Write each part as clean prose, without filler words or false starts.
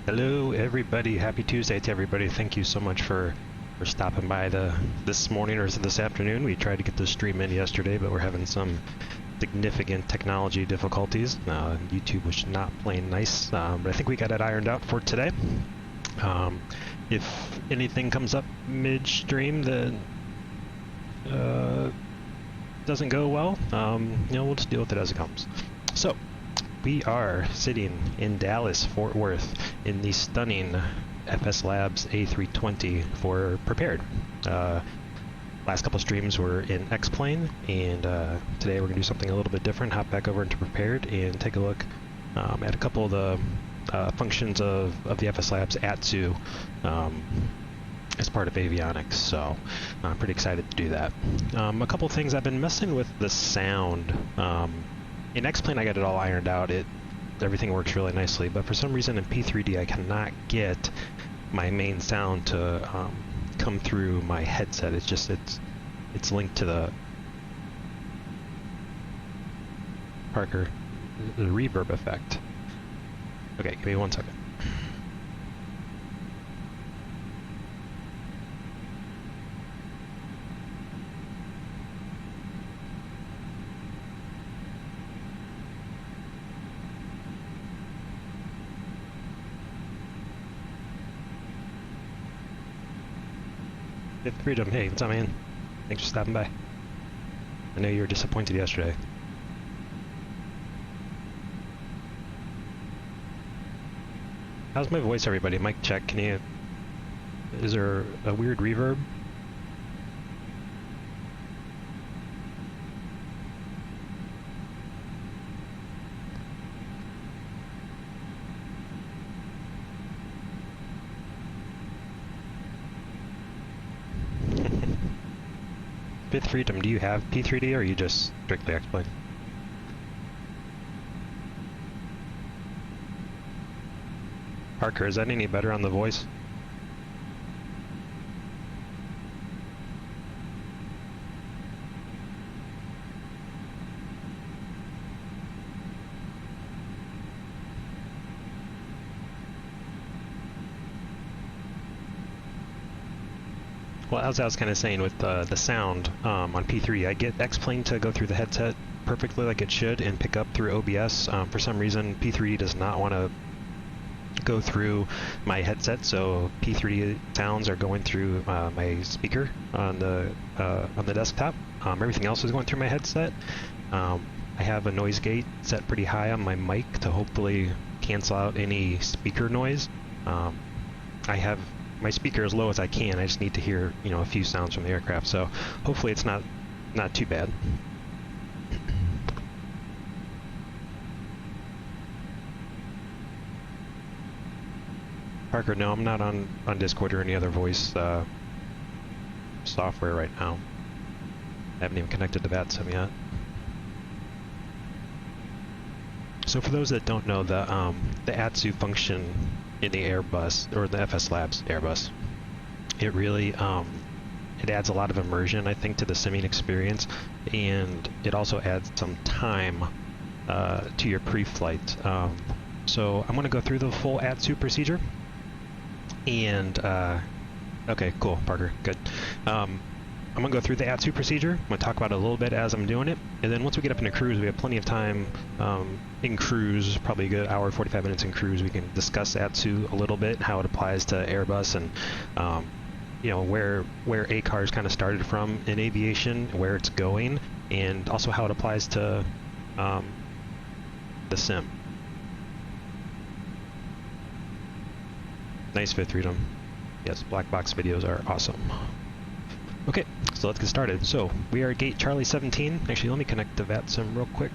Hello, everybody. Happy Tuesday to everybody. Thank you so much for stopping by this morning or this afternoon. We tried to get the stream in yesterday, but we're having some significant technology difficulties. YouTube was not playing nice, but I think we got it ironed out for today. If anything comes up midstream that doesn't go well, we'll just deal with it as it comes. So, we are sitting in Dallas, Fort Worth, in the stunning FS Labs A320 for Prepared. Last couple streams were in X-Plane, and today we're going to do something a little bit different, hop back over into Prepared and take a look at a couple of the functions of the FS Labs ATSU as part of avionics, so I'm pretty excited to do that. A couple things, I've been messing with the sound. In X-Plane I got it all ironed out, everything works really nicely, but for some reason in P3d I cannot get my main sound to come through my headset. It's linked to the Parker, the reverb effect. Okay, give me 1 second. Fifth Freedom, hey, what's up, man? Thanks for stopping by. I know you were disappointed yesterday. How's my voice, everybody? Mic check, is there a weird reverb? Fifth Freedom, do you have P3d or are you just strictly X-Plane? Parker, is that any better on the voice? Well, as I was kind of saying with the sound on P3, I get X-Plane to go through the headset perfectly like it should and pick up through OBS. For some reason, P3 does not want to go through my headset, so P3 sounds are going through my speaker on the desktop. Everything else is going through my headset. I have a noise gate set pretty high on my mic to hopefully cancel out any speaker noise. I have my speaker as low as I can. I just need to hear, a few sounds from the aircraft, so hopefully it's not too bad. Parker, no, I'm not on Discord or any other voice software right now. I haven't even connected to VATSIM yet. So for those that don't know, the ATSU function in the Airbus, or the FS Labs Airbus, it really it adds a lot of immersion, I think, to the simming experience, and it also adds some time to your pre-flight. So I'm going to go through the full ATSU procedure, and okay, cool, Parker, good. I'm going to go through the ATSU procedure. I'm going to talk about it a little bit as I'm doing it, and then once we get up into cruise, we have plenty of time in cruise, probably a good hour, 45 minutes in cruise. We can discuss ATSU a little bit, how it applies to Airbus, and where ACARS kind of started from in aviation, where it's going, and also how it applies to the sim. Nice, Fifth Freedom. Yes, black box videos are awesome. Okay, so let's get started. So, we are at gate Charlie 17. Actually, let me connect to VATSIM real quick.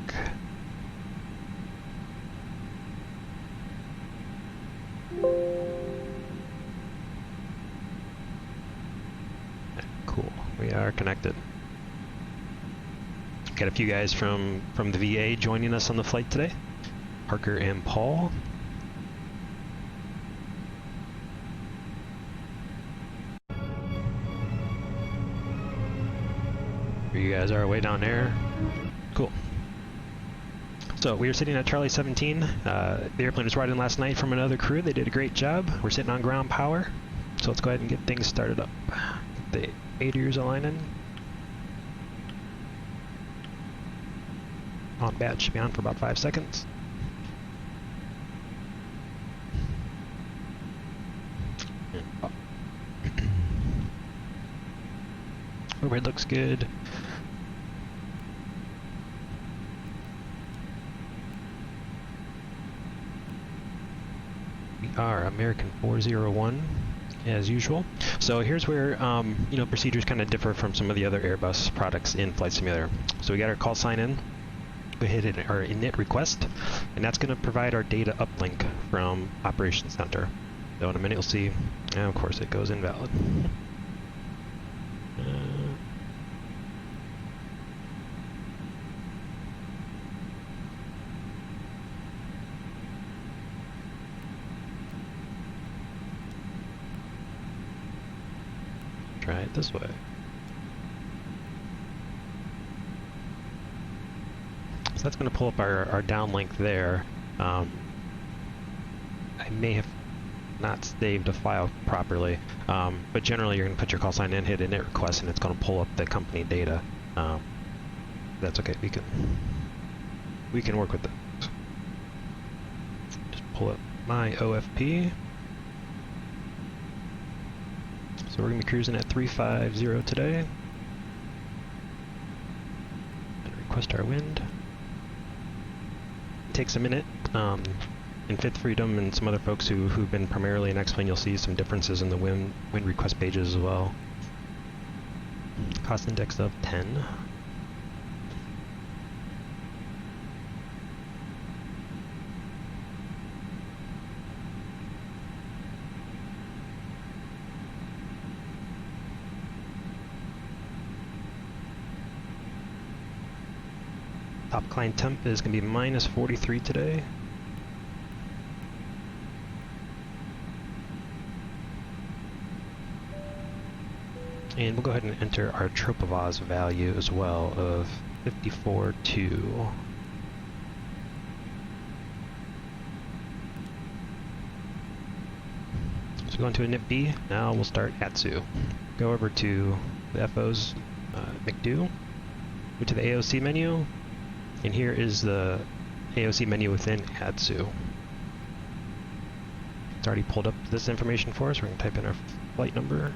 Cool, we are connected. Got a few guys from the VA joining us on the flight today. Parker and Paul. You guys are way down there. Cool. So we were sitting at Charlie 17. The airplane was brought in last night from another crew. They did a great job. We're sitting on ground power. So let's go ahead and get things started up. Get the aiders aligning. On batch should be on for about 5 seconds. Overhead looks good. We are American 401 as usual. So here's where you know, procedures kind of differ from some of the other Airbus products in Flight Simulator. So we got our call sign in. Go ahead and our init request, and that's going to provide our data uplink from Operations Center. So in a minute you'll see, and of course it goes invalid. Try it this way. So that's going to pull up our downlink there. I may have not saved a file properly, but generally you're going to put your call sign in, hit init request, and it's going to pull up the company data. That's okay. We can work with that. Just pull up my OFP. So we're going to be cruising at 350 today. And request our wind. Takes a minute. In Fifth Freedom and some other folks who've been primarily in X-Plane, you'll see some differences in the wind request pages as well. Cost index of 10. Top client temp is going to be minus 43 today. And we'll go ahead and enter our tropopause value as well of 54.2. So go into init B. Now we'll start ATSU. Go over to the FO's McDo. Go to the AOC menu. And here is the AOC menu within ATSU. It's already pulled up this information for us. We're going to type in our flight number.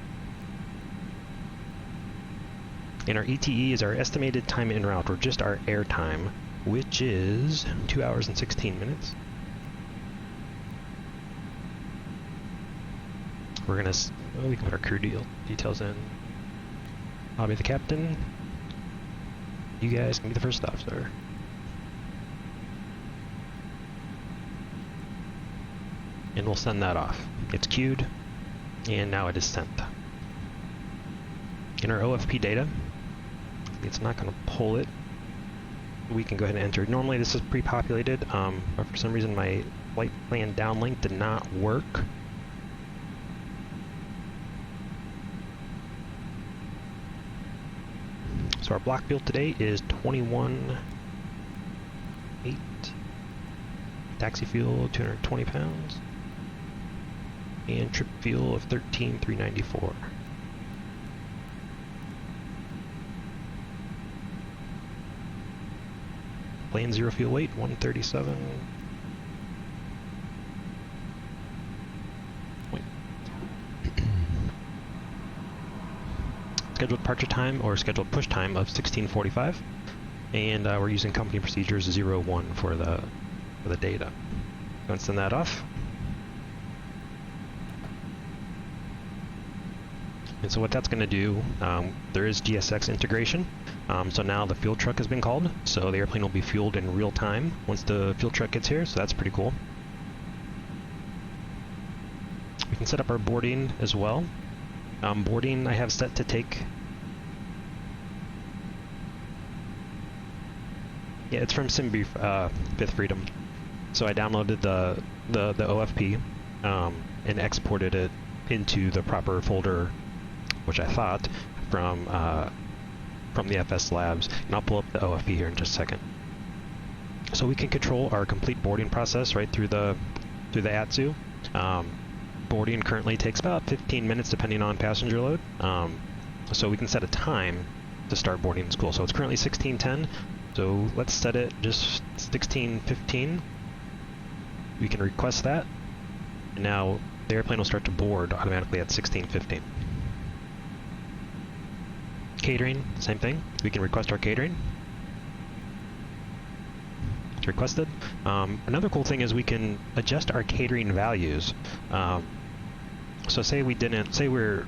And our ETE is our estimated time en route, or just our air time, which is 2 hours and 16 minutes. We're going to, we can put our crew details in. I'll be the captain. You guys can be the first officer. And we'll send that off. It's queued, and now it is sent. In our OFP data, it's not going to pull it. We can go ahead and enter. Normally this is pre-populated, but for some reason my flight plan downlink did not work. So our block fuel today is 21.8. Taxi fuel 220 pounds. And trip fuel of 13,394. Plane zero fuel weight 137. Scheduled departure time or scheduled push time of 16:45, and we're using company procedures 01 for the data. Go and send that off. And so what that's going to do, there is GSX integration. So now the fuel truck has been called, so the airplane will be fueled in real time once the fuel truck gets here, so that's pretty cool. We can set up our boarding as well. Boarding I have set to take... Yeah, it's from Fifth Freedom. So I downloaded the OFP and exported it into the proper folder, which I thought, from the FS Labs, and I'll pull up the OFP here in just a second. So we can control our complete boarding process right through the ATSU. Boarding currently takes about 15 minutes depending on passenger load. So we can set a time to start boarding in school. So it's currently 16:10. So let's set it just 16:15. We can request that. And now the airplane will start to board automatically at 16:15. Catering, same thing. We can request our catering. It's requested. Another cool thing is we can adjust our catering values. So say we're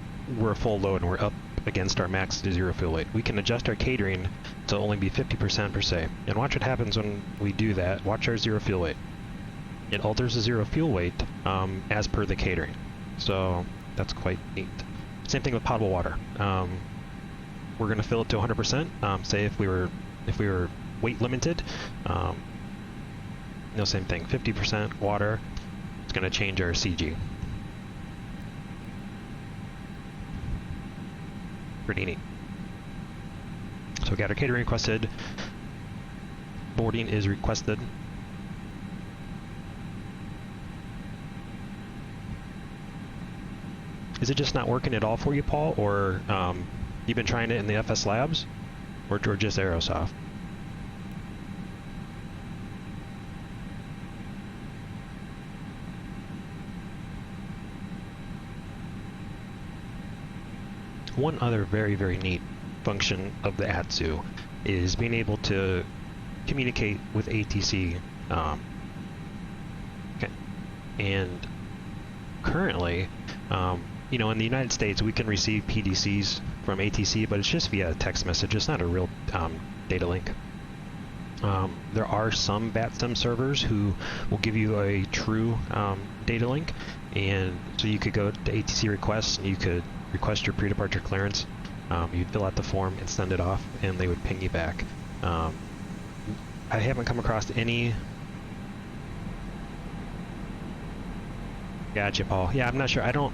full load and we're up against our max to zero fuel weight. We can adjust our catering to only be 50% per se. And watch what happens when we do that. Watch our zero fuel weight. It alters the zero fuel weight as per the catering. So that's quite neat. Same thing with potable water. We're going to fill it to 100%. Say if we were weight limited, same thing. 50% water. It's going to change our CG. Pretty neat. So we got our catering requested. Boarding is requested. Is it just not working at all for you, Paul, or you've been trying it in the FS Labs, or just Aerosoft? One other very, very neat function of the ATSU is being able to communicate with ATC. Okay. And currently, in the United States, we can receive PDCs from ATC, but it's just via text message. It's not a real data link. There are some VATSIM servers who will give you a true data link, and so you could go to ATC requests and you could request your pre-departure clearance. You'd fill out the form and send it off, and they would ping you back. I haven't come across any. Gotcha, Paul. Yeah, I'm not sure. I don't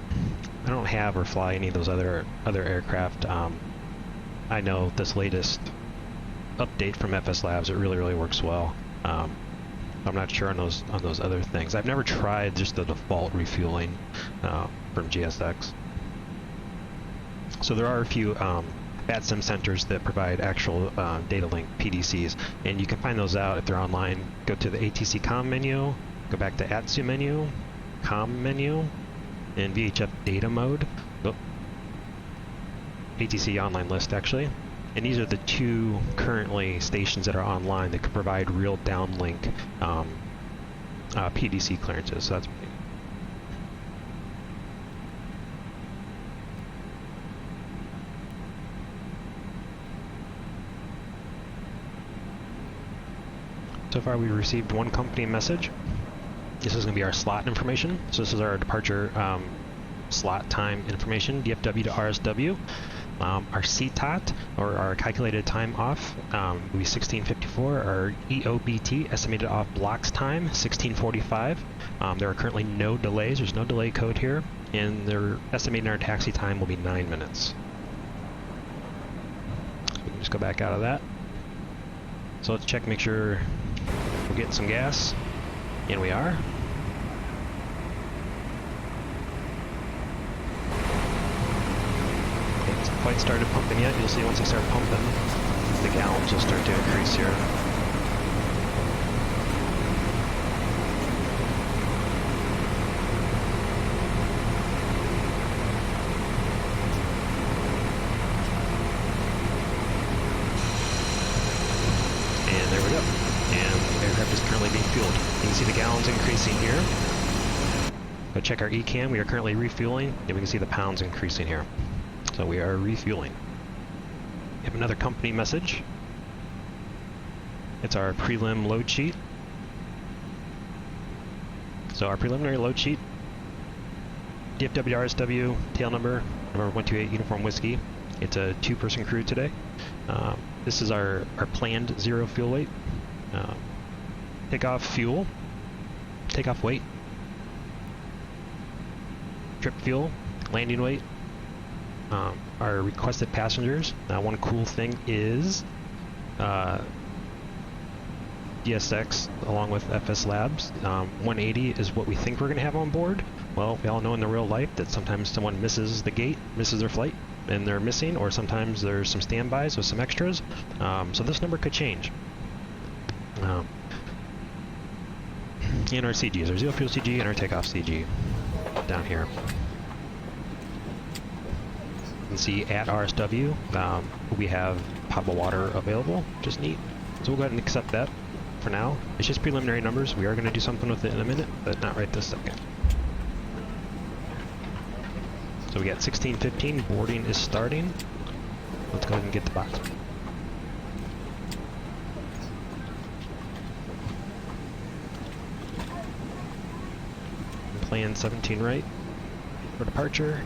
have or fly any of those other aircraft. I know this latest update from FS Labs, it really works well. I'm not sure on those other things. I've never tried just the default refueling from GSX. So there are a few VATSIM centers that provide actual data link PDCs, and you can find those out if they're online. Go to the ATC COM menu, go back to ATSU menu, COM menu, and VHF data mode. Oh. ATC online list, actually. And these are the two currently stations that are online that can provide real downlink PDC clearances. So that's pretty neat. So far we've received one company message. This is going to be our slot information. So this is our departure slot time information, DFW to RSW. Our CTOT, or our calculated time off, will be 1654. Our EOBT, estimated off blocks time, 1645. There are currently no delays. There's no delay code here. And they're estimating our taxi time will be 9 minutes. So we can just go back out of that. So let's check, make sure we're getting some gas. And we are. It hasn't quite started pumping yet. You'll see once I start pumping, the gallons will start to increase here. And there we go. And the aircraft is currently being fueled. You can see the gallons increasing here. Go check our ECAM. We are currently refueling, and we can see the pounds increasing here. So we are refueling. We have another company message. It's our prelim load sheet. So our preliminary load sheet, DFW-RSW, tail number, November 128 Uniform Whiskey. It's a 2-person crew today. This is our planned zero fuel weight. Takeoff fuel, takeoff weight, trip fuel, landing weight, our requested passengers. Now one cool thing is DSX along with FS Labs. 180 is what we think we're going to have on board. Well, we all know in the real life that sometimes someone misses the gate, misses their flight, and they're missing, or sometimes there's some standbys with some extras. So this number could change. And our CGs, our zero fuel CG and our takeoff CG down here. You can see at RSW, we have potable water available, which is neat. So we'll go ahead and accept that for now. It's just preliminary numbers. We are going to do something with it in a minute, but not right this second. So we got 16:15, boarding is starting. Let's go ahead and get the box. Plan 17 right for departure.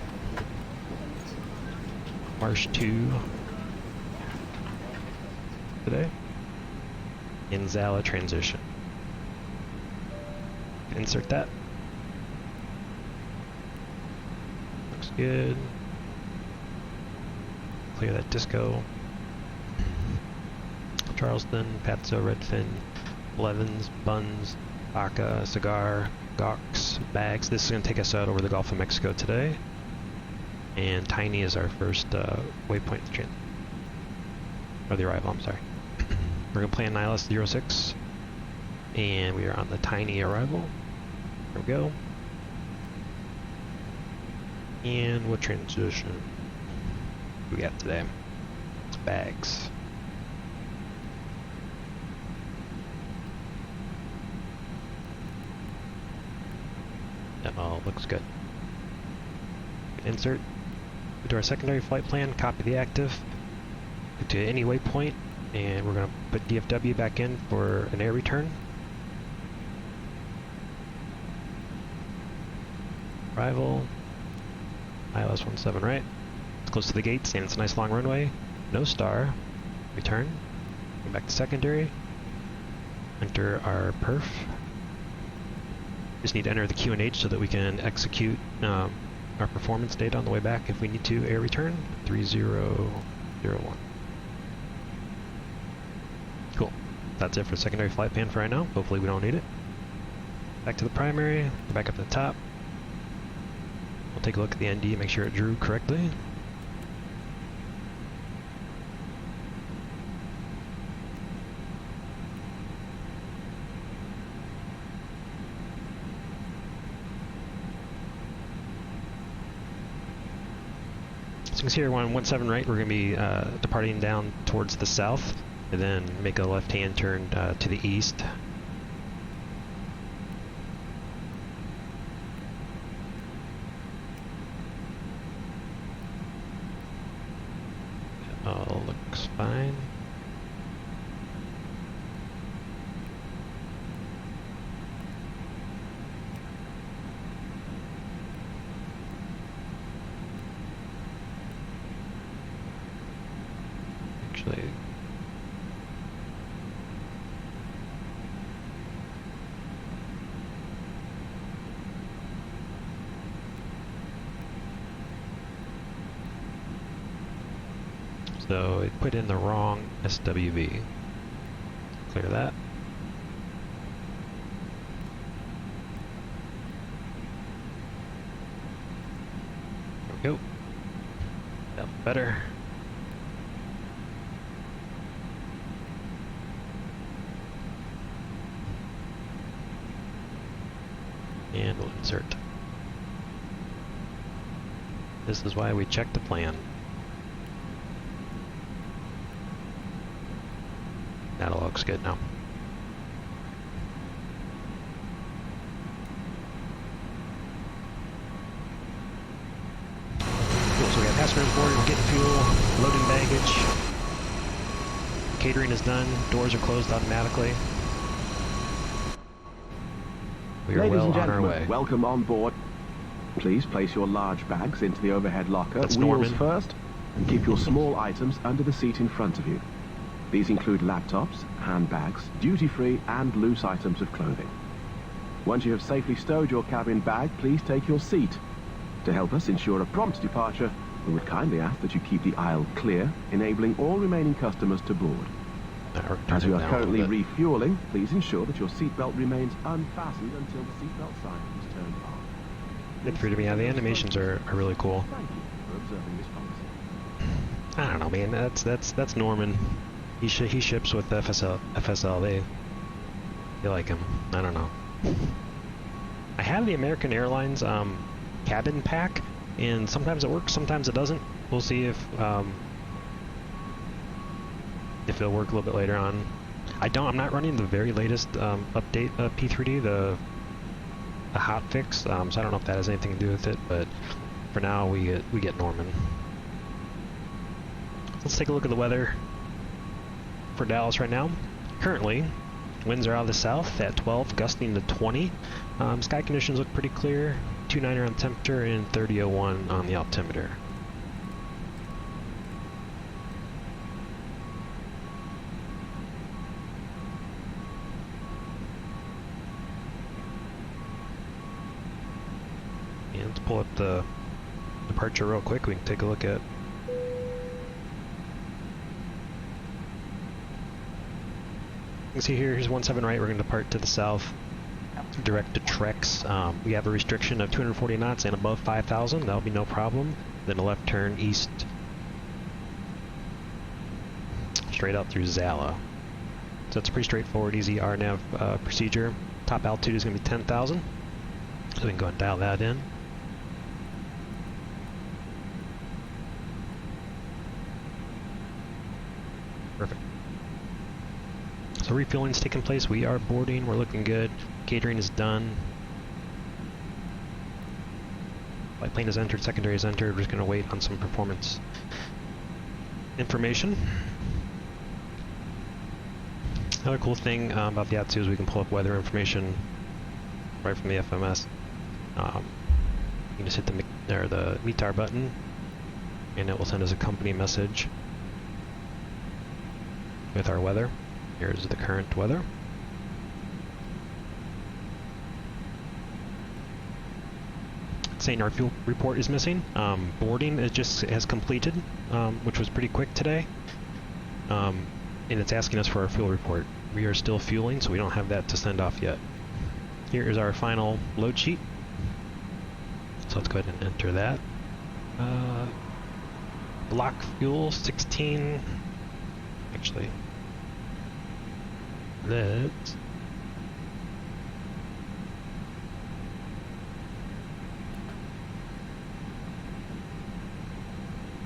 March 2 today. In Zala transition. Insert that. Looks good. Clear that disco. Charleston, Patso, Redfin, Blevins, Buns, Baca, Cigar, Gawks, Bags. This is going to take us out over the Gulf of Mexico today. And Tiny is our first waypoint or the arrival, I'm sorry. We're going to plan Nihilus 06. And we are on the Tiny arrival. There we go. And what transition we got today? It's Bags. That all looks good. Insert. Go to our secondary flight plan, copy the active, go to any waypoint, and we're going to put DFW back in for an air return. Arrival, ILS 17 right. It's close to the gates and it's a nice long runway. No star. Return. Go back to secondary. Enter our perf. Just need to enter the QNH so that we can execute our performance data on the way back if we need to air return. 3001. Cool. That's it for secondary flight plan for right now. Hopefully we don't need it. Back to the primary. Go back up to the top. We'll take a look at the ND, make sure it drew correctly. So you can see here on 17 right, we're going to be departing down towards the south, and then make a left-hand turn to the east. All looks fine. Actually, so it put in the wrong SWV. Clear that. There we go. Felt better. And we'll insert. This is why we check the plan. That all looks good now. Cool, so we got passengers board, we're getting fuel, loading baggage. Catering is done, doors are closed automatically. We are well on our way. Welcome on board. Please place your large bags into the overhead locker, That's wheels Norman. first, and keep your small items under the seat in front of you. These include laptops, handbags, duty-free and loose items of clothing. Once you have safely stowed your cabin bag, please take your seat. To help us ensure a prompt departure, we would kindly ask that you keep the aisle clear, enabling all remaining customers to board. As we are currently refueling, please ensure that your seatbelt remains unfastened until the seatbelt sign is turned on. Good for you to be. Yeah, the animations are really cool. Thank you for observing this policy. I don't know, man. That's Norman. He ships with FSL. They like him. I don't know. I have the American Airlines cabin pack, and sometimes it works, sometimes it doesn't. We'll see if it'll work a little bit later on. I'm not running the very latest update of P3d, the hot fix, so I don't know if that has anything to do with it, but for now we get Norman. Let's take a look at the weather for Dallas right now. Currently, winds are out of the south at 12, gusting to 20. Sky conditions look pretty clear. 29 on temperature and 3001 on the altimeter. And let's pull up the departure real quick. We can take a look at. You can see here, here's 17 right. We're going to depart to the south, direct to Trex. We have a restriction of 240 knots and above 5,000. That'll be no problem. Then a left turn east, straight out through Zala. So it's a pretty straightforward, easy RNAV procedure. Top altitude is going to be 10,000. So we can go and dial that in. Perfect. So refueling is taking place. We are boarding. We're looking good. Catering is done. Flight plane is entered. Secondary is entered. We're just going to wait on some performance information. Another cool thing about the ATSU is we can pull up weather information right from the FMS. You can just hit the METAR button, and it will send us a company message with our weather. Here's the current weather. It's saying our fuel report is missing. Boarding has completed, which was pretty quick today. And it's asking us for our fuel report. We are still fueling, so we don't have that to send off yet. Here is our final load sheet. So let's go ahead and enter that. Block fuel 16. Actually, let's.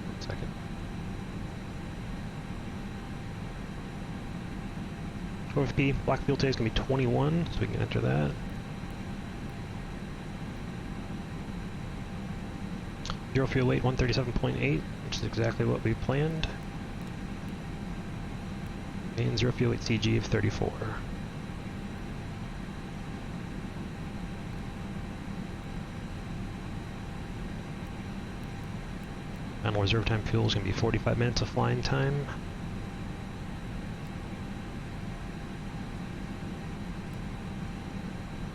One second. OFP block fuel today is going to be 21, so we can enter that. Zero fuel weight 137.8, which is exactly what we planned. And zero fuel weight CG of 34. Final reserve time fuel is going to be 45 minutes of flying time.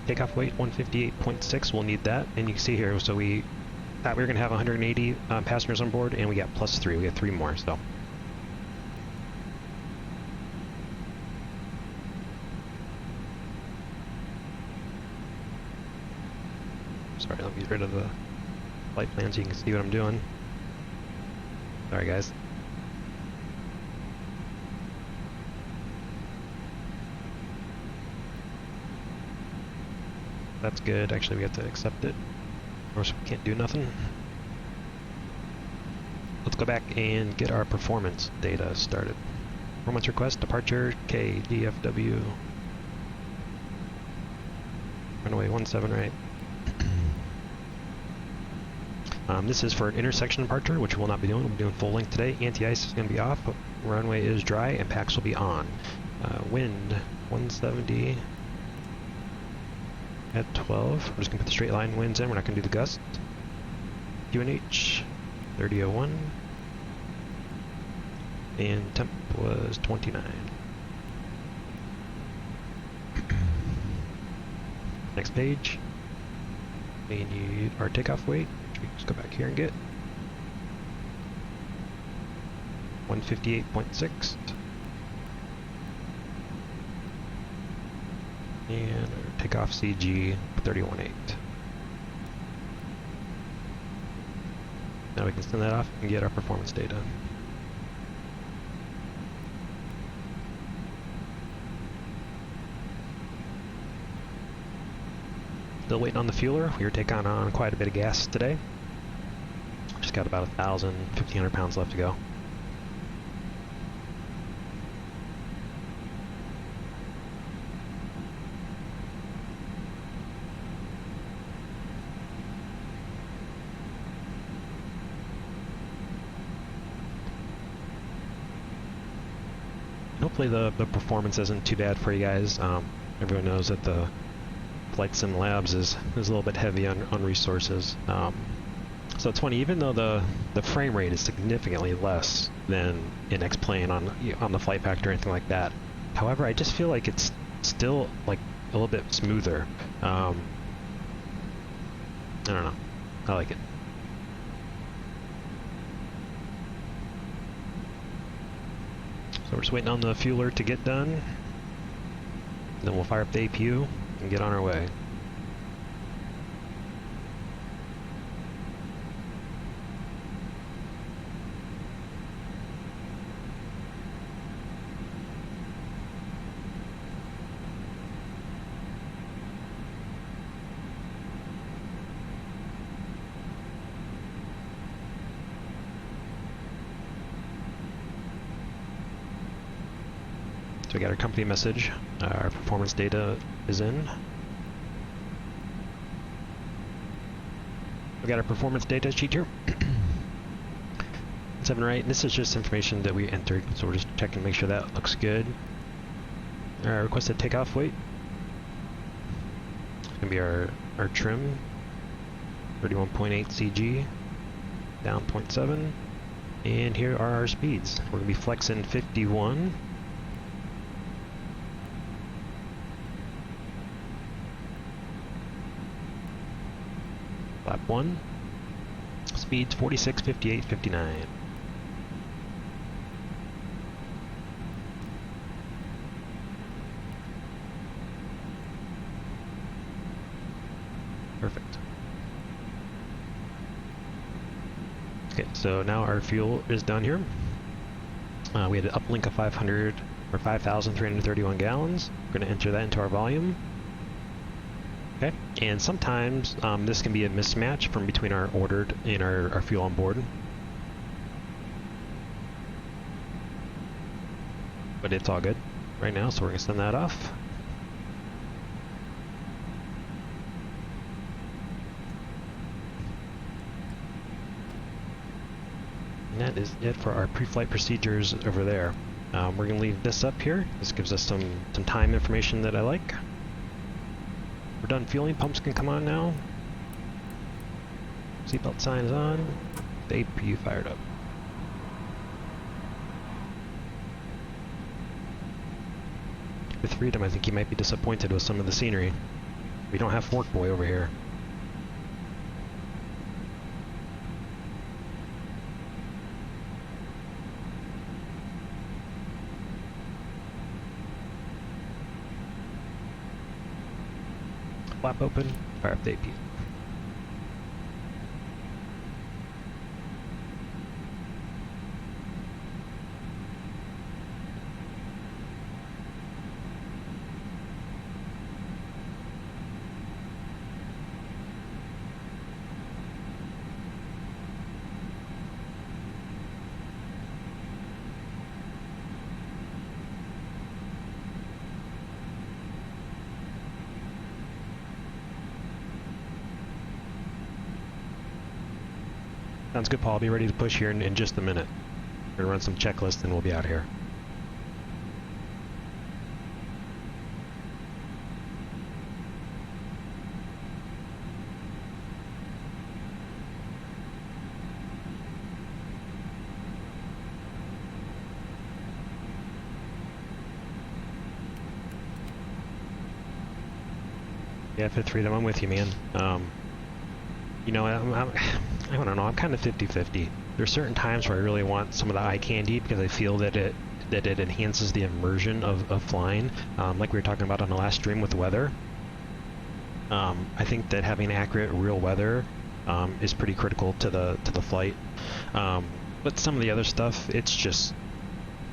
Takeoff weight 158.6, we'll need that. And you can see here, so we thought we were going to have 180 passengers on board, and we got +3. We got 3 more, so. Sorry, let me get rid of the flight plan so you can see what I'm doing. Sorry, guys. That's good. Actually, we have to accept it, or else we can't do nothing. Let's go back and get our performance data started. Performance request, departure, K, DFW. Runway 17 right. This is for an intersection departure, which we will not be doing. We'll be doing full length today. Anti-ice is going to be off, but runway is dry, and PAX will be on. Wind 170 at 12. We're just going to put the straight line winds in. We're not going to do the gust. QNH 3001. And temp was 29. Next page. We need our takeoff weight. We just go back here and get 158.6. And takeoff CG 31.8. Now we can send that off and get our performance data. Still waiting on the fueler. We were taking on quite a bit of gas today. Just got about 1,500 pounds left to go. Hopefully the performance isn't too bad for you guys. Everyone knows that the Flight Sim Labs is a little bit heavy on resources. So it's funny, even though the frame rate is significantly less than in X-Plane on the flight pack or anything like that. However, I just feel like it's still like a little bit smoother. I don't know. I like it. So we're just waiting on the fueler to get done. Then we'll fire up the APU and get on our way. So we got our company message. Our performance data is in. We got our performance data sheet here. 7 right. This is just information that we entered, so we're just checking to make sure that looks good. Our requested takeoff weight. It's gonna be our trim. 31.8 CG, down 0.7. And here are our speeds. We're gonna be flexing 51. Lap 1. Speeds 46, 58, 59. Perfect. Okay, so now our fuel is down here. We had an uplink of 5,331 gallons. We're going to enter that into our volume. Okay, and sometimes this can be a mismatch from between our ordered and our fuel on board. But it's all good right now, so we're going to send that off. And that is it for our pre-flight procedures over there. We're going to leave this up here. This gives us some time information that I like. We're done fueling. Pumps can come on now. Seatbelt sign is on. The APU fired up. With Freedom, I think he might be disappointed with some of the scenery. We don't have Fork Boy over here. Flap open, fire up the APU. Sounds good, Paul. I'll be ready to push here in just a minute. We're gonna run some checklists and we'll be out here. Yeah, Fifth Freedom, I'm with you, man. You know, I don't know, I'm kind of 50-50. There's certain times where I really want some of the eye candy because I feel that it that it enhances the immersion of flying, like we were talking about on the last stream with weather. I think that having accurate real weather is pretty critical to the flight. But some of the other stuff, it's just,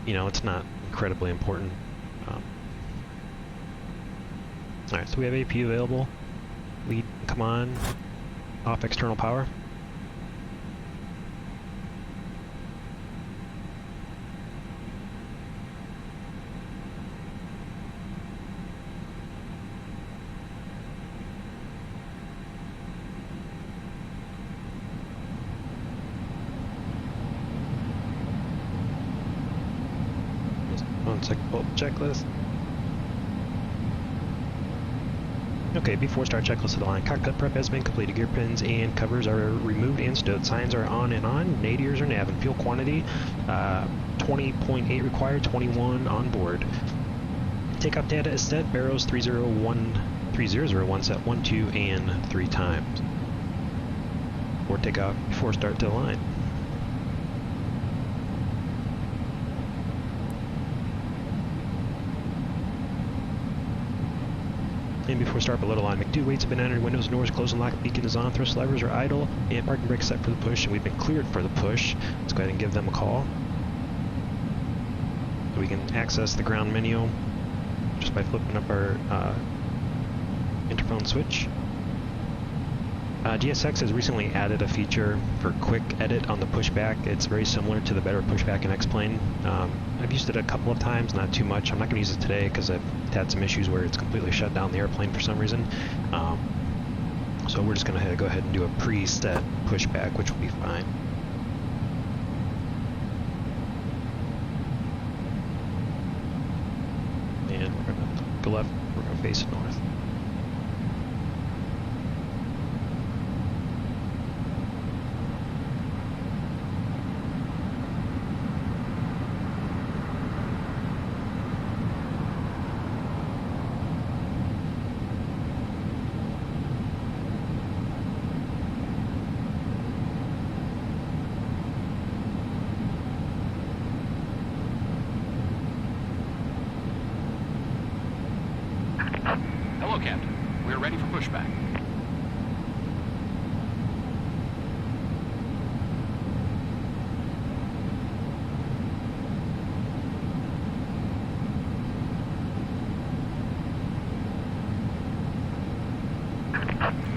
you know, it's not incredibly important. Alright, so we have AP available. Lead, come on. Off external power. One second, pull up the checklist. Okay, before start checklist of the line. Cockpit prep has been completed. Gear pins and covers are removed and stowed. Signs are on and on. Nadirs are nav. And fuel quantity, 20.8 required, 21 on board. Takeoff data is set. Barrows 3001 set 1, 2, and 3 times. Before takeoff, before start to the line. And before start below the line, McDo weights have been entered, windows and doors closed and locked, beacon is on, thrust levers are idle, and parking brake set for the push, and we've been cleared for the push. Let's go ahead and give them a call. So we can access the ground menu just by flipping up our interphone switch. GSX has recently added a feature for quick edit on the pushback. It's very similar to the better pushback in X-Plane. I've used it a couple of times, not too much. I'm not going to use it today because I've had some issues where it's completely shut down the airplane for some reason. So we're just going to go ahead and do a preset pushback, which will be fine. And we're going to go left, we're going to face north. Hello, Captain. We're ready for pushback.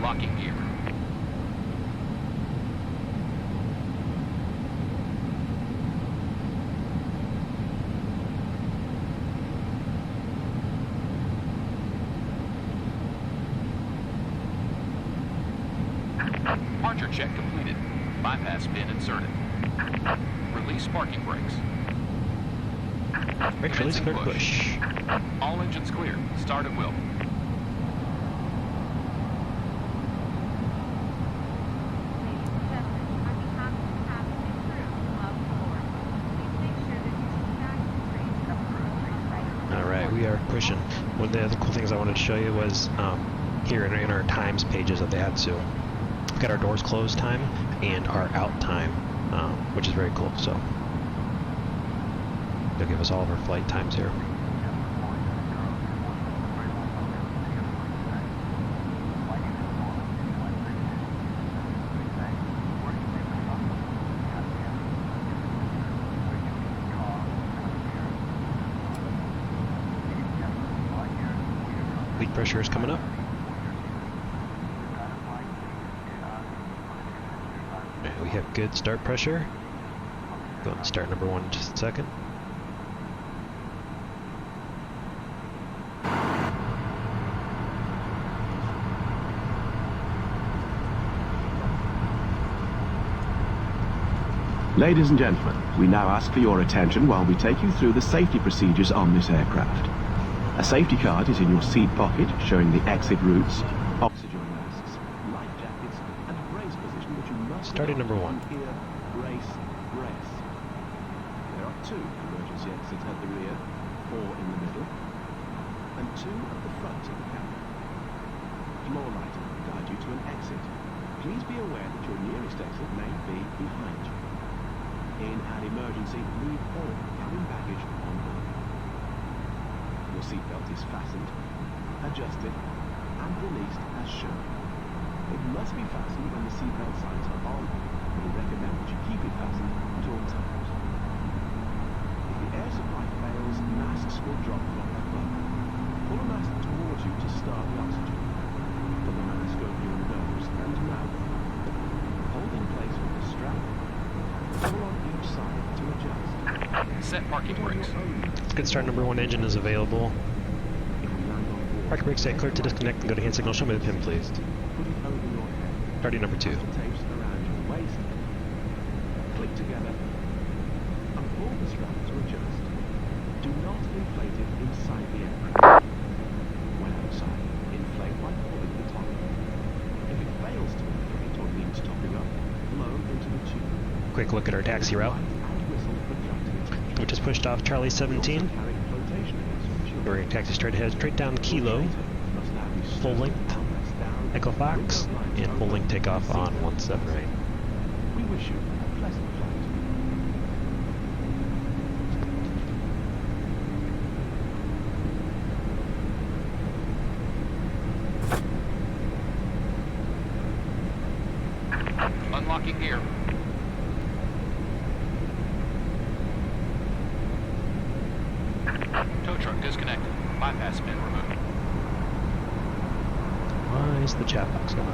Locking gear. Departure check completed. Bypass pin inserted. Release parking brakes. Brake release, clear push. All engines clear. Start at will. Alright, we are pushing. One of the other cool things I wanted to show you was here in our times pages of the ATSU. We've got our doors closed time and our out time, which is very cool. So they'll give us all of our flight times here. Leak pressure is coming up. We have good start pressure. Go ahead and start number 1 in just a second. Ladies and gentlemen, we now ask for your attention while we take you through the safety procedures on this aircraft. A safety card is in your seat pocket showing the exit routes, oxygen masks, life jackets, and brace position which you must Starting number 1. Here, brace, brace. There are 2 emergency exits at the rear, 4 in the middle, and 2 at the front of the cabin. Floor lighting will guide you to an exit. Please be aware that your nearest exit may be behind you. In an emergency, leave all cabin baggage on board. Your seatbelt is fastened, adjusted, and released as shown. It must be fastened when the seatbelt signs are on. We recommend that you keep it fastened at all times. If the air supply fails, masks will drop from above. Pull a mask towards you to start the oxygen. Put the mask over your nose and mouth. Hold in place with the strap. Pull on each side to adjust. Set parking brakes. Good start. Number 1 engine is available. If we land on board, Parking brake, say clear to disconnect and go to hand signal. Show me the pin, please. put it over your head. Starting number 2. The tapes around your waist. Click together and pull the strap to adjust. Do not inflate it inside the aircraft. When outside, inflate by pulling the top. If it fails to inflate or needs topping up, blow into the tube. Quick look at our taxi route. And whistle for tracking attention. We just pushed off Charlie 17. Also carry flotation aids for fuel. We're going to taxi straight ahead, straight down Kilo, Must now be full stood length, armrest down, Echo Fox, window blinds and full open, length takeoff on seatbelt 178. We wish you a pleasant flight. Unlocking gear. Tow truck disconnected. Bypass pin removed. Why is the chat box gone?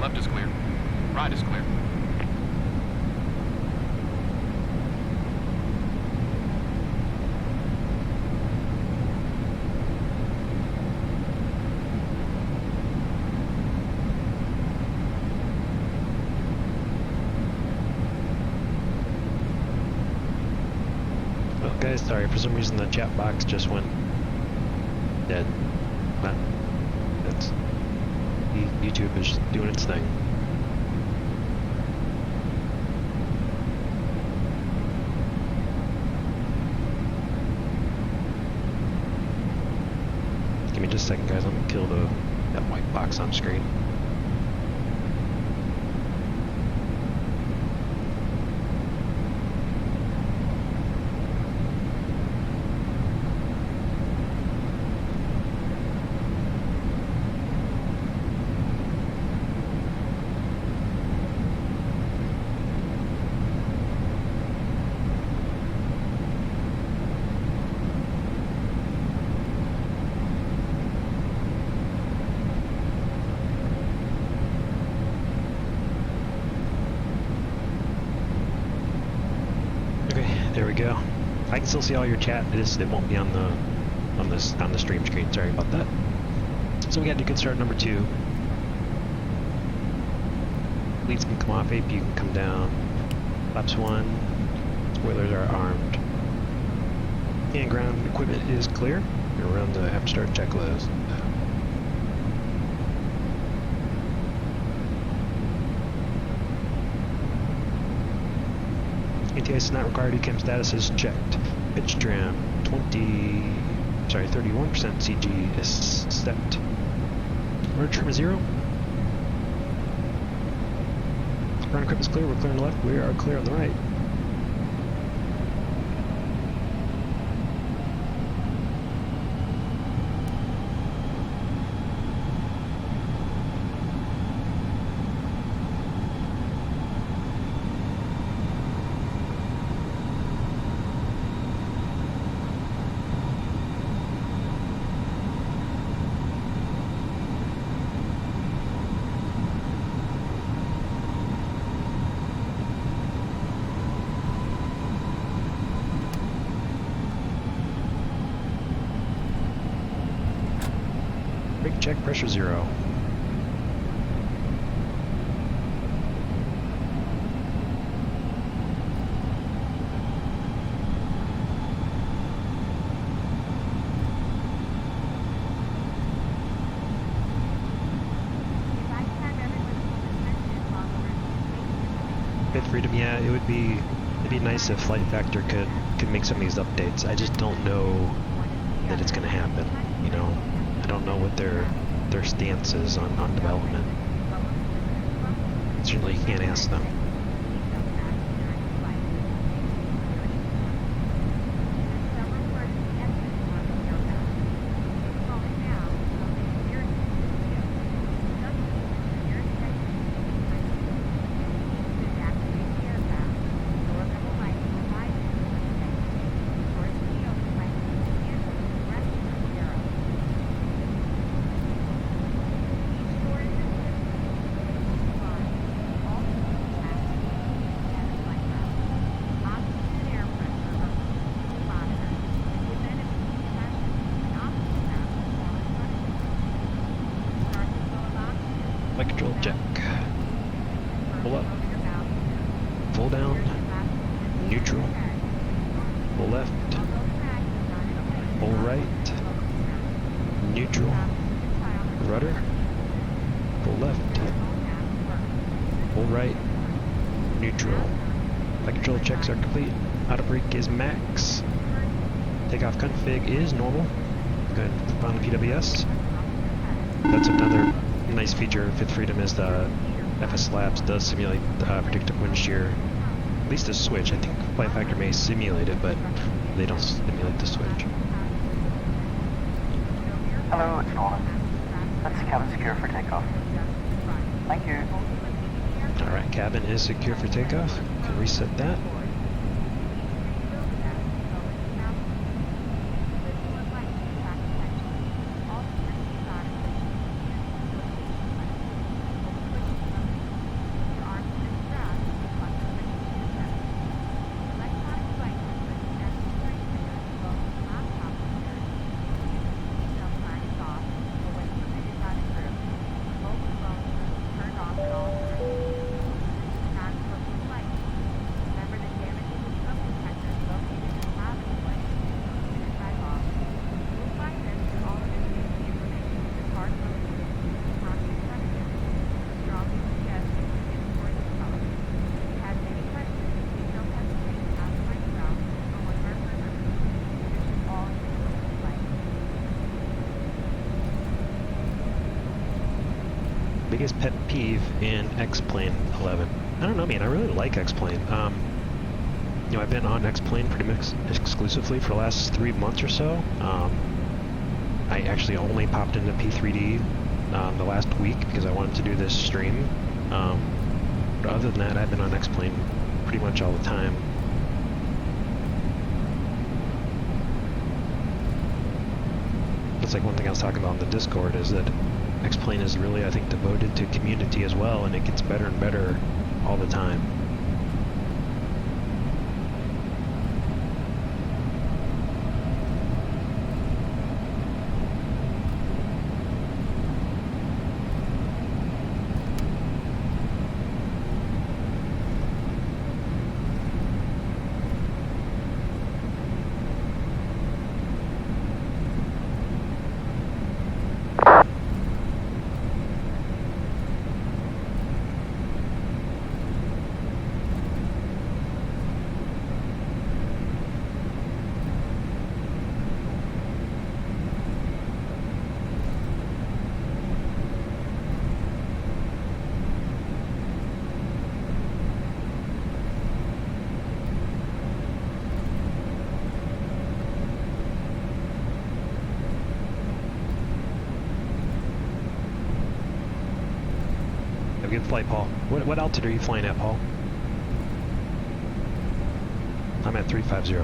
Left is clear. Right is clear. Well, guys, sorry, for some reason the chat box just went dead. But that's YouTube is doing its thing. Give me just a second, guys. I'm gonna kill that white box on screen. There we go. I can still see all your chat. It won't be on the stream screen. Sorry about that. So we got a good start number 2. Leads can come off, AP can come down. Flaps 1. Spoilers are armed. And ground equipment is clear. We're around the after start checklist. ATS is not required. ECAM status is checked. Pitch trim 31% CG is set. Rudder trim is 0. Ground equipment is clear. We're clear on the left. We are clear on the right. Brake check, pressure 0. Fifth Freedom, yeah, it'd be nice if Flight Factor could make some of these updates. I just don't know that it's gonna happen, you know? I don't know what their stance is on development. Certainly you can't ask them. Flight control check. Pull up. Full down. Neutral. Full left. Full right. Neutral. Rudder. Full left. Full right. Neutral. Flight control checks are complete. Auto brake is max. Takeoff config is normal. Go ahead and find the PWS. That's another nice feature of Fifth Freedom is the FS Labs does simulate predictive wind shear. At least the switch. I think Flight Factor may simulate it, but they don't simulate the switch. Hello, it's Nolan. That's cabin secure for takeoff. Thank you. Alright, cabin is secure for takeoff. Can reset that. Biggest pet peeve in X-Plane 11. I don't know, man. I really like X-Plane. You know, I've been on X-Plane pretty much exclusively for the last 3 months or so. I actually only popped into P3d the last week because I wanted to do this stream. But other than that, I've been on X-Plane pretty much all the time. That's like one thing I was talking about on the Discord is that X-Plane is really, I think, devoted to community as well, and it gets better and better all the time. Good flight, Paul. What altitude are you flying at, Paul? I'm at 350.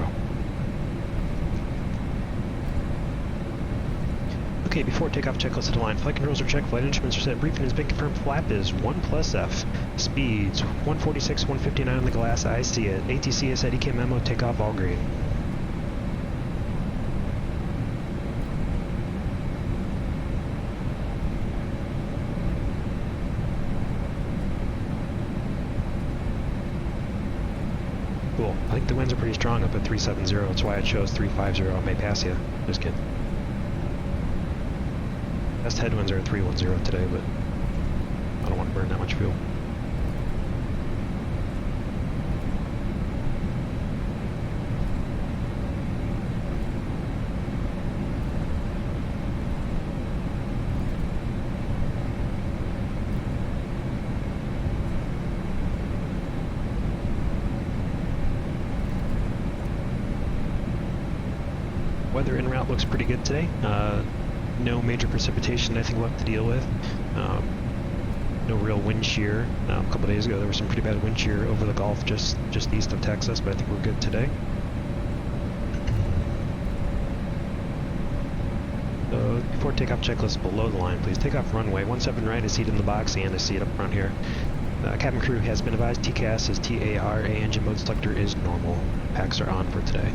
Okay, before takeoff, checklist to line. Flight controls are checked, flight instruments are set, briefing has been confirmed. Flap is 1+F. Speeds 146, 159 on the glass. I see it. ATC has said EK memo, takeoff all green. Cool. I think the winds are pretty strong up at 370. That's why I chose 350. I may pass you. Just kidding. Best headwinds are at 310 today, but I don't want to burn that much fuel. weather en route looks pretty good today. No major precipitation I think we'll have to deal with. No real wind shear. A couple days ago there was some pretty bad wind shear over the Gulf just east of Texas, but I think we're good today. Before takeoff checklist below the line, please. Takeoff runway 17 right, a seat in the box, and a seat up front here. Cabin crew has been advised TCAS is TARA, engine mode selector is normal. Packs are on for today.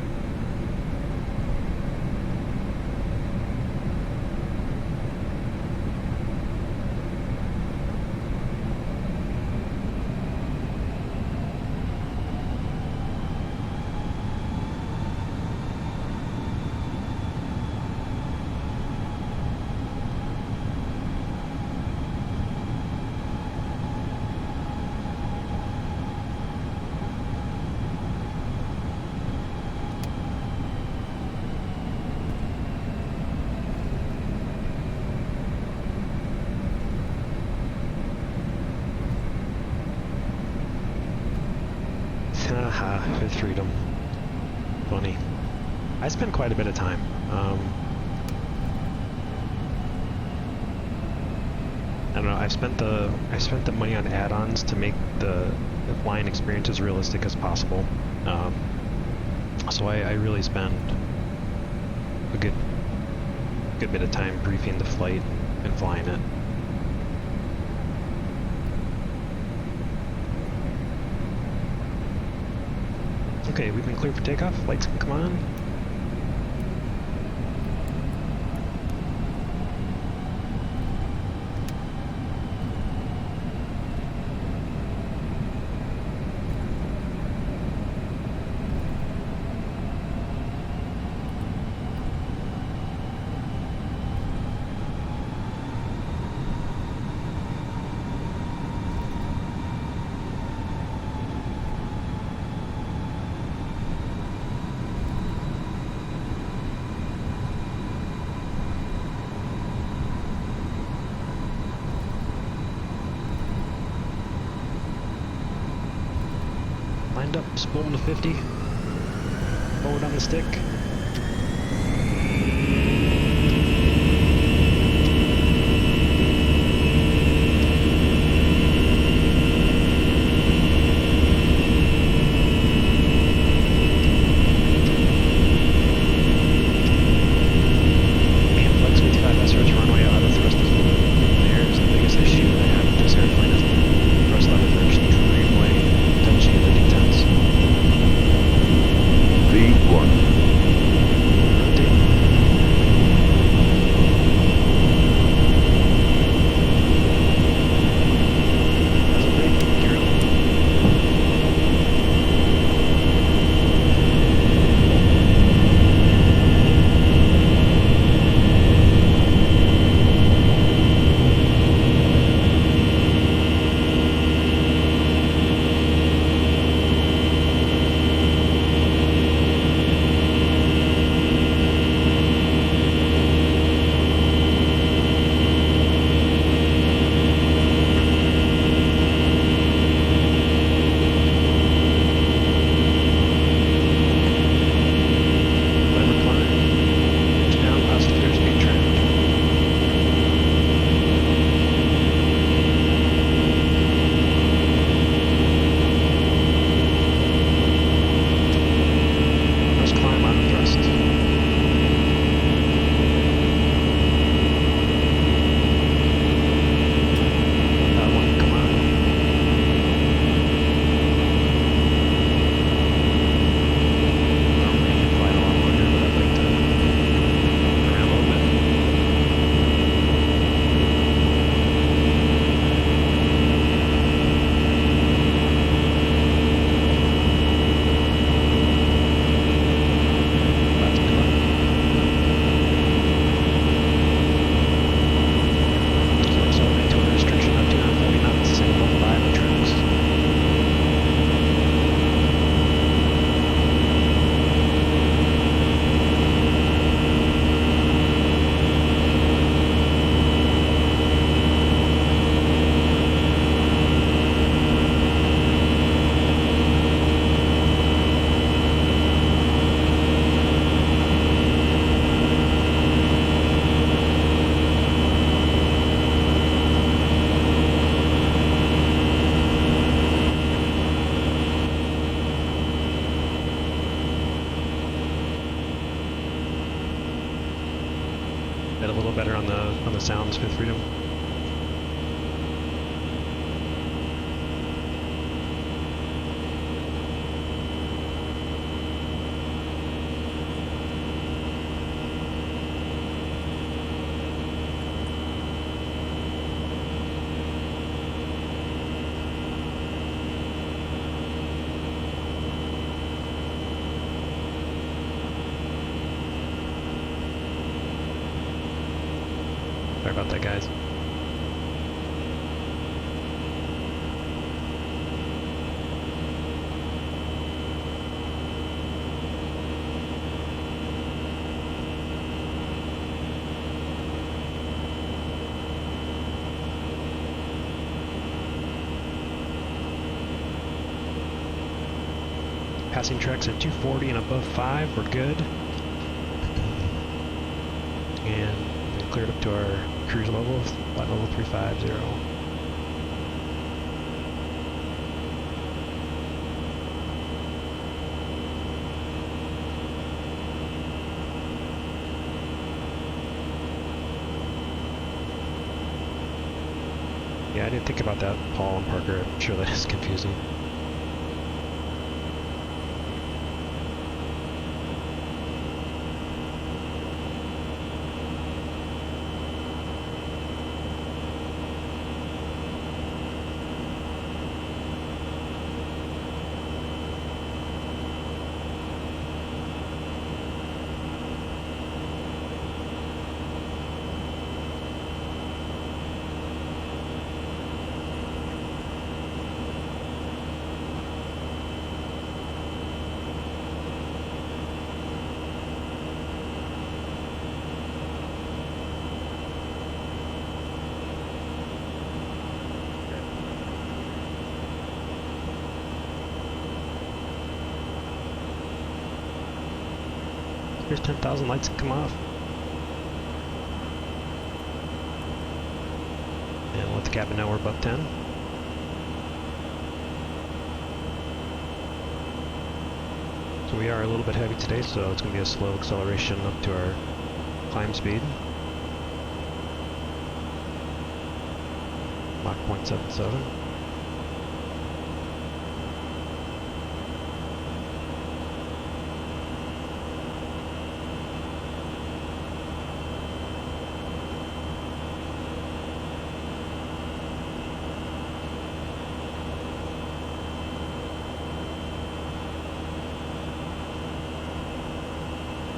Haha, Fifth Freedom. Funny. I spend quite a bit of time. I don't know, I've spent the money on add-ons to make the flying experience as realistic as possible. So I really spend a good bit of time briefing the flight and flying it. Okay, we've been cleared for takeoff. Lights can come on. Lined up, spool to 50. Forward on the stick. V1. better on the sounds, Fifth Freedom. Sorry about that, guys. Passing tracks at 240 and above 5, we're good. And we cleared up to our cruise level, flight level 350. Yeah, I didn't think about that, Paul and Parker. I'm sure that is confusing. Here's 10,000 lights that come off. And we'll let the cabin know we're above 10. So we are a little bit heavy today, so it's going to be a slow acceleration up to our climb speed. Mach 0.77.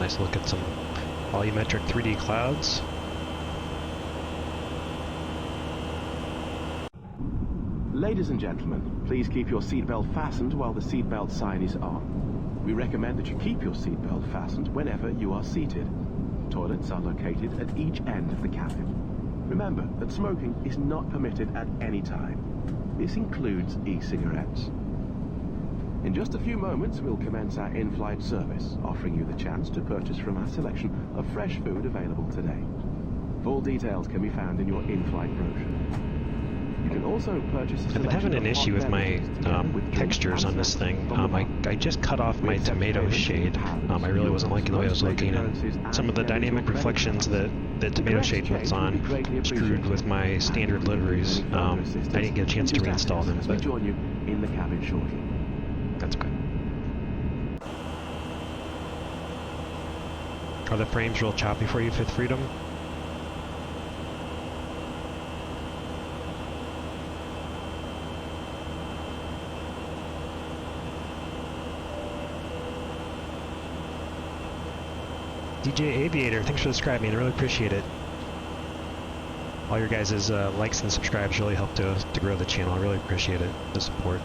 Nice look at some volumetric 3D clouds. Ladies and gentlemen, please keep your seatbelt fastened while the seatbelt sign is on. We recommend that you keep your seatbelt fastened whenever you are seated. Toilets are located at each end of the cabin. Remember that smoking is not permitted at any time. This includes e-cigarettes. In just a few moments, we'll commence our in-flight service, offering you the chance to purchase from our selection of fresh food available today. Full details can be found in your in-flight brochure. You can also purchase a I've been having an issue with my textures on this thing. I just cut off my tomato shade. I really wasn't liking the way I was looking, and some of the dynamic reflections that the tomato shade puts on screwed with my standard liveries. I didn't get a chance to reinstall them, but join you in the cabin shortly. That's good. Are the frames real choppy for you, Fifth Freedom? DJ Aviator, thanks for subscribing. I really appreciate it. All your guys' likes and subscribes really help to grow the channel. I really appreciate it, the support.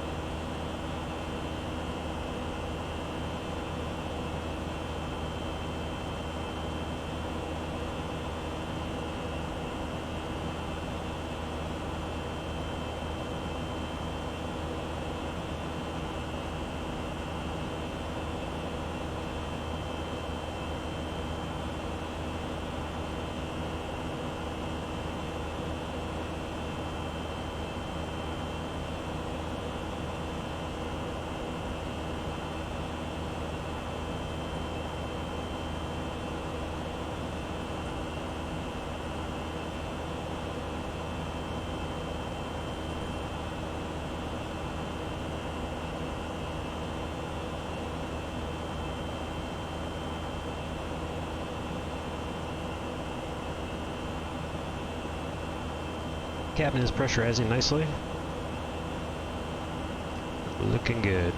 Cabin is pressurizing nicely. Looking good.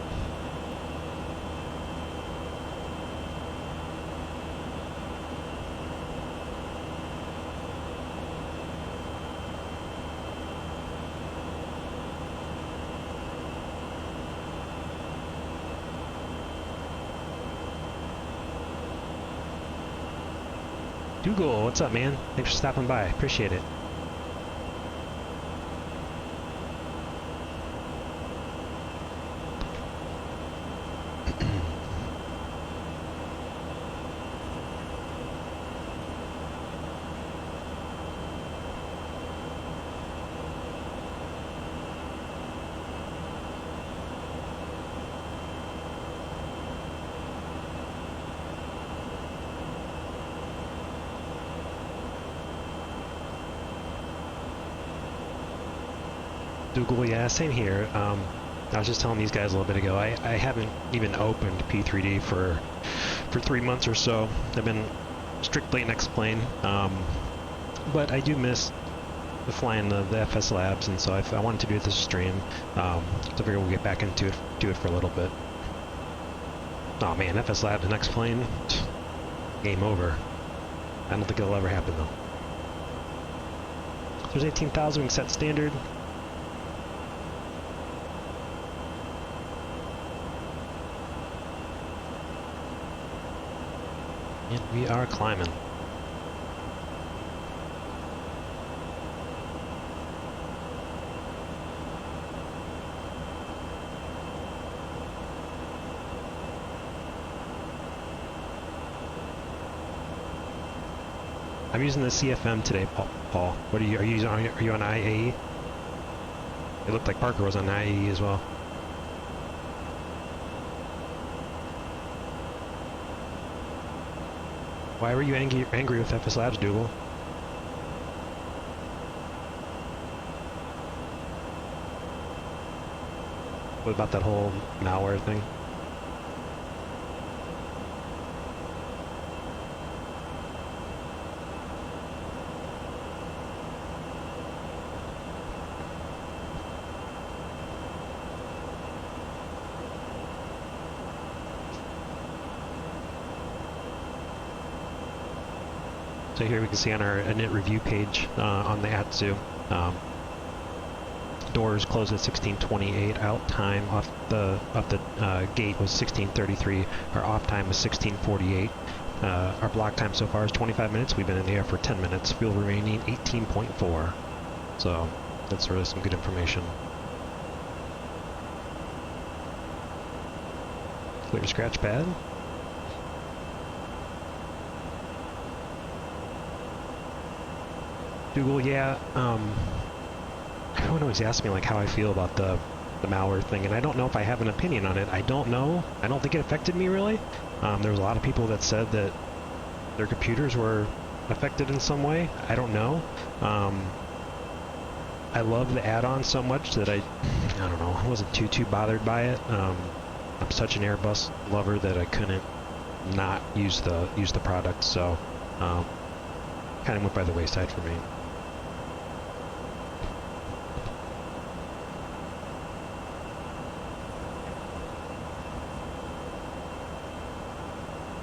Dougal, what's up, man? Thanks for stopping by. Appreciate it. Dougal, yeah, same here. I was just telling these guys a little bit ago, I haven't even opened P3d for 3 months or so. I've been strictly an X-plane, but I do miss flying the FS Labs, and so I wanted to do this stream, so I figured we'll get back into it for a little bit. Oh man, FS Labs and X-plane, game over. I don't think it'll ever happen though. There's 18,000, we can set standard. And we are climbing. I'm using the CFM today, Paul. What are you using? Are you on IAE? It looked like Parker was on IAE as well. Why were you angry with FS Labs, Dougal? What about that whole malware thing? So here we can see on our init review page on the ATSU, doors closed at 16:28. Out time off the gate was 16:33. Our off time was 16:48. Our block time so far is 25 minutes. We've been in the air for 10 minutes. Fuel remaining 18.4. So that's really some good information. Clear scratch pad. Dougal, yeah, everyone always asks me like how I feel about the malware thing, and I don't know if I have an opinion on it. I don't know. I don't think it affected me really. There was a lot of people that said that their computers were affected in some way. I don't know. I love the add-on so much that I don't know. I wasn't too bothered by it. I'm such an Airbus lover that I couldn't not use the product. So kind of went by the wayside for me.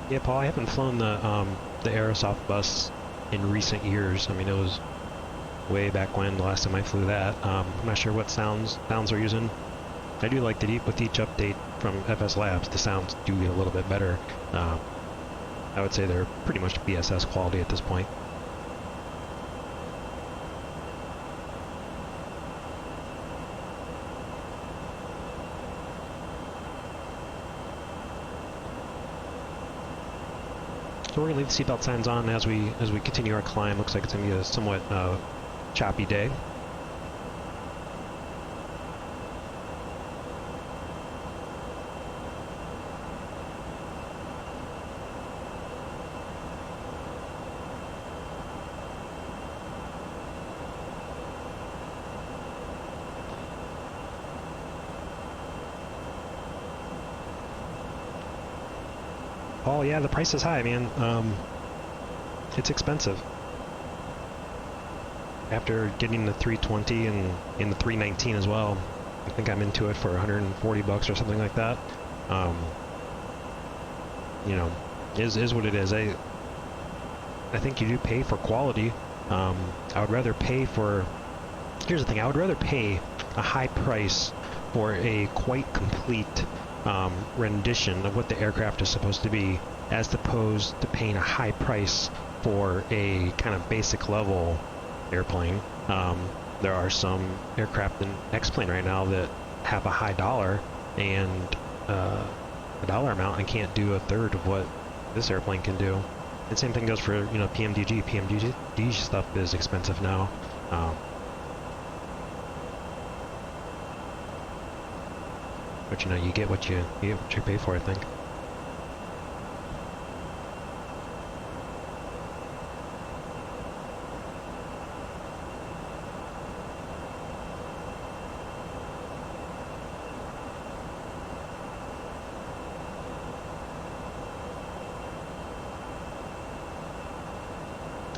Yeah, Paul, I haven't flown the Aerosoft bus in recent years. I mean, it was way back when the last time I flew that. I'm not sure what sounds they're using. I do like that with each update from FS Labs, the sounds do get a little bit better. I would say they're pretty much BSS quality at this point. So we're gonna leave the seatbelt signs on as we continue our climb. Looks like it's gonna be a somewhat choppy day. Oh yeah, the price is high, man. It's expensive. after getting the 320 and in the 319 as well, I think I'm into it for 140 bucks or something like that. You know, is what it is. I think you do pay for quality. I would rather pay for... Here's the thing, I would rather pay a high price for a quite complete rendition of what the aircraft is supposed to be, as opposed to paying a high price for a kind of basic level airplane. There are some aircraft in X-Plane right now that have a high dollar and a dollar amount and can't do a third of what this airplane can do. And same thing goes for, you know, PMDG. PMDG stuff is expensive now. But you know, you get what you pay for, I think.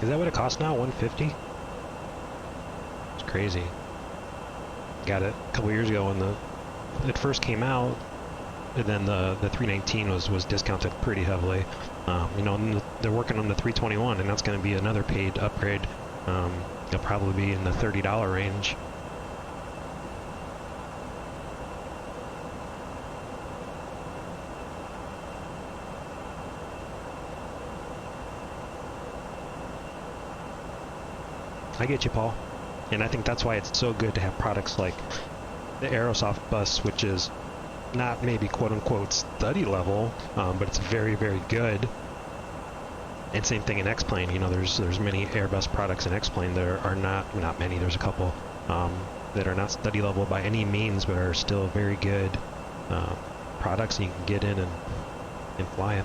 Is that what it costs now? 150? It's crazy. Got it a couple years ago when it first came out, and then the 319 was discounted pretty heavily. You know, and they're working on the 321, and that's going to be another paid upgrade. It'll probably be in the $30 range. I get you, Paul. And I think that's why it's so good to have products like the Aerosoft bus, which is not maybe quote-unquote study level, but it's very, very good. And same thing in X-Plane. You know, there's many Airbus products in X-Plane that are not many. There's a couple that are not study level by any means, but are still very good products, and you can get in and fly it.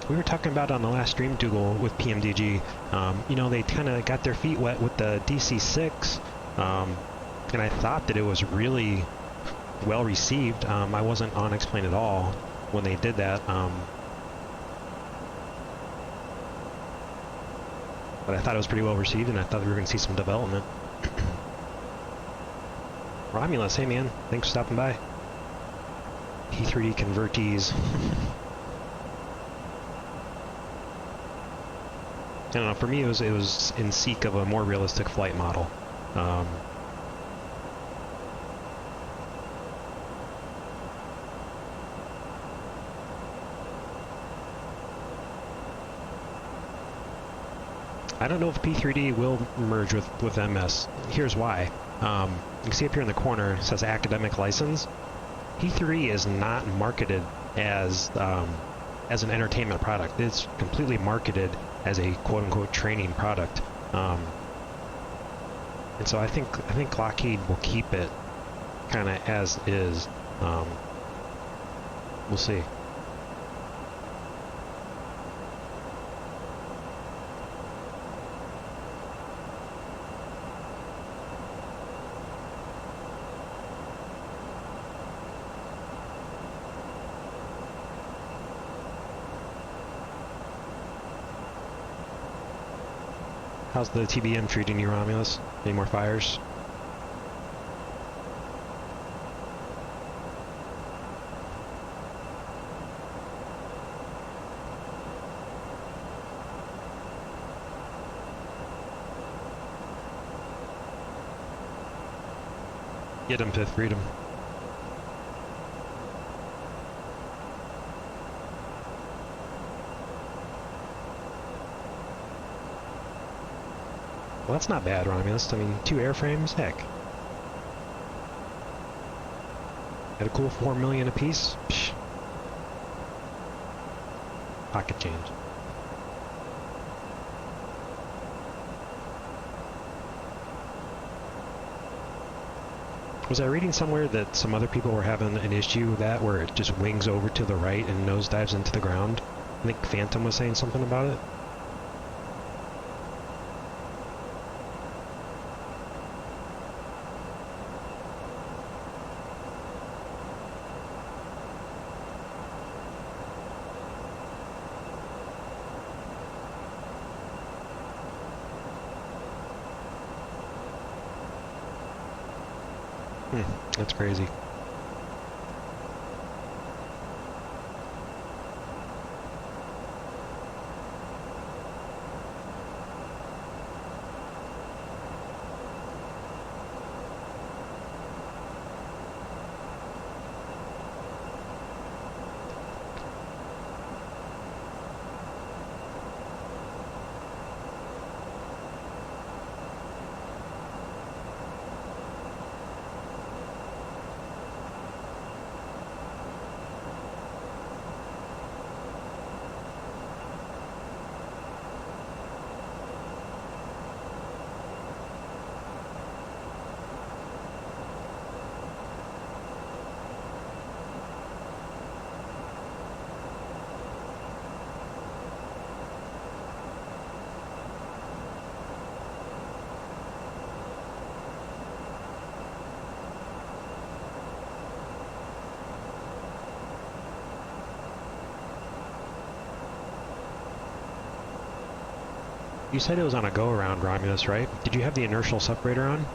We were talking about on the last stream, Dougal, with PMDG. You know, they kind of got their feet wet with the DC-6, and I thought that it was really well received. I wasn't on X-Plane at all when they did that, but I thought it was pretty well received, and I thought we were going to see some development. Romulus, hey man, thanks for stopping by. P3d convertees. I don't know, for me it was in seek of a more realistic flight model. I don't know if P3d will merge with MS. Here's why. You can see up here in the corner, it says academic license. P3 is not marketed as an entertainment product. It's completely marketed as a quote-unquote training product, and so I think Lockheed will keep it kind of as is. We'll see. How's the TBM treating you, Romulus? Any more fires? Get him, Fifth Freedom. Well, that's not bad, Romulus. I mean, 2 airframes, heck. At a cool 4 million apiece. Psh. Pocket change. Was I reading somewhere that some other people were having an issue with that, where it just wings over to the right and nosedives into the ground? I think Phantom was saying something about it. That's crazy. You said it was on a go-around, Romulus, right? Did you have the inertial separator on?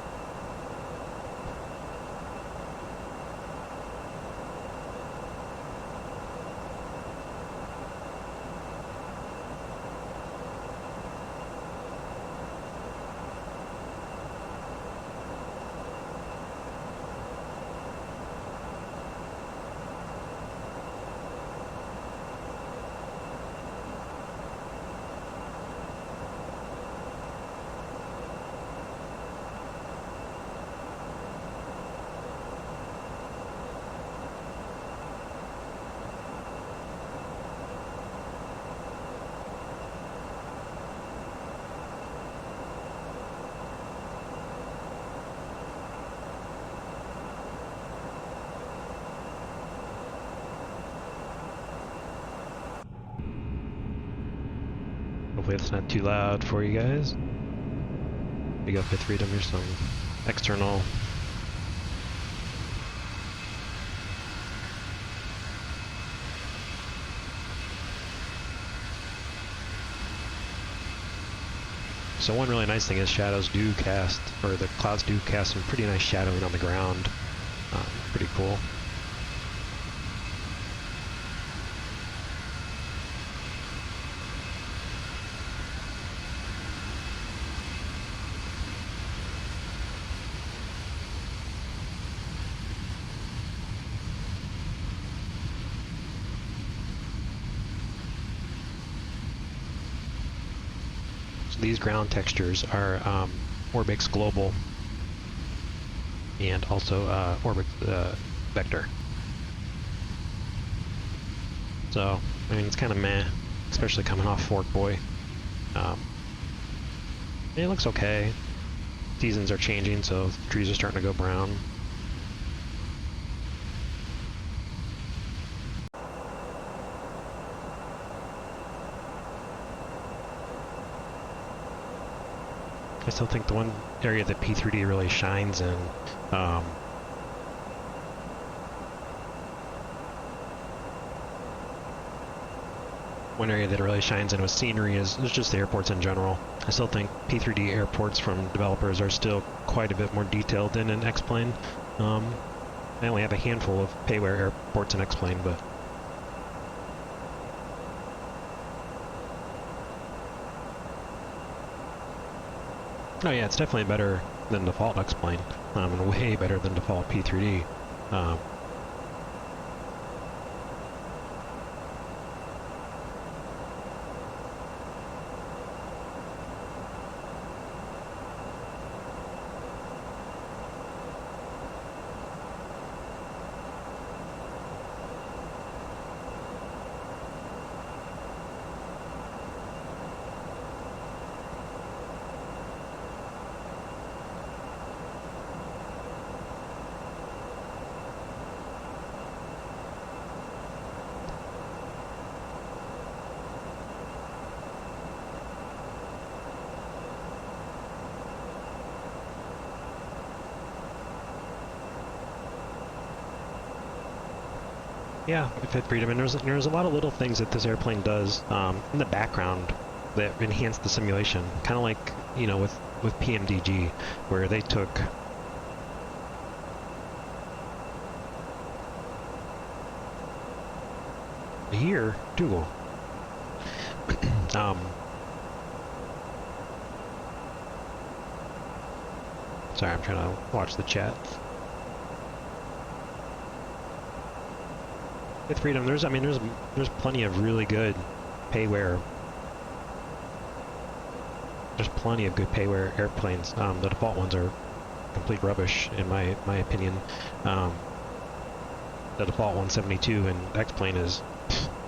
Hopefully it's not too loud for you guys. Big up P3d, here's some external. So one really nice thing is shadows do cast, or the clouds do cast some pretty nice shadowing on the ground. Pretty cool. These ground textures are Orbix Global and also Orbix Vector. So, I mean, it's kind of meh, especially coming off Fork Boy. It looks okay. Seasons are changing, so trees are starting to go brown. I still think the one area that P3d really shines in, one area that it really shines in with scenery is just the airports in general. I still think P3d airports from developers are still quite a bit more detailed than in X-Plane. I only have a handful of payware airports in X-Plane, but oh yeah, it's definitely better than default X-Plane, and way better than default P3d. Yeah, Fifth Freedom, and there's a lot of little things that this airplane does in the background that enhance the simulation. Kind of like, you know, with PMDG, where they took Here, Dougal. Sorry, I'm trying to watch the chat. With Freedom, there's plenty of really good payware. There's plenty of good payware airplanes. The default ones are complete rubbish, in my opinion. The default 172 in X-Plane is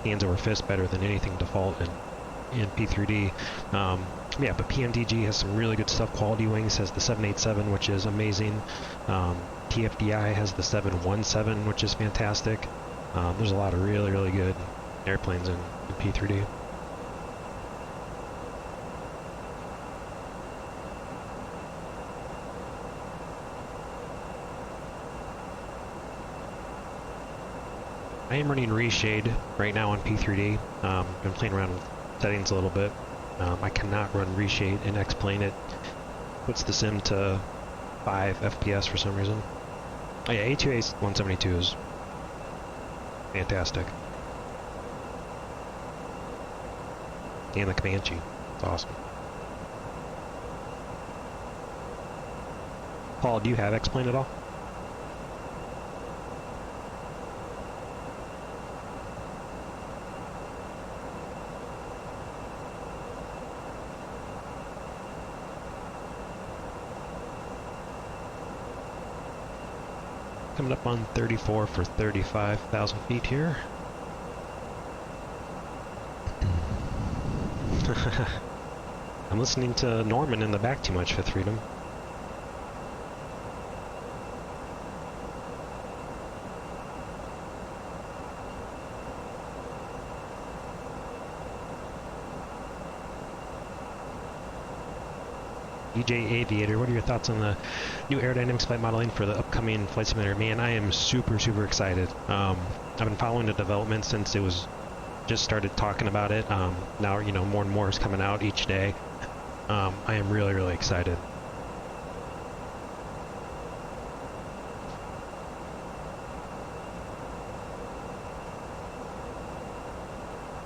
hands over fist better than anything default in P3d. Yeah, but PMDG has some really good stuff. Quality Wings has the 787, which is amazing. TFDI has the 717, which is fantastic. There's a lot of really, really good airplanes in P3d. I am running Reshade right now on P3d. Been playing around with settings a little bit. I cannot run Reshade in X-Plane. It puts the sim to 5 FPS for some reason. Oh yeah, A2A 172 is fantastic. And the Comanche. It's awesome. Paul, do you have X-Plane at all? Coming up on 34 for 35,000 feet here. I'm listening to Norman in the back too much, Fifth Freedom. DJ Aviator, what are your thoughts on the new aerodynamics flight modeling for the upcoming Flight Simulator? Man, I am super, super excited. I've been following the development since it was just started talking about it. Now, you know, more and more is coming out each day. I am really, really excited.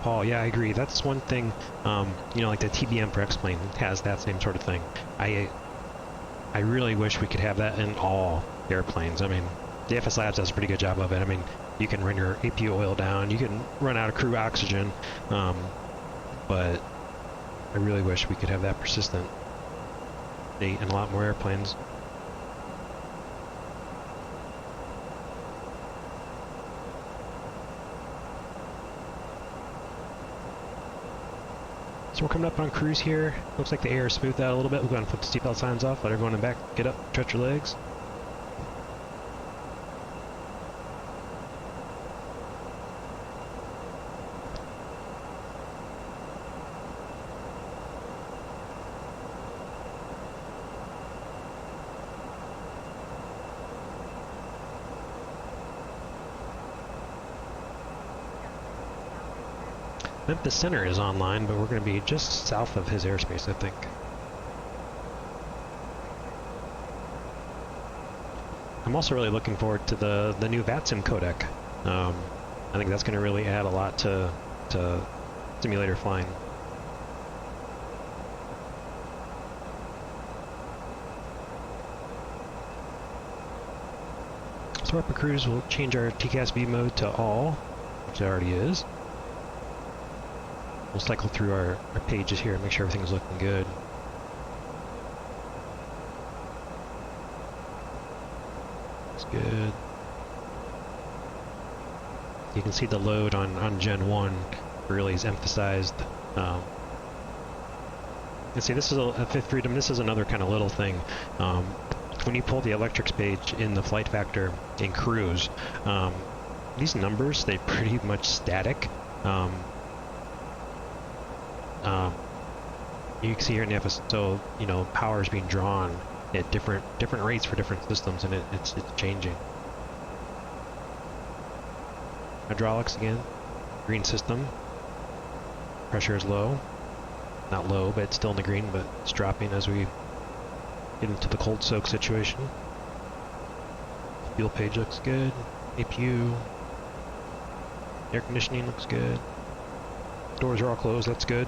Paul, yeah, I agree. That's one thing, you know, like the TBM for X-Plane has that same sort of thing. I really wish we could have that in all airplanes. I mean, the FS Labs does a pretty good job of it. I mean, you can run your APU oil down, you can run out of crew oxygen, but I really wish we could have that persistent state in a lot more airplanes. So we're coming up on cruise here. Looks like the air is smoothed out a little bit. We're going to put the seatbelt signs off, let everyone in the back get up, stretch your legs. Memphis Center is online, but we're going to be just south of his airspace, I think. I'm also really looking forward to the new VATSIM codec. I think that's going to really add a lot to simulator flying. So up a cruise, we'll change our TCAS V mode to all, which it already is. We'll cycle through our pages here and make sure everything's looking good. It's good. You can see the load on Gen 1 really is emphasized. And see, this is a Fifth Freedom, this is another kind of little thing. When you pull the electrics page in the flight factor in cruise, these numbers stay pretty much static. You can see here in the FS, so you know, power is being drawn at different rates for different systems, and it's changing. Hydraulics again, green system. Pressure is low, not low, but it's still in the green, but it's dropping as we get into the cold soak situation. Fuel page looks good. APU. Air conditioning looks good. Doors are all closed, that's good.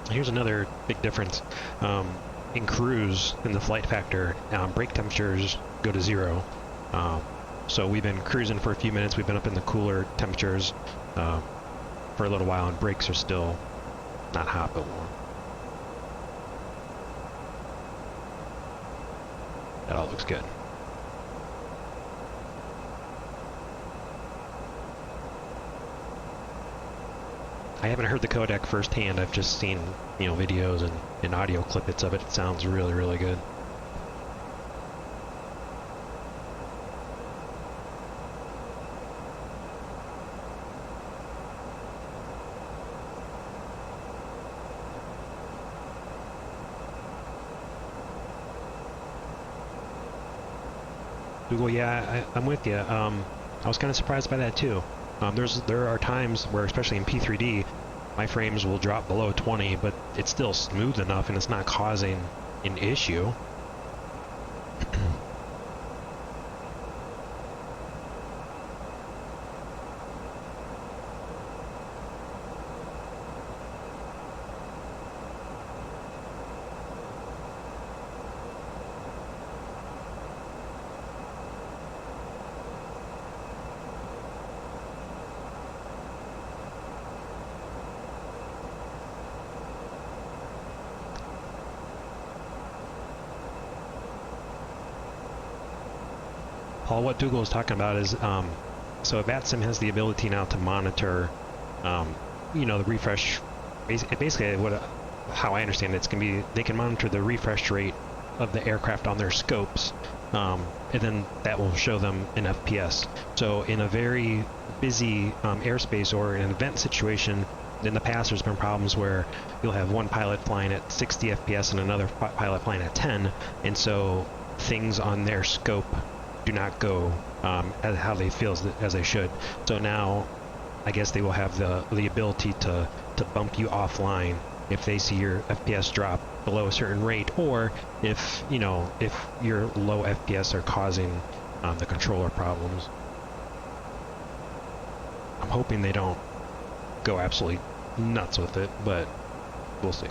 Here's another big difference. In cruise, in the flight factor, brake temperatures go to 0. So we've been cruising for a few minutes, we've been up in the cooler temperatures for a little while, and brakes are still not hot but warm. That all looks good. I haven't heard the codec firsthand, I've just seen, you know, videos and audio clippets of it. It sounds really, really good. Google, yeah, I'm with you. I was kind of surprised by that too. There are times where, especially in P3d, my frames will drop below 20, but it's still smooth enough and it's not causing an issue. Paul, what Dougal is talking about is, so VATSIM has the ability now to monitor, you know, the refresh. Basically, how I understand it, they can monitor the refresh rate of the aircraft on their scopes, and then that will show them an FPS. So in a very busy airspace or in an event situation, in the past there's been problems where you'll have one pilot flying at 60 FPS and another pilot flying at 10, and so things on their scope do not go as how they feel as they should. So now I guess they will have the ability to bump you offline if they see your FPS drop below a certain rate, or if, you know, if your low FPS are causing the controller problems. I'm hoping they don't go absolutely nuts with it, but we'll see.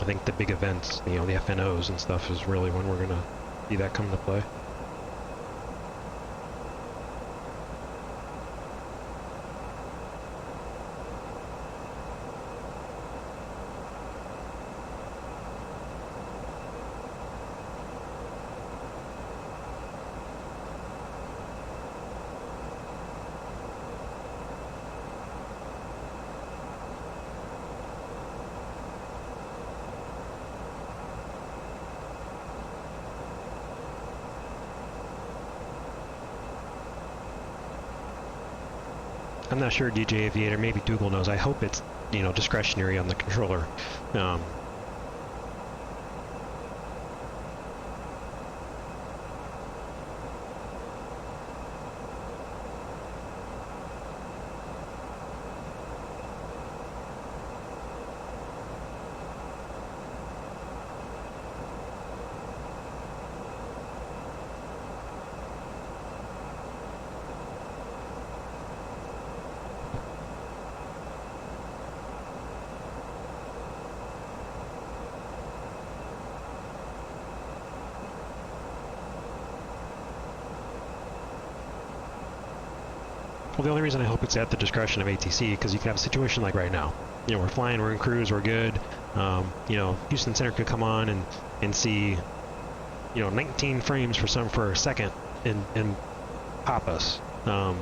I think the big events, you know, the FNOs and stuff, is really when we're gonna see that come to play. I'm not sure, DJ Aviator, maybe Dougal knows. I hope it's, you know, discretionary on the controller. Well, the only reason I hope it's at the discretion of ATC, because you can have a situation like right now. You know, we're flying, we're in cruise, we're good. You know, Houston Center could come on and see, you know, 19 frames for a second and pop us. Now,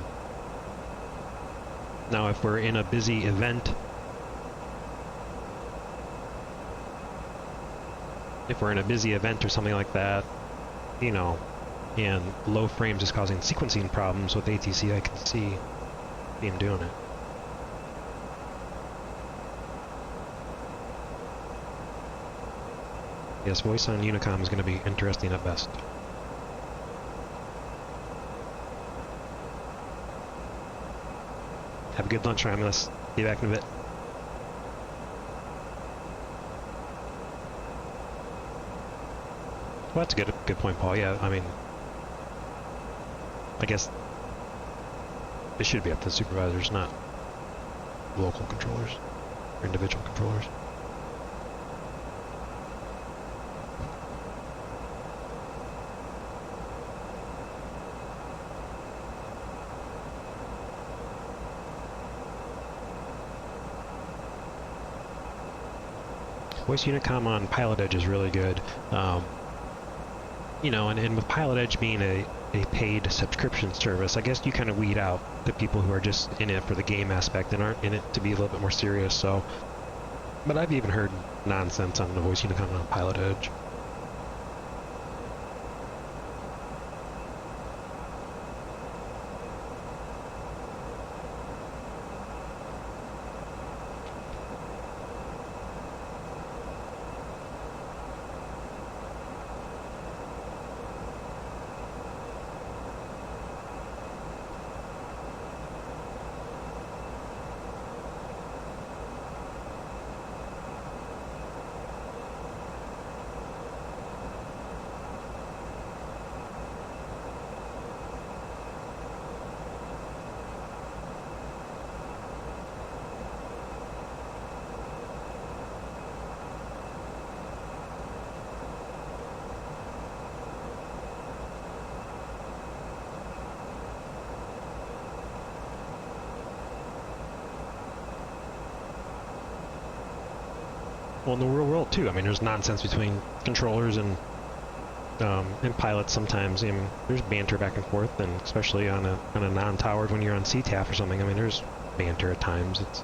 if we're in a busy event, or something like that, you know, and low frames is causing sequencing problems with ATC, I can see him doing it. Yes, voice on Unicom is going to be interesting at best. Have a good lunch, Romulus. Be back in a bit. Well, that's a good point, Paul. Yeah, I mean, I guess It should be up to the supervisors, not local controllers or individual controllers. Voice Unicom on Pilot Edge is really good. You know, and with Pilot Edge being a paid subscription service, I guess you kind of weed out the people who are just in it for the game aspect and aren't in it to be a little bit more serious. So, but I've even heard nonsense on the Voice Unicom on Pilot Edge. Well, in the real world too. I mean, there's nonsense between controllers and pilots sometimes. I mean, there's banter back and forth, and especially on a non-towered when you're on CTAF or something. I mean, there's banter at times. It's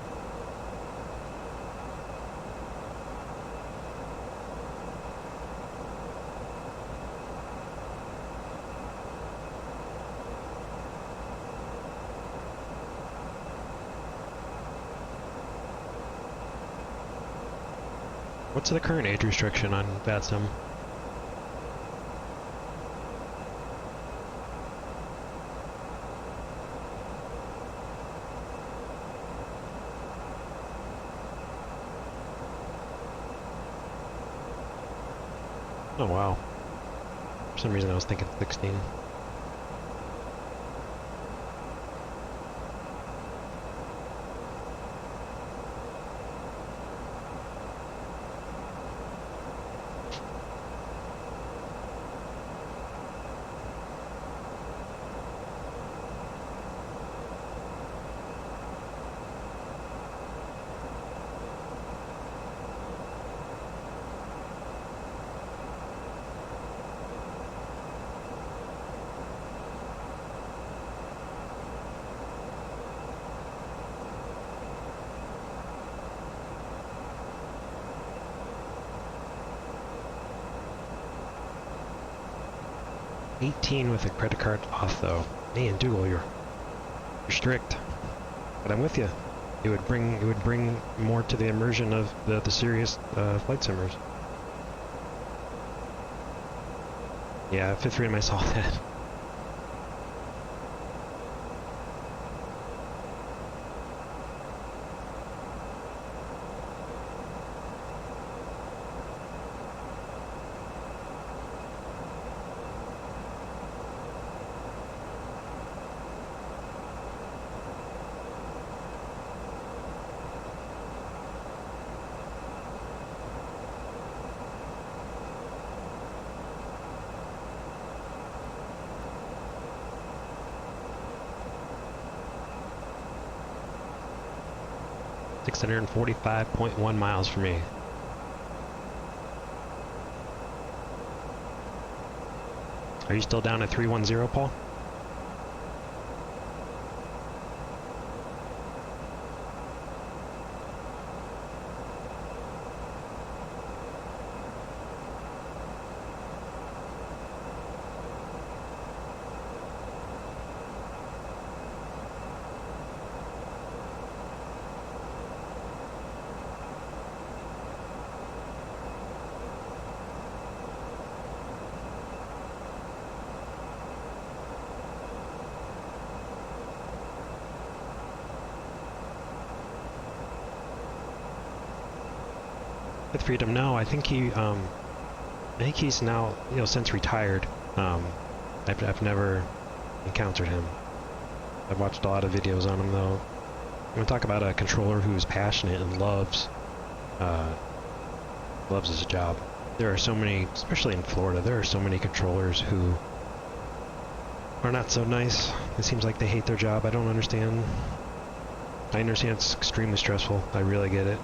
What's the current age restriction on VATSIM? Oh wow. For some reason I was thinking 16. $18 with a credit card off though. Man, Dougal, you're strict. But I'm with you. It would bring more to the immersion of the serious flight simmers. Yeah, fifth freedom, I saw that. $645.1 miles for me. Are you still down at 310, Paul? With Freedom, no. I think he's now, since retired. I've never encountered him, I've watched a lot of videos on them though. I'm gonna talk about a controller who's passionate and loves his job. There are so many, especially in Florida, there are so many controllers who are not so nice. It seems like they hate their job. I don't understand. I understand it's extremely stressful. I really get it.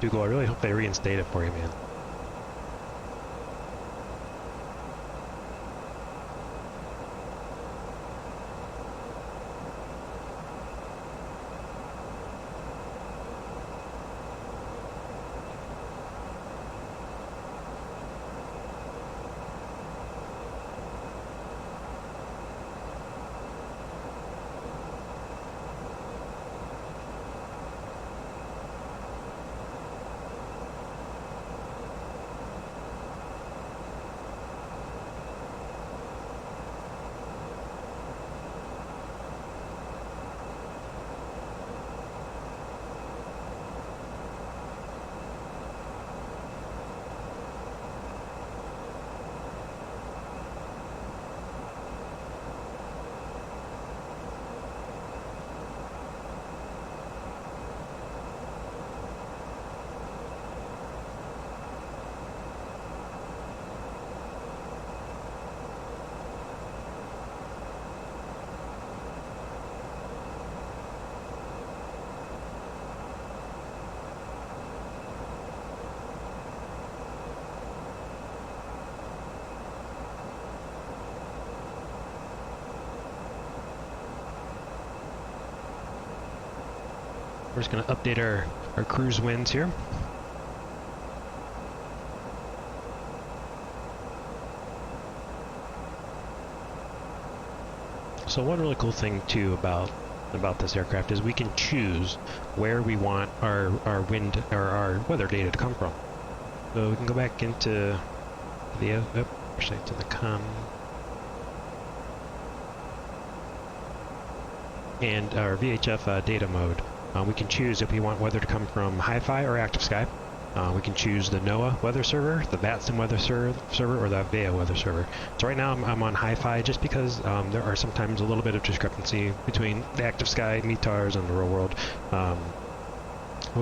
Dougal, I really hope they reinstate it for you, man. We're just going to update our cruise winds here. So one really cool thing too about this aircraft is we can choose where we want our wind or our weather data to come from. So we can go back into the actually to the com and our VHF data mode. We can choose if we want weather to come from Hi-Fi or Active Sky. We can choose the NOAA weather server, the VATSIM weather server, or the VEA weather server. So right now I'm on Hi-Fi just because there are sometimes a little bit of discrepancy between the Active Sky METARs and the real world. Well,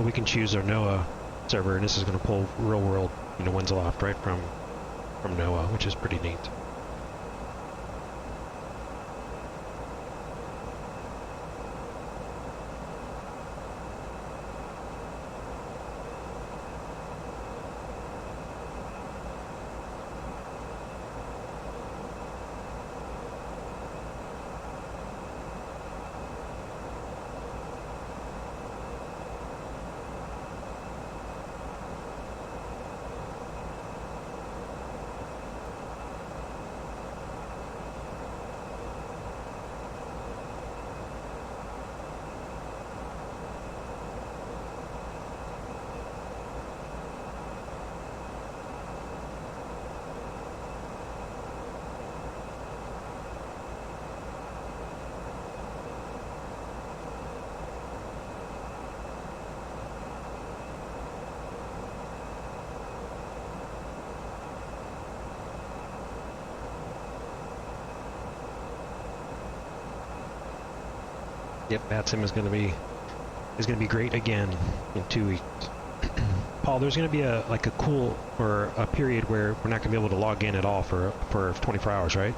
we can choose our NOAA server, and this is going to pull real world, winds aloft right from NOAA, which is pretty neat. Yep, VATSIM is gonna be great again in 2 weeks. Paul, there's gonna be a cool or a period where we're not gonna be able to log in at all for 24 hours, right?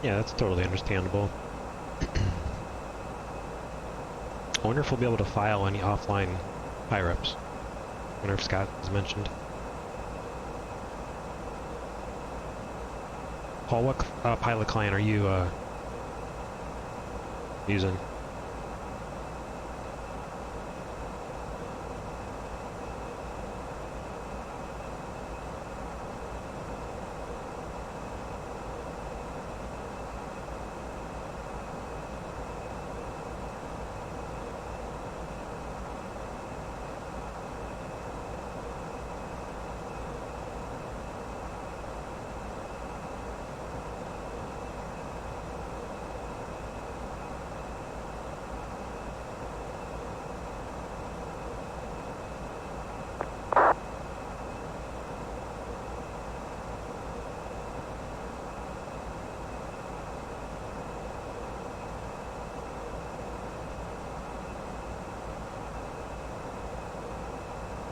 Yeah, that's totally understandable. I wonder if we'll be able to file any offline PIREPs. I wonder if Scott has mentioned. Paul, what pilot client are you using?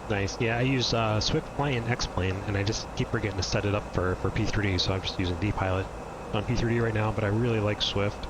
Nice. Yeah, I use Swift Client X-Plane, and I just keep forgetting to set it up for P3d, so I'm just using dpilot on P3d right now, but I really like Swift.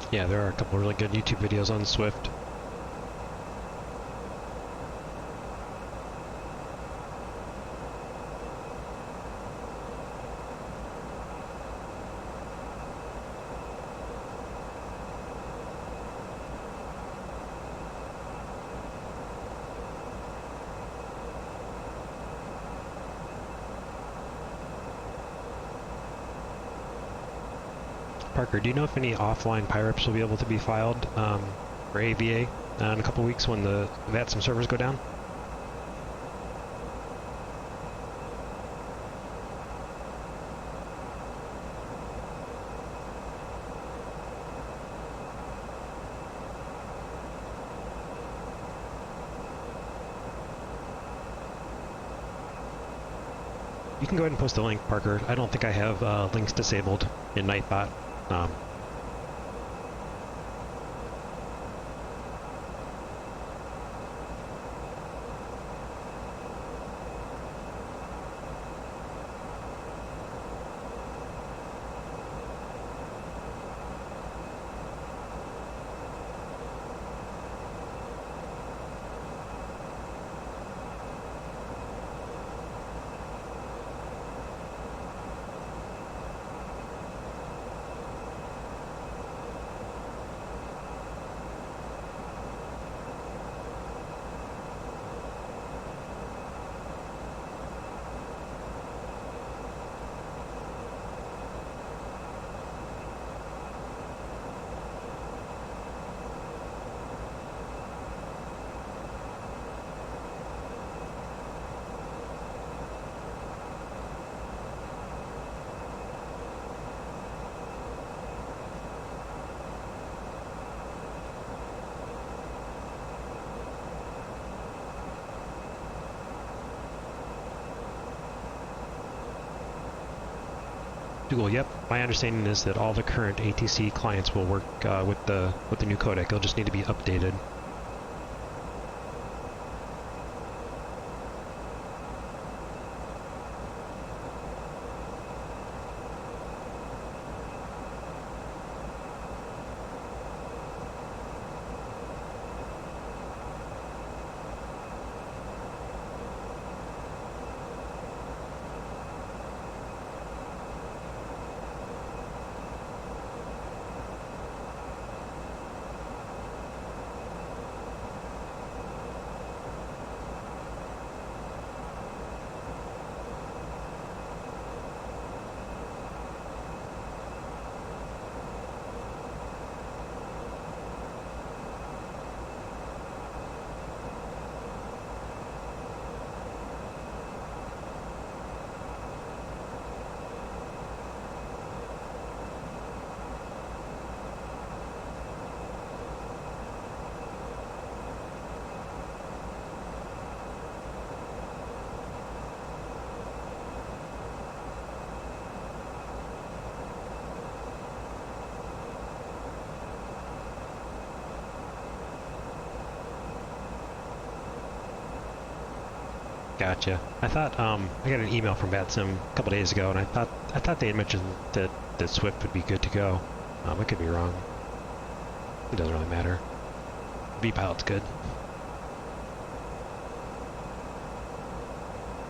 Yeah, there are a couple really good YouTube videos on Swift. Parker, do you know if any offline PIREPs will be able to be filed for AVA in a couple weeks when the VATSIM servers go down? You can go ahead and post a link, Parker. I don't think I have links disabled in Nightbot. Google, yep. My understanding is that all the current ATC clients will work with the new codec. It'll just need to be updated. Gotcha. I thought I got an email from VATSIM a couple days ago, and I thought they had mentioned that Swift would be good to go. I could be wrong. It doesn't really matter. V-Pilot's good.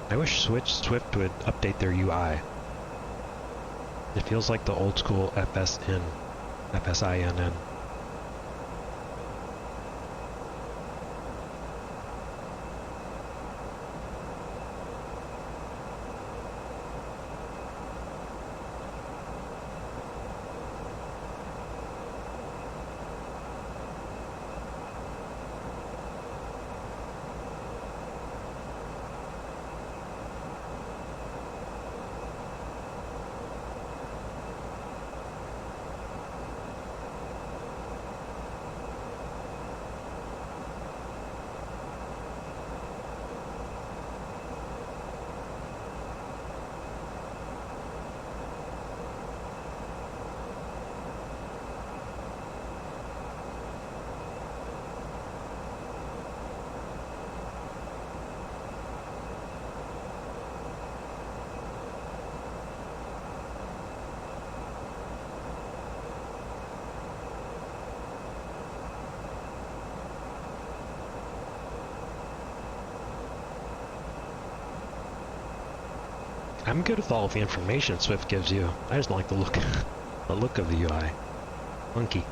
I wish Swift would update their UI. It feels like the old school FSINN. I'm good with all of the information Swift gives you. I just don't like the look of the UI. Funky.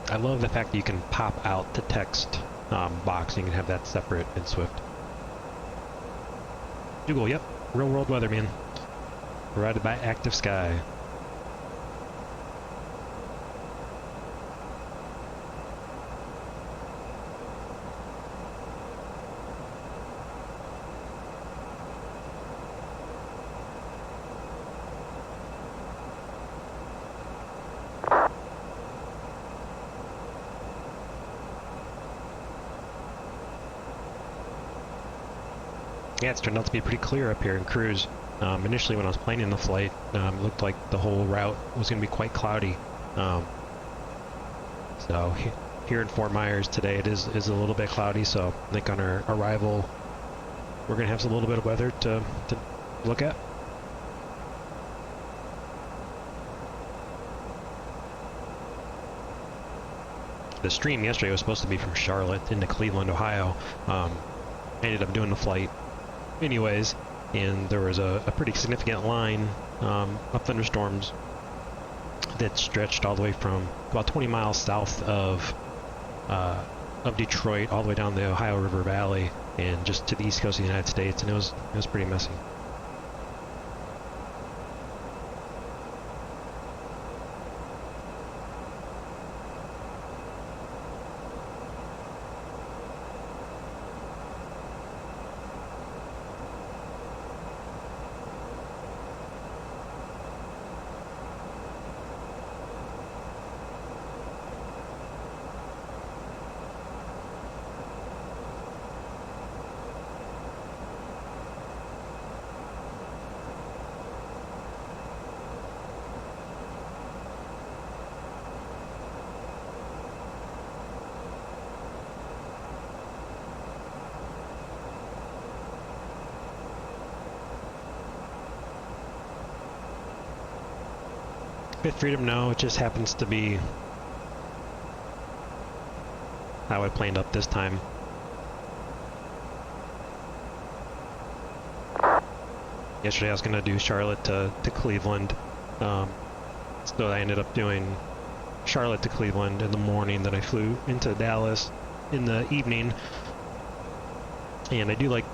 I love the fact that you can pop out the text box and you can have that separate in Swift. Google, yep. Real world weatherman. Provided by Active Sky. Yeah, it's turned out to be pretty clear up here in Cruise. Initially when I was planning the flight, it looked like the whole route was going to be quite cloudy. So here in Fort Myers today it is a little bit cloudy, so I think on our arrival we're going to have a little bit of weather to look at. The stream yesterday was supposed to be from Charlotte into Cleveland, Ohio. I ended up doing the flight anyways, and there was a pretty significant line of thunderstorms that stretched all the way from about 20 miles south of Detroit all the way down the Ohio River Valley and just to the east coast of the United States, and it was pretty messy. Fifth Freedom, no, it just happens to be how I planned up this time. Yesterday I was going to do Charlotte to Cleveland, so I ended up doing Charlotte to Cleveland in the morning, then I flew into Dallas in the evening, and I do like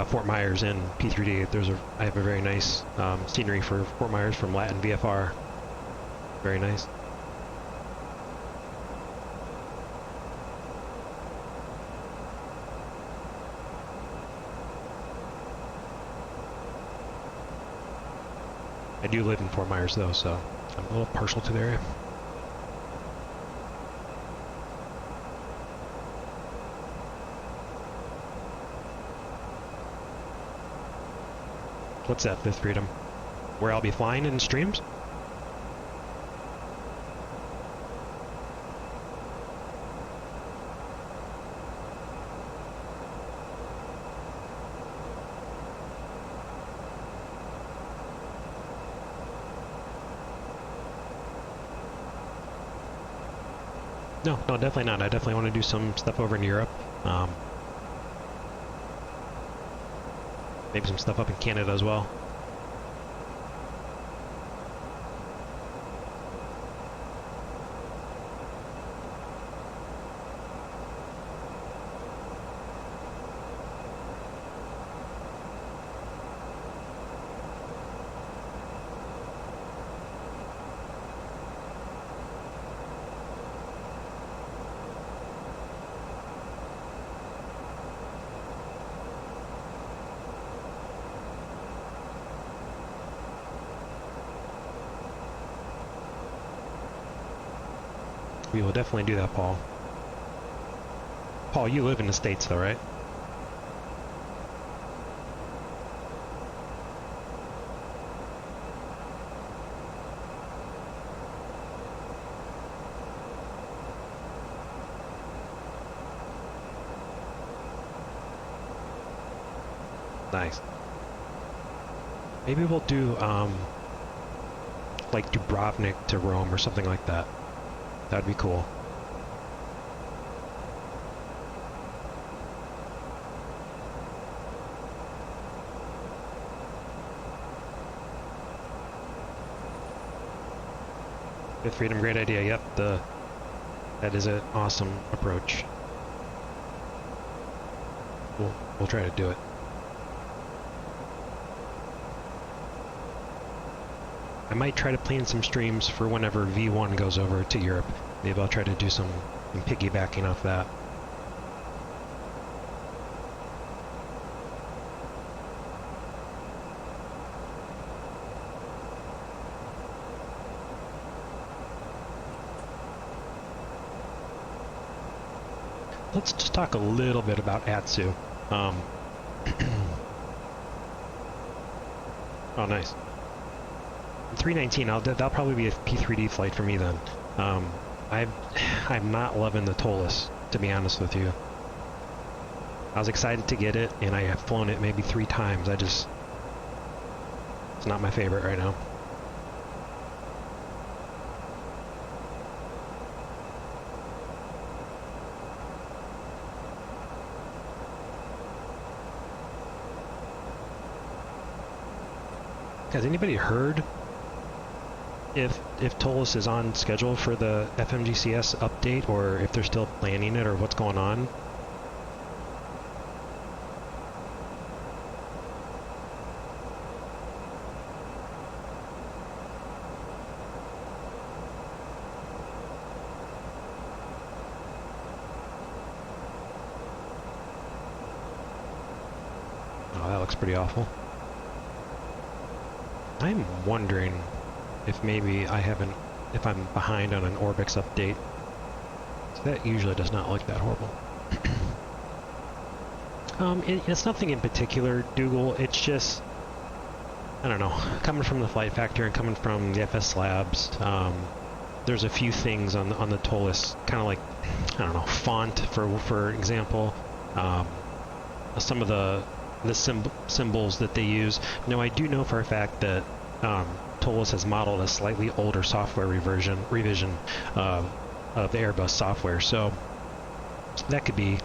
Fort Myers and P3d. I have a very nice scenery for Fort Myers from Latin VFR. Very nice. I do live in Fort Myers though, so I'm a little partial to the area. What's that, Fifth Freedom? Where I'll be flying in streams? No, definitely not. I definitely want to do some stuff over in Europe. Maybe some stuff up in Canada as well. We will definitely do that, Paul. Paul, you live in the States though, right? Nice. Maybe we'll do, like Dubrovnik to Rome or something like that. That'd be cool. Fifth Freedom, great idea. Yep, that is an awesome approach. We'll try to do it. I might try to plan some streams for whenever V1 goes over to Europe. Maybe I'll try to do some piggybacking off that. Let's just talk a little bit about ATSU. Oh, nice. 319, that'll probably be a P3d flight for me then. I'm not loving the Toliss, to be honest with you. I was excited to get it, and I have flown it maybe 3 times. It's not my favorite right now. Has anybody heard if Toliss is on schedule for the FMGCS update, or if they're still planning it, or what's going on? Oh, that looks pretty awful. I'm wondering if maybe if I'm behind on an Orbix update. So that usually does not look that horrible. It's nothing in particular, Dougal. It's just, I don't know, coming from the Flight Factor and coming from the FS Labs, there's a few things on the Toliss, kind of like, I don't know, font, for example, some of the symbols that they use. Now, I do know for a fact that Toliss has modeled a slightly older software revision of the Airbus software, so that could be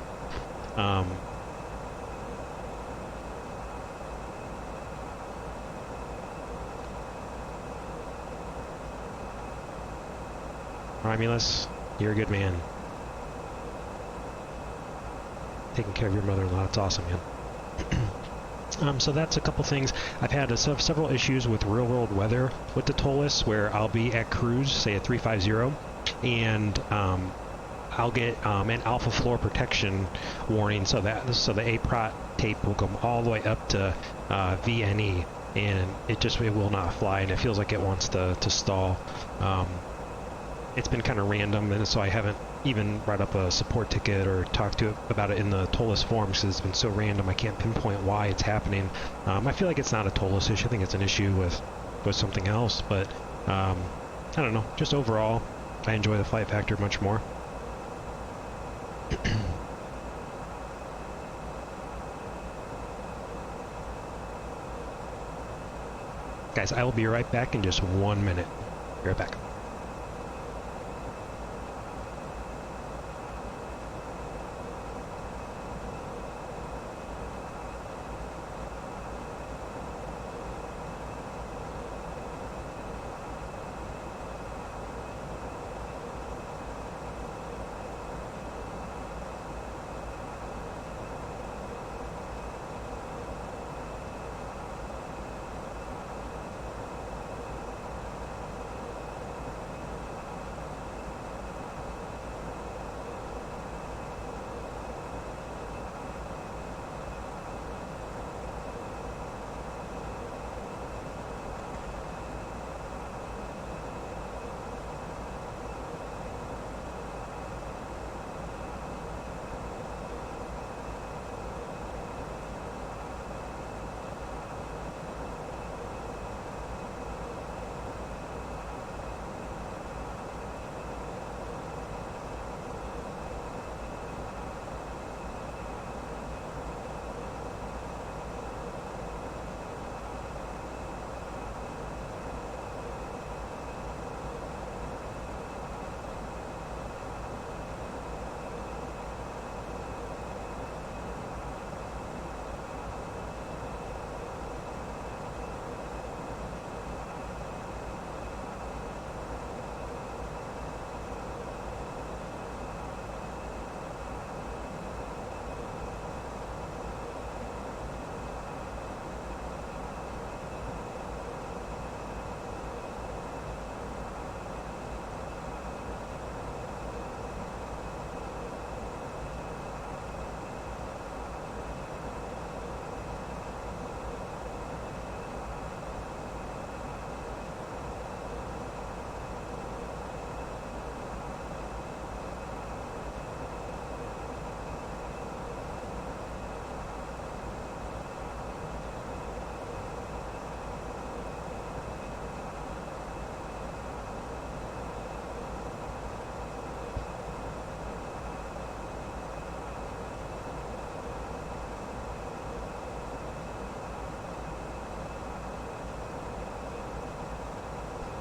Romulus, you're a good man. Taking care of your mother-in-law, that's awesome, man. So that's a couple things. I've had several issues with real-world weather with the Toliss, where I'll be at cruise, say at 350, and I'll get an alpha floor protection warning, so the APROT tape will come all the way up to VNE, and it will not fly, and it feels like it wants to stall. It's been kind of random, and so I haven't even brought up a support ticket or talked about it in the Toliss forums because it's been so random I can't pinpoint why it's happening. I feel like it's not a Toliss issue. I think it's an issue with something else, but I don't know. Just overall, I enjoy the flight factor much more. Guys, I will be right back in just 1 minute. Be right back.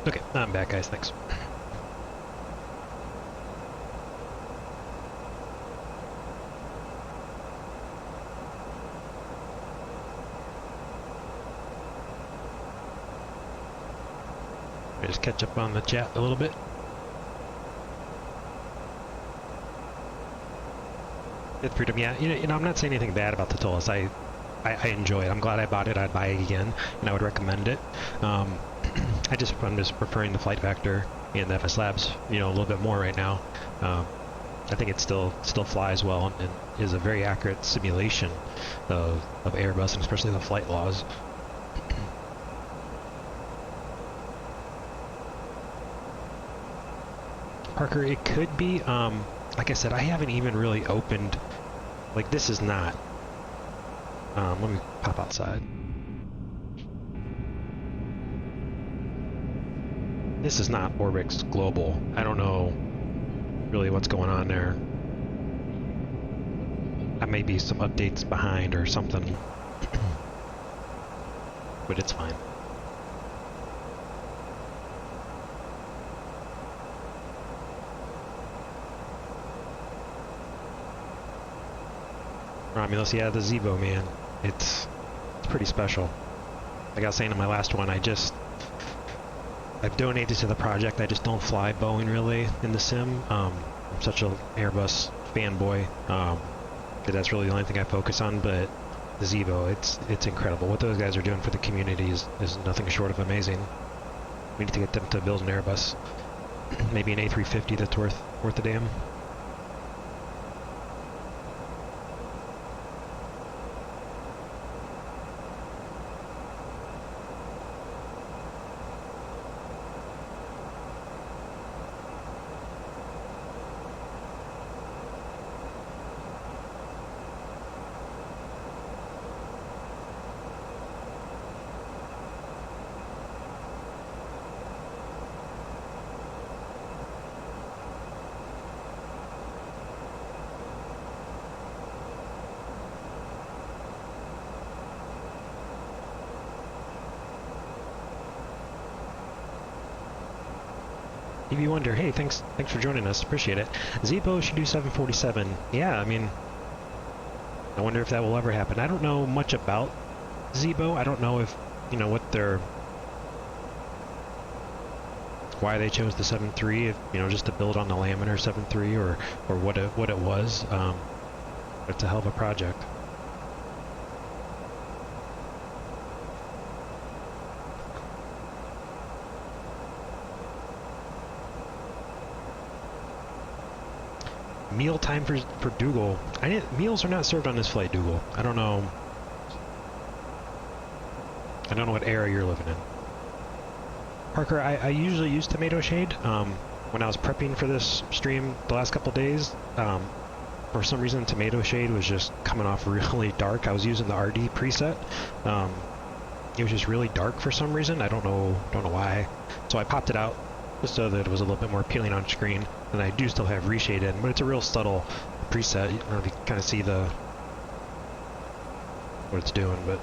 Okay, I'm back, guys. Thanks. I just catch up on the chat a little bit. It's freedom, yeah. You know, I'm not saying anything bad about the Toliss. I enjoy it. I'm glad I bought it. I'd buy it again, and I would recommend it. I'm just preferring the flight factor and the FS Labs, a little bit more right now. I think it still flies well and is a very accurate simulation of Airbus, and especially the flight laws. Parker, it could be, like I said, I haven't even really opened, like this is not, let me pop outside. This is not Orbix Global. I don't know really what's going on there. I may be some updates behind or something, but it's fine. Romulus. Yeah, the Zibo, man. It's pretty special. Like I was saying in my last one, I've donated to the project. I just don't fly Boeing really in the sim. I'm such an Airbus fanboy. That's really the only thing I focus on, but the Zibo, it's incredible. What those guys are doing for the community is nothing short of amazing. We need to get them to build an Airbus. Maybe an A350 that's worth a damn. EV Wonder, hey, thanks for joining us. Appreciate it. Zibo should do 747. Yeah, I mean, I wonder if that will ever happen. I don't know much about Zibo. I don't know if, what why they chose the 7.3, if, just to build on the laminar 7.3 or what it was. But it's a hell of a project. Meal time for Dougal. Meals are not served on this flight, Dougal. I don't know what era you're living in. Parker, I usually use tomato shade. When I was prepping for this stream the last couple days, for some reason tomato shade was just coming off really dark. I was using the RD preset. It was just really dark for some reason. I don't know why. So I popped it out just so that it was a little bit more appealing on screen. And I do still have reshade in, but it's a real subtle preset. You don't really kind of see what it's doing, but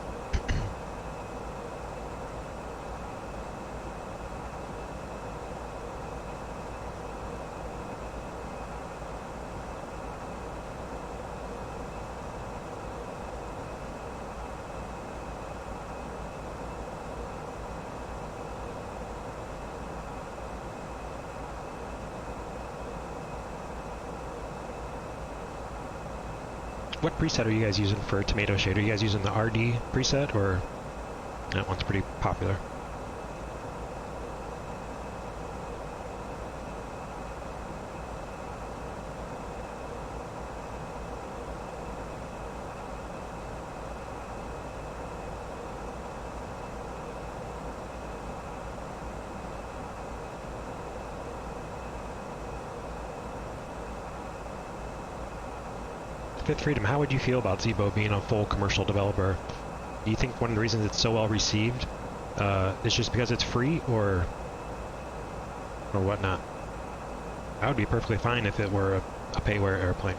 what preset are you guys using for tomato shade? Are you guys using the RD preset, or that one's pretty popular? Fifth Freedom, how would you feel about Zibo being a full commercial developer? Do you think one of the reasons it's so well received is just because it's free, or whatnot? I would be perfectly fine if it were a payware airplane.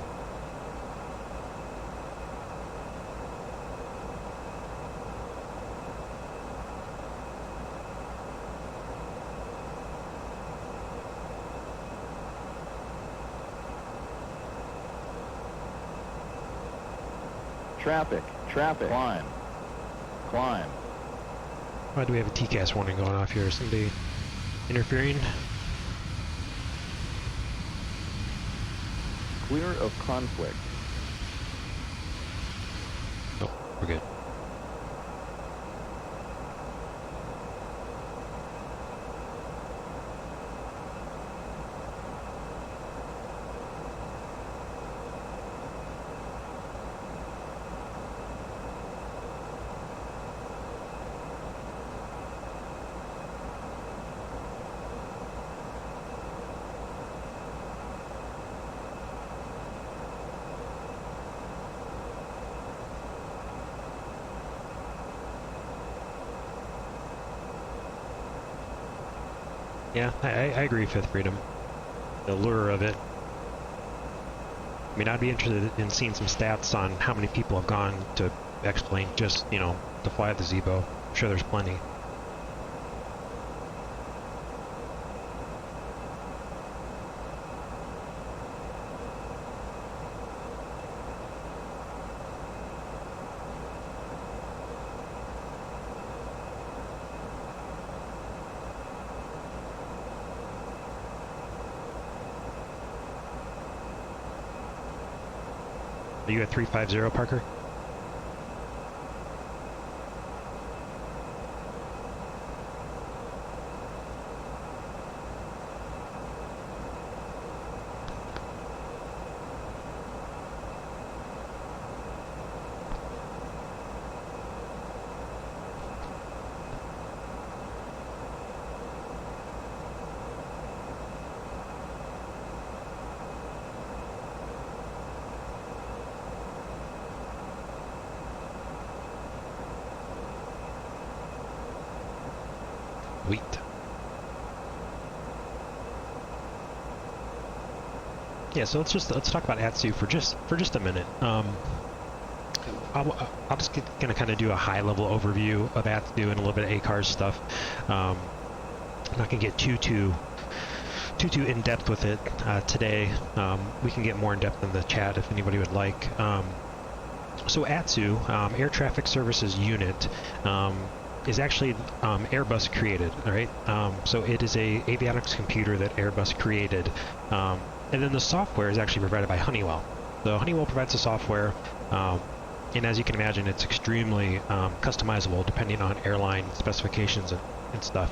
Traffic, climb. Why do we have a TCAS warning going off here? Is somebody interfering? Clear of conflict. Oh, we're good. Yeah, I agree, Fifth Freedom. The lure of it. I mean, I'd be interested in seeing some stats on how many people have gone to X-Plane just, to fly the Zibo. I'm sure there's plenty. Are you at 350, Parker? Sweet. Yeah, so let's talk about ATSU for just a minute. I'll just gonna kind of do a high level overview of ATSU and a little bit of ACARS stuff. I'm not gonna get too in depth with it today. We can get more in depth in the chat if anybody would like. So ATSU, Air Traffic Services Unit, is actually Airbus created, all right? So it is a avionics computer that Airbus created, and then the software is actually provided by Honeywell. So Honeywell provides the software, and as you can imagine, it's extremely customizable depending on airline specifications and stuff.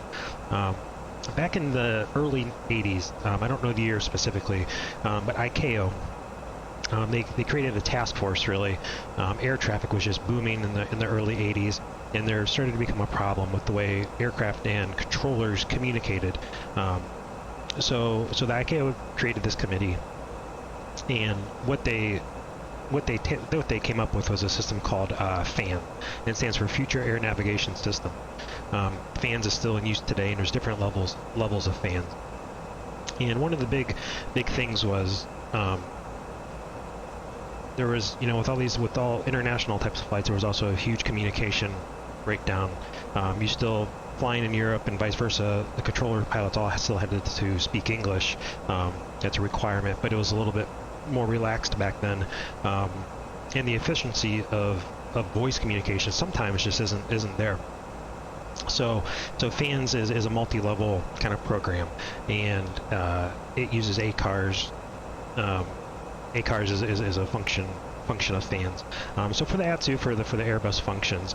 Back in the early 80s, I don't know the year specifically, but ICAO, they created a task force, really. Air traffic was just booming in the early 80s, and there started to become a problem with the way aircraft and controllers communicated. So the ICAO created this committee, and what they came up with was a system called FAN. And it stands for Future Air Navigation System. FANS is still in use today, and there's different levels of FANS. And one of the big things was there was, with all international types of flights, there was also a huge communication breakdown. You still flying in Europe and vice versa, the controller pilots all still had to speak English. That's a requirement, but it was a little bit more relaxed back then. And the efficiency of voice communication sometimes just isn't there. So FANS is a multi-level kind of program, and it uses ACARS. ACARS is a function of FANS. So for the ATSU, for the Airbus functions,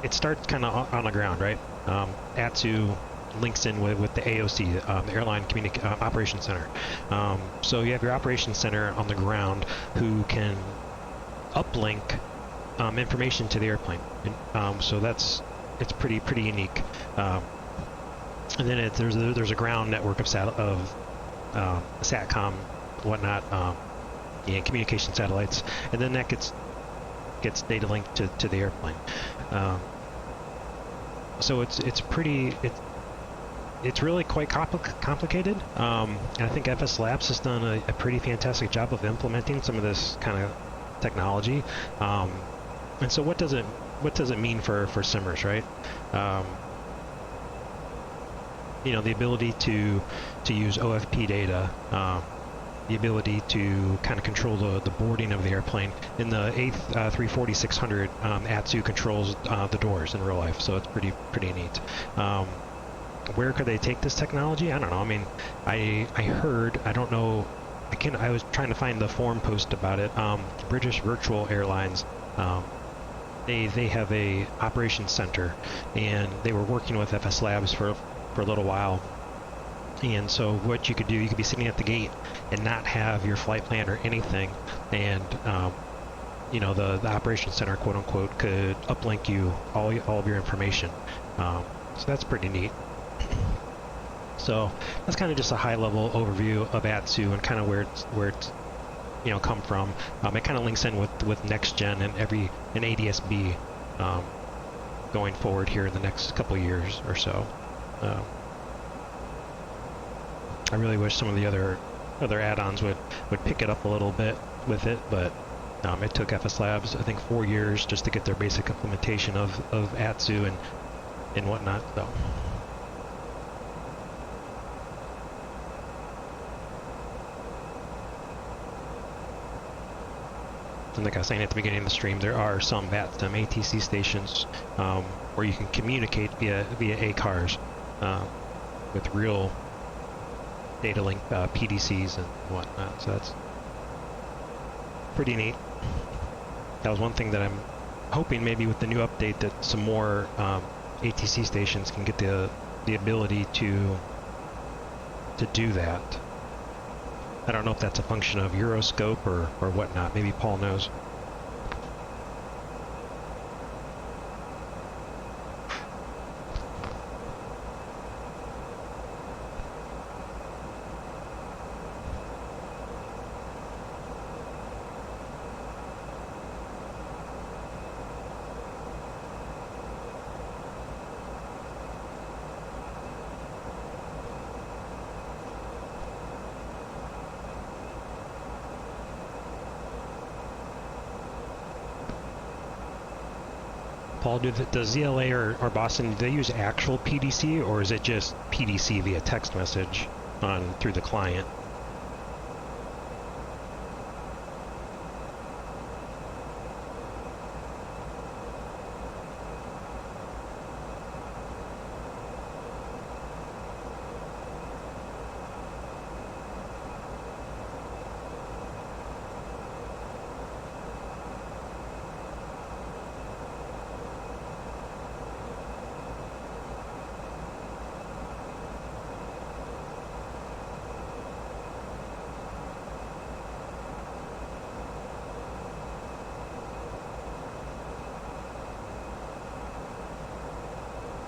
it starts kind of on the ground, right? ATSU links in with the AOC, the Airline Operations Center. So you have your Operations Center on the ground who can uplink information to the airplane. And, so it's pretty unique. And then there's a ground network of SATCOM, whatnot, and communication satellites, and then that gets data linked to the airplane. So it's really quite complicated. And I think FS Labs has done a pretty fantastic job of implementing some of this kind of technology. And so what does it mean for simmers, right? The ability to use OFP data, the ability to kind of control the boarding of the airplane. In the A340-600, ATSU controls the doors in real life, so it's pretty neat. Where could they take this technology? I don't know. I mean, I heard, I don't know, I was trying to find the forum post about it. British Virtual Airlines, they have a operations center, and they were working with FS Labs for a little while. And so what you could do, you could be sitting at the gate and not have your flight plan or anything, and the operations center, quote unquote, could uplink you all of your information. So that's pretty neat. So that's kind of just a high level overview of ATSU and kind of where it's come from. It kind of links in with next gen and ADSB going forward here in the next couple of years or so. I really wish some of the other add-ons would pick it up a little bit with it, but it took FS Labs, I think, 4 years just to get their basic implementation of ATSU and whatnot. So. And like I was saying at the beginning of the stream, there are some VATSIM ATC stations where you can communicate via ACARS with real data link PDCs and whatnot. So that's pretty neat. That was one thing that I'm hoping maybe with the new update that some more ATC stations can get the ability to do that. I don't know if that's a function of Euroscope or whatnot. Maybe Paul knows. Paul, does ZLA or Boston, do they use actual PDC, or is it just PDC via text message through the client?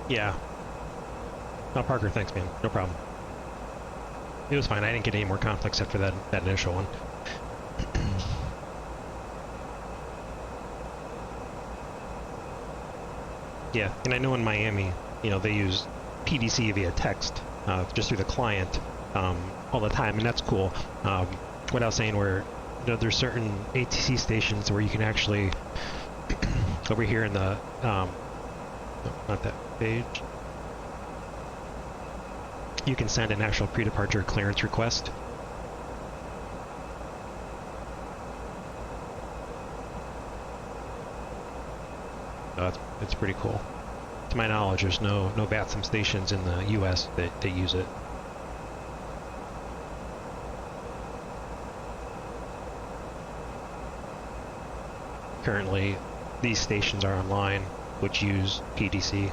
Yeah. Oh, Parker, thanks, man. No problem. It was fine. I didn't get any more conflicts after that initial one. Yeah, and I know in Miami, they use PDC via text, just through the client, all the time, and that's cool. What I was saying, where there's certain ATC stations where you can actually, over here in the, no, not that page, you can send an actual pre-departure clearance request. It's pretty cool. To my knowledge, there's no VATSIM stations in the U.S. that use it. Currently, these stations are online, which use PDC.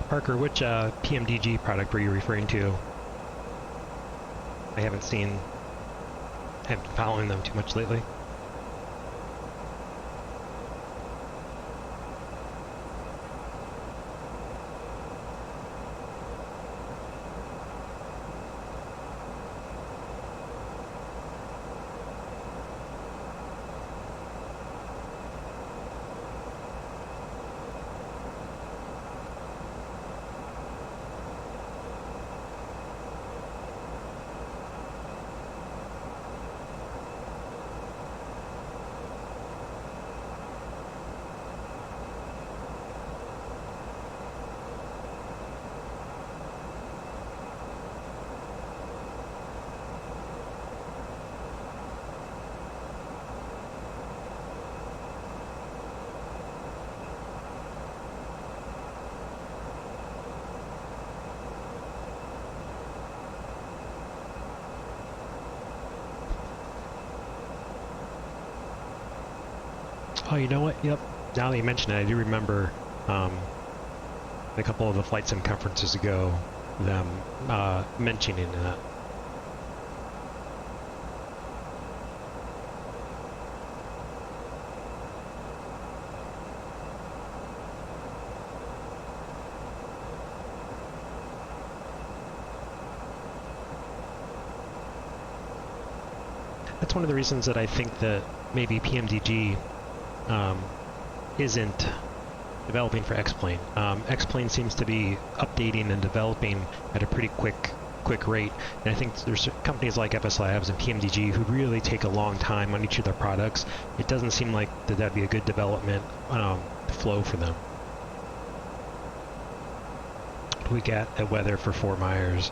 Parker, which PMDG product were you referring to? I haven't been following them too much lately. Oh, you know what? Yep. Now that you mention it, I do remember a couple of the Flight Sim conferences ago, them mentioning that. that's one of the reasons that I think that maybe PMDG isn't developing for X-Plane. X-Plane seems to be updating and developing at a pretty quick rate, and I think there's companies like FS Labs and PMDG who really take a long time on each of their products. It doesn't seem like that'd be a good development flow for them. What do we got at weather for Fort Myers?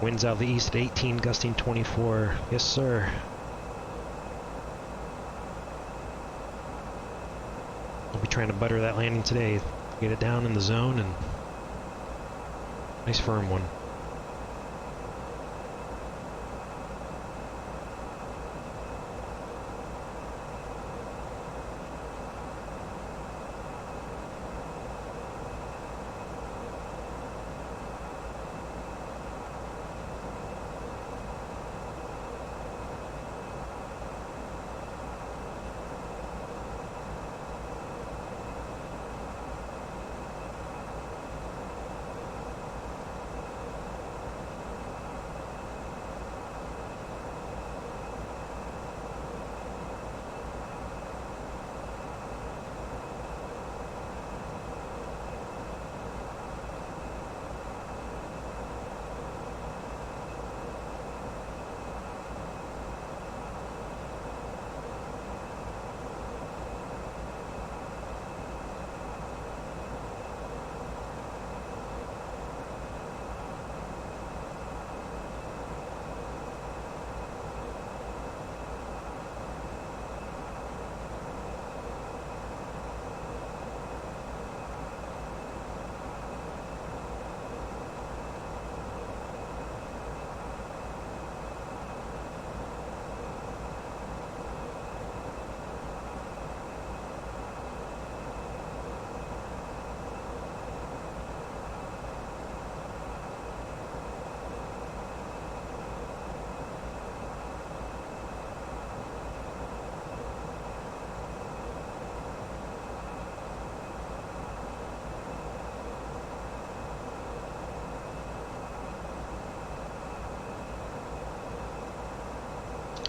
Winds out of the east at 18, gusting 24. Yes, sir. We'll be trying to butter that landing today. Get it down in the zone, and nice firm one.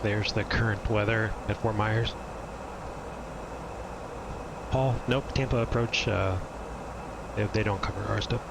There's the current weather at Fort Myers. Paul, nope, Tampa approach, they don't cover our stuff.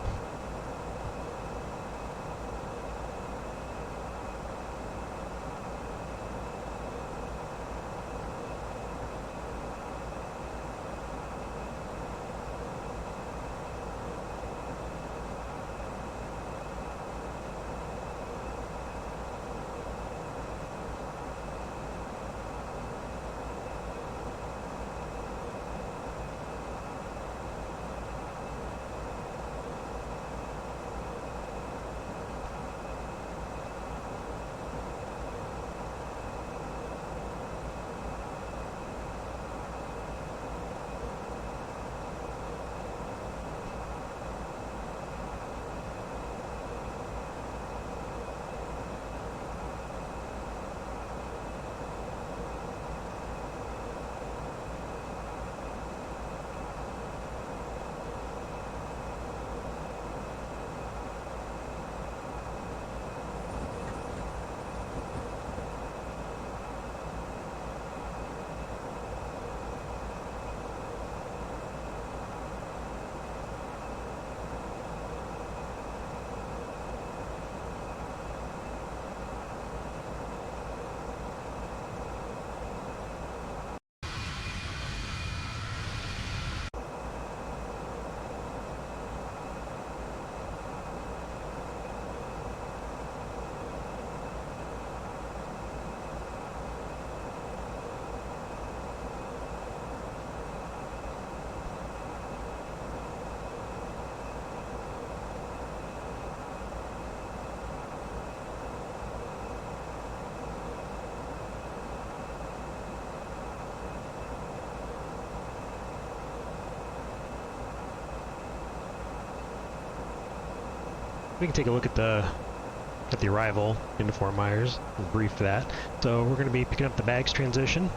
We can take a look at the arrival into Fort Myers and brief that. So we're going to be picking up the bags transition.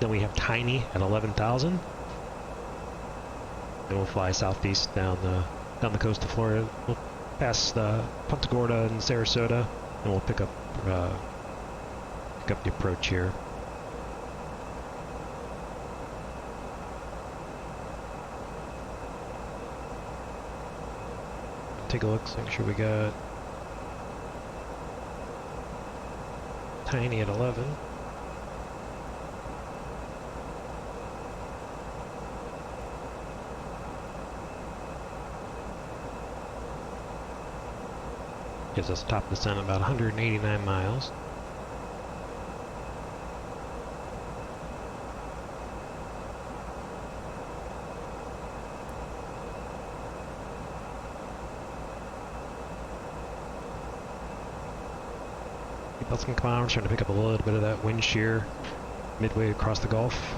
Then we have Tiny at 11,000. Then we'll fly southeast down the coast of Florida. We'll pass Punta Gorda and Sarasota. and we'll pick up the approach here. Take a look, make sure we got Tiny at 11. Gives us top of the sun about 189 miles. That's going to come out. We're starting to pick up a little bit of that wind shear midway across the Gulf.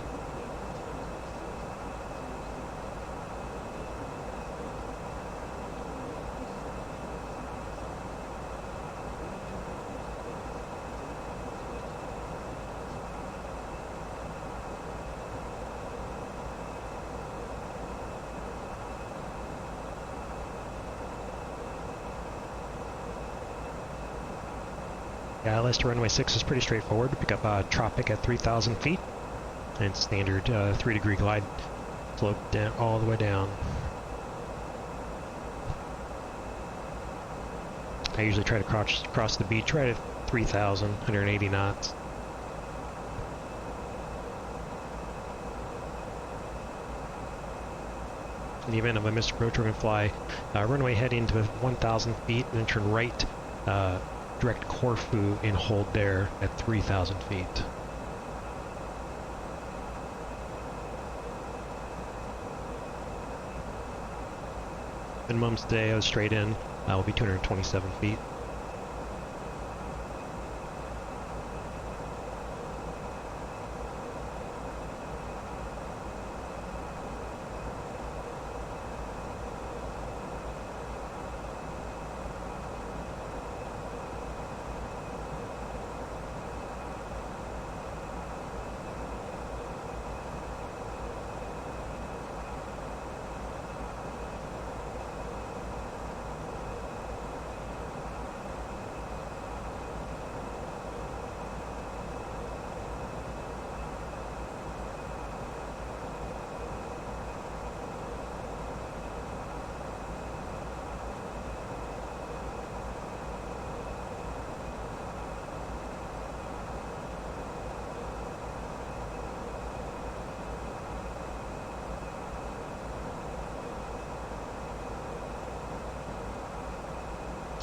Yeah, list to runway 6 is pretty straightforward. Pick up Tropic at 3,000 feet, and standard 3-degree glide slope down all the way down. I usually try to cross the beach right at 3,000, 180 knots. In the event of a missed approach, we're going to fly runway heading to 1,000 feet and then turn right direct Corfu and hold there at 3,000 feet. Minimums today, I was straight in, will be 227 feet.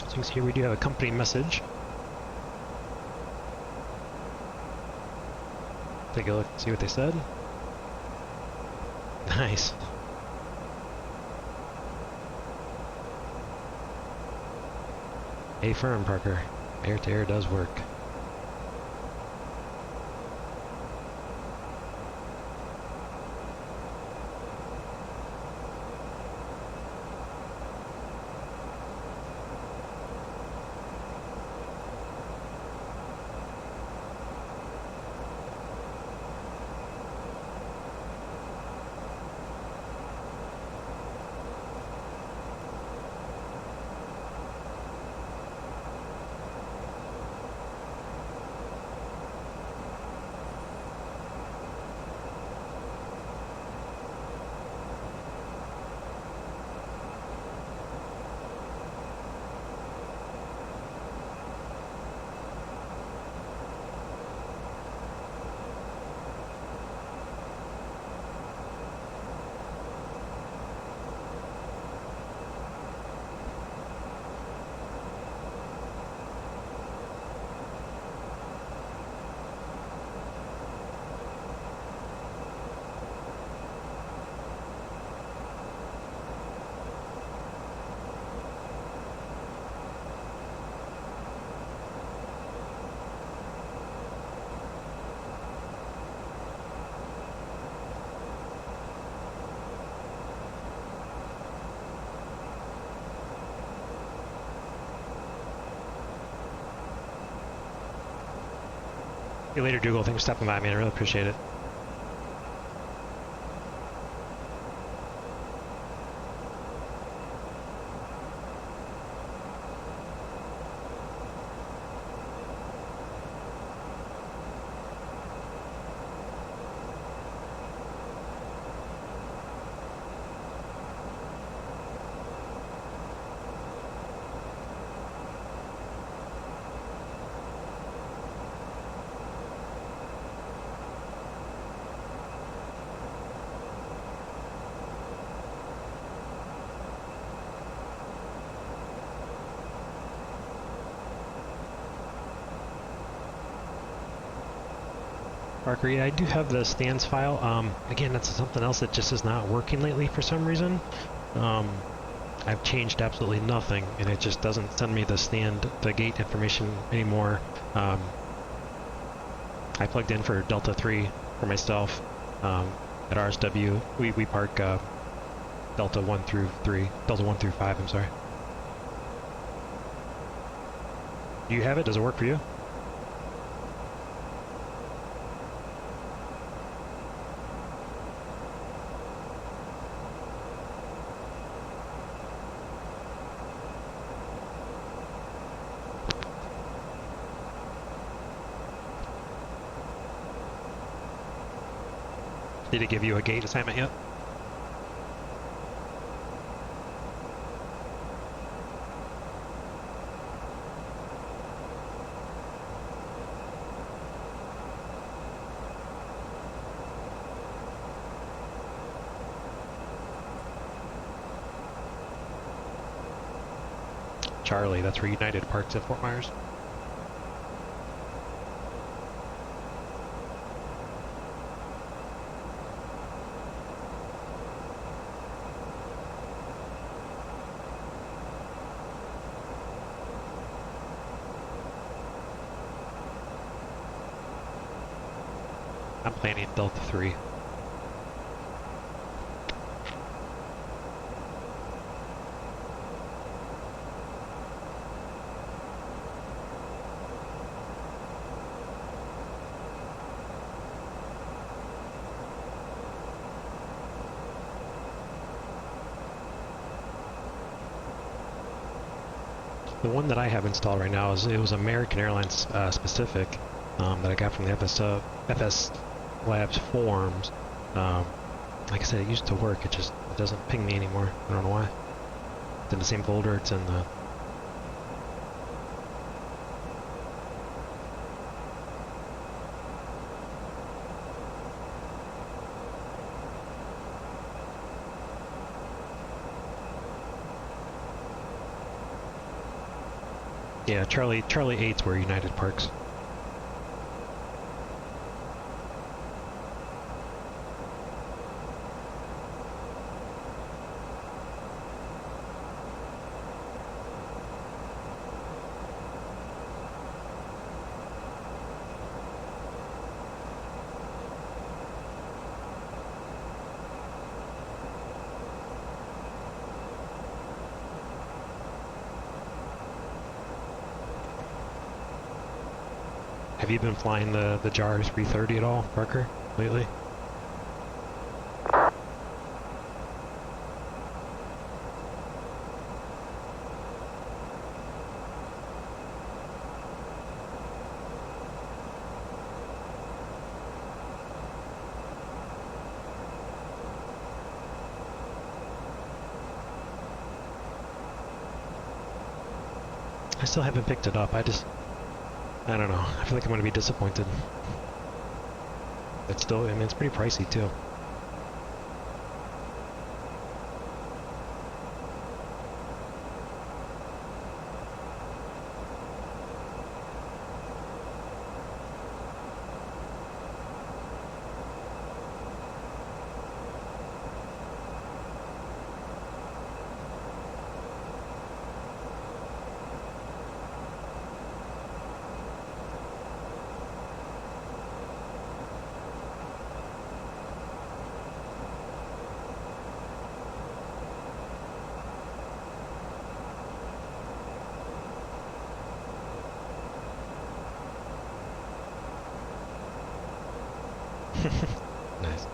So here we do have a company message. Take a look and see what they said. Nice. A firm, Parker. Air to air does work. See you later, Dougal. Thanks for stopping by, man. I really appreciate it. Parker, yeah, I do have the stands file. Again, that's something else that just is not working lately for some reason. I've changed absolutely nothing, and it just doesn't send me the gate information anymore. I plugged in for Delta 3 for myself at RSW. We park Delta 1 through 5, I'm sorry. Do you have it? Does it work for you? Did it give you a gate assignment yet? Charlie, that's where United parks at Fort Myers. I'm planning Delta 3. The one that I have installed right now it was American Airlines specific that I got from the FS Labs forums. Like I said, it used to work. It doesn't ping me anymore. I don't know why. It's in the same folder. It's in the... Yeah, Charlie 8's where United parks. Have you been flying the JAR 330 at all, Parker, lately? I still haven't picked it up. I don't know. I feel like I'm going to be disappointed. It's still, I mean, it's pretty pricey too. Nice.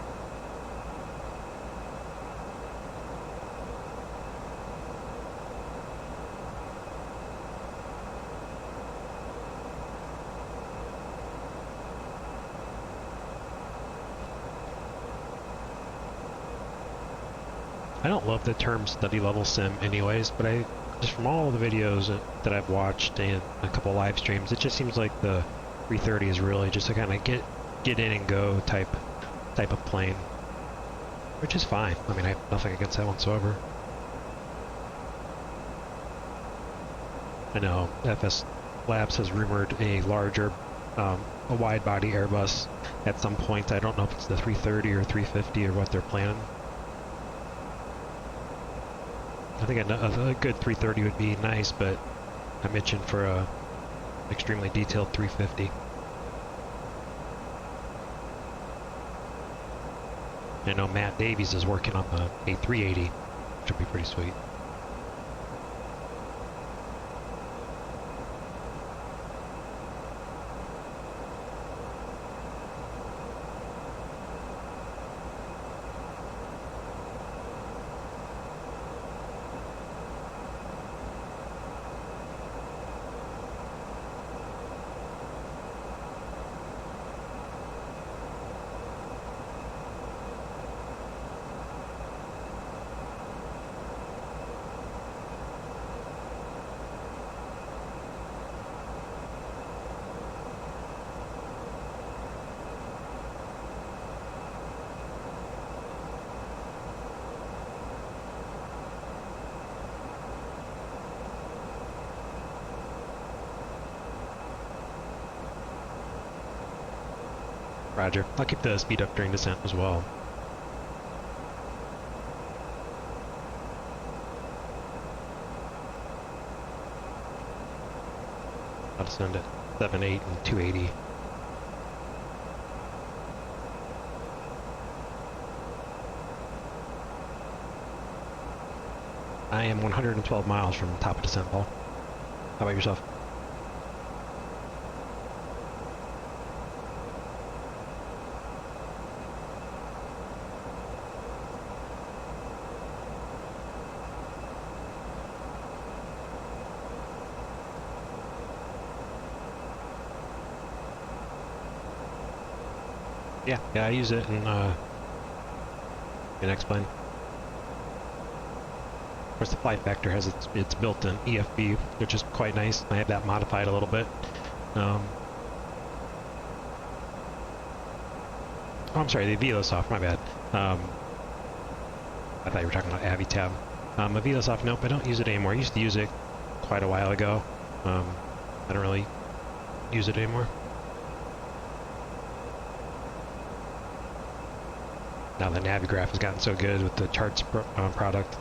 I don't love the term study level sim anyways, but just from all the videos that I've watched and a couple live streams, it just seems like the 330 is really just a kind of get in and go type of plane, which is fine. I mean, I have nothing against that whatsoever. I know FS Labs has rumored a larger, a wide-body Airbus at some point. I don't know if it's the 330 or 350 or what they're planning. I think a good 330 would be nice, but I'm itching for a extremely detailed 350. I know Matt Davies is working on the A380, which would be pretty sweet. Roger. I'll keep the speed up during descent as well. I'll descend at 7.8 and 280. I am 112 miles from the top of descent, Paul. How about yourself? Yeah, I use it in X-Plane. Of course, the flight factor has its built-in EFB, which is quite nice. I have that modified a little bit. Oh, I'm sorry, the VeloSoft, my bad. I thought you were talking about AviTab. A VeloSoft, nope, I don't use it anymore. I used to use it quite a while ago. I don't really use it anymore. Now the Navigraph has gotten so good with the charts product.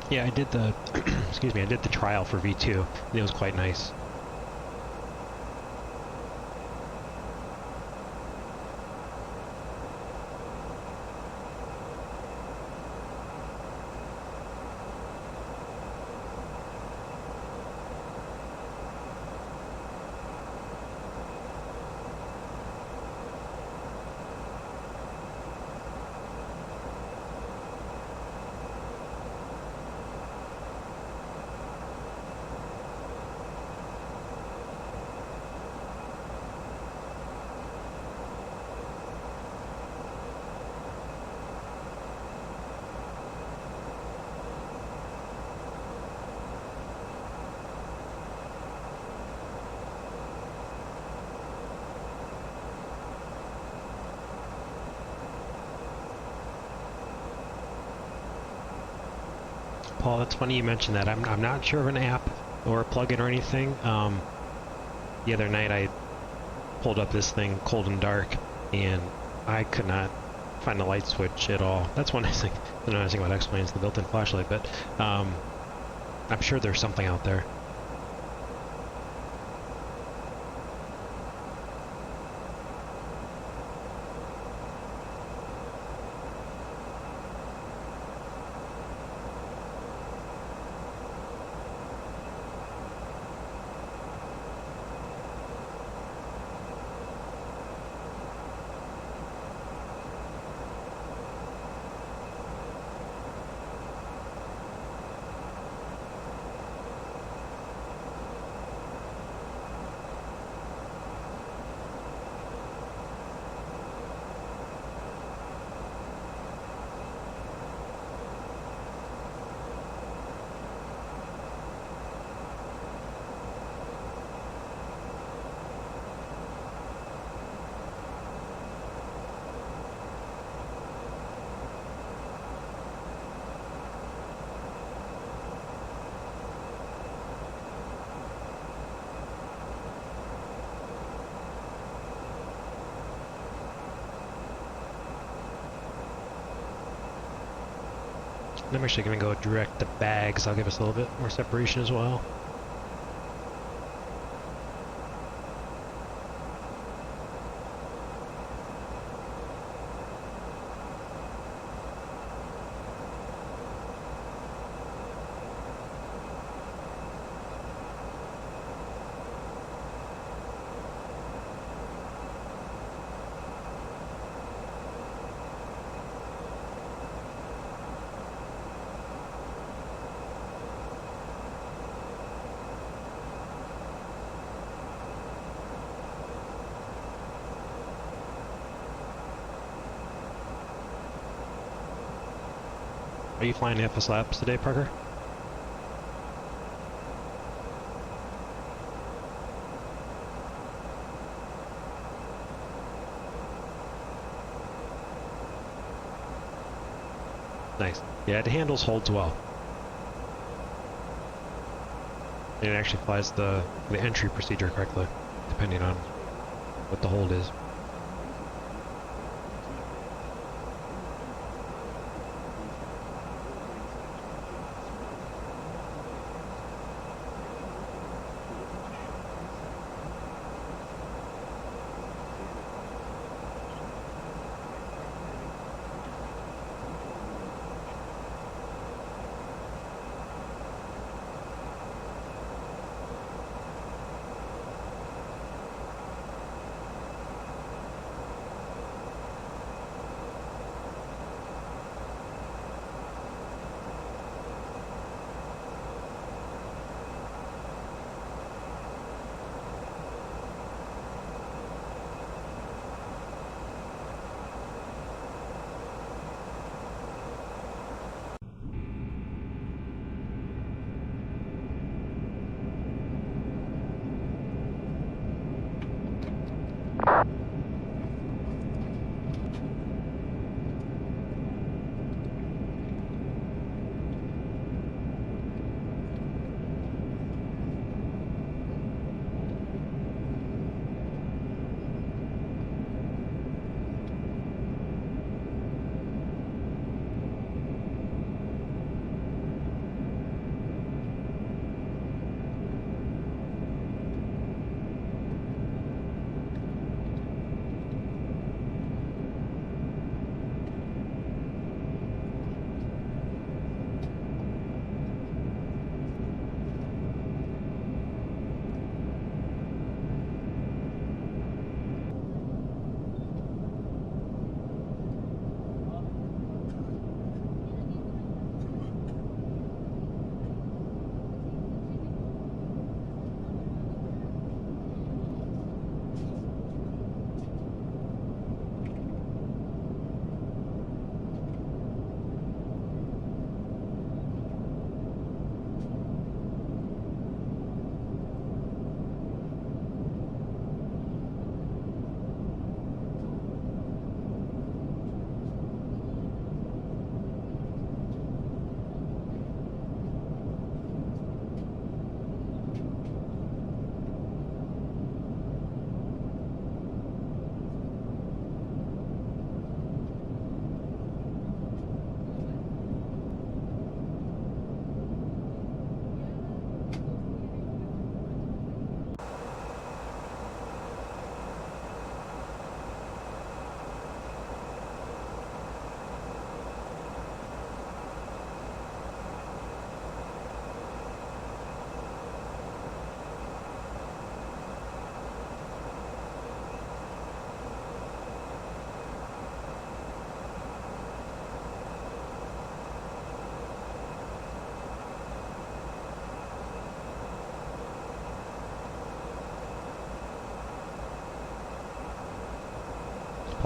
Yeah, I did the, excuse me, I did the trial for V2, and it was quite nice. Paul, that's funny you mentioned that. I'm not sure of an app or a plugin or anything. The other night I pulled up this thing, Cold and Dark, and I could not find the light switch at all. That's one nice thing. The nice thing about X-Plane is the built-in flashlight, but I'm sure there's something out there. I'm actually going to go direct to bags. I'll give us a little bit more separation as well. Are you flying the FS Labs today, Parker? Nice. Yeah, it handles holds well. And it actually flies the entry procedure correctly, depending on what the hold is.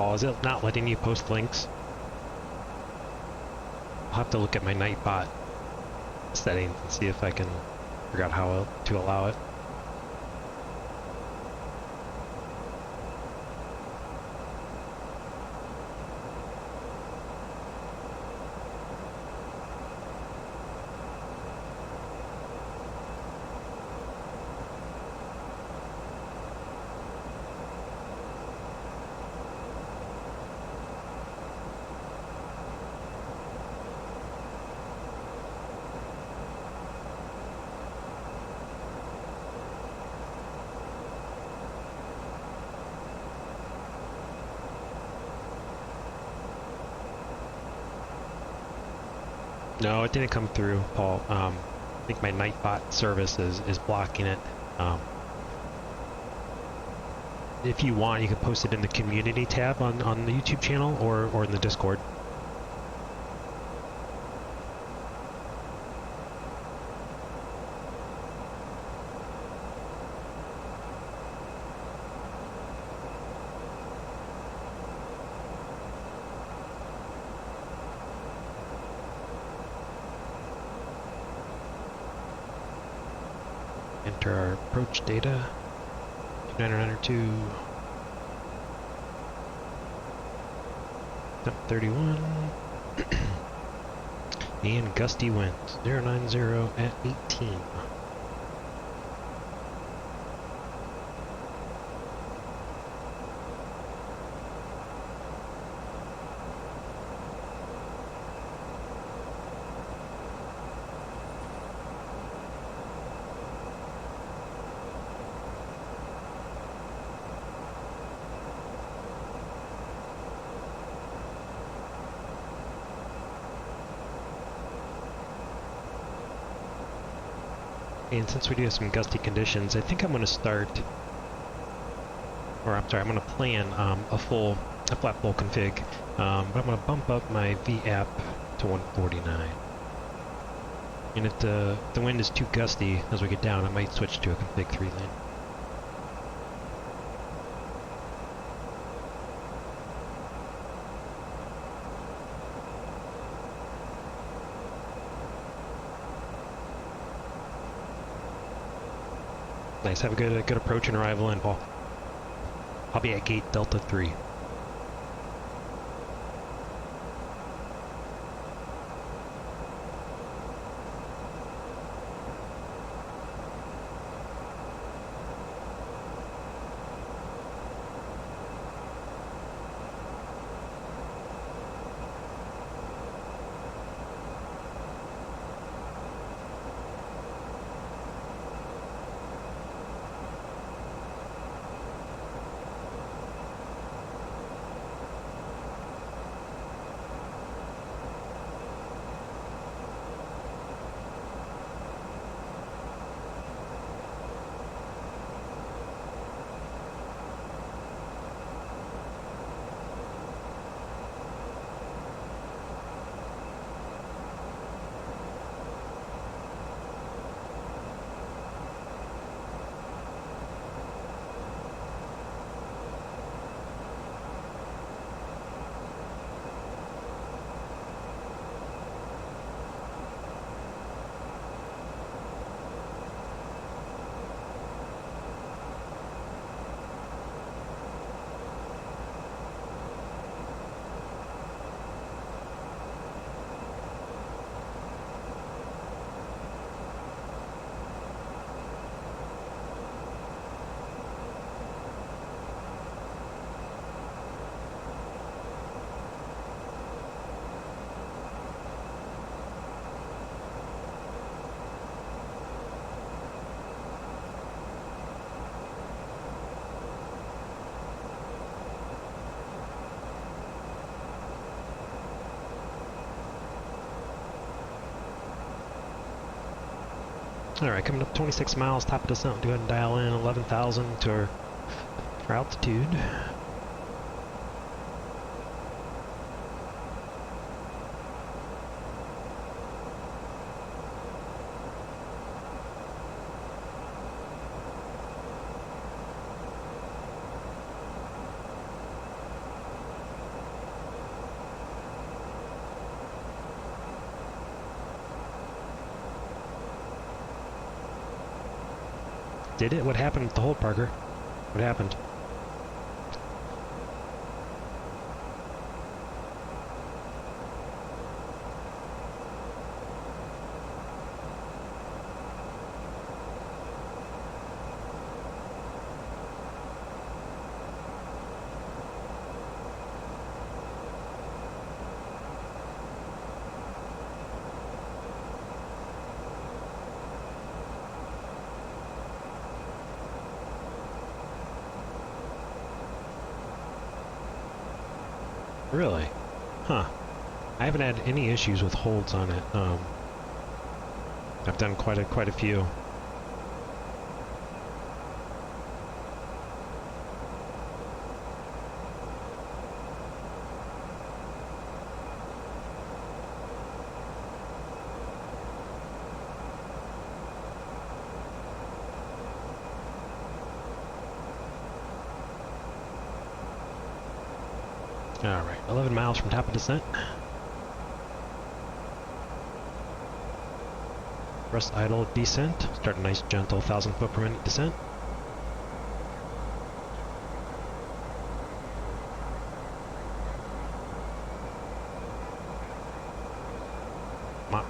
Paul, is it not letting you post links? I'll have to look at my Nightbot settings and see if I can figure out how to allow it. No, it didn't come through, Paul. I think my Nightbot service is blocking it. If you want, you can post it in the community tab on the YouTube channel or in the Discord. Enter our approach data. 992. Temp 31. And gusty winds. 090 at 18. And since we do have some gusty conditions, I think I'm going to start, or I'm sorry, I'm going to plan a flat full config, but I'm going to bump up my VApp to 149. And if the wind is too gusty as we get down, I might switch to a config 3 lane. Nice, have a good approach and arrival in, Paul. I'll be at gate Delta 3. Alright, coming up 26 miles, top of descent. Go ahead and dial in 11,000 to our altitude. Did it? What happened with the hold, Parker? What happened? Really? Huh. I haven't had any issues with holds on it. I've done quite a few. Alright, 11 miles from top of descent. Thrust idle descent. Start a nice gentle 1,000 foot per minute descent. Mach.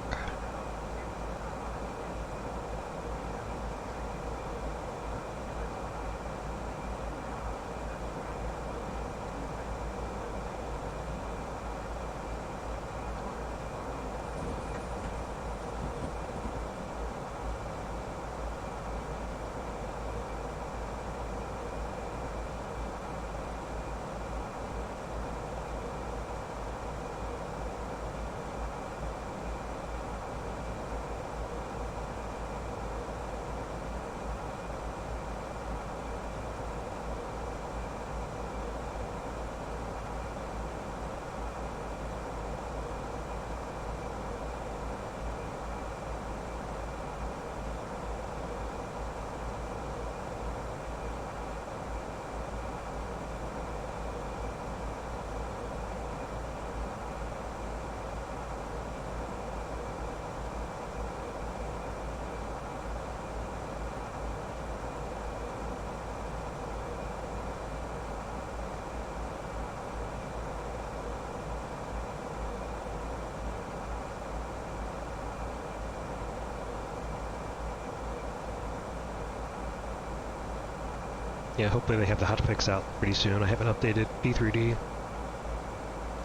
Yeah, hopefully they have the hotfix out pretty soon. I haven't updated P3d,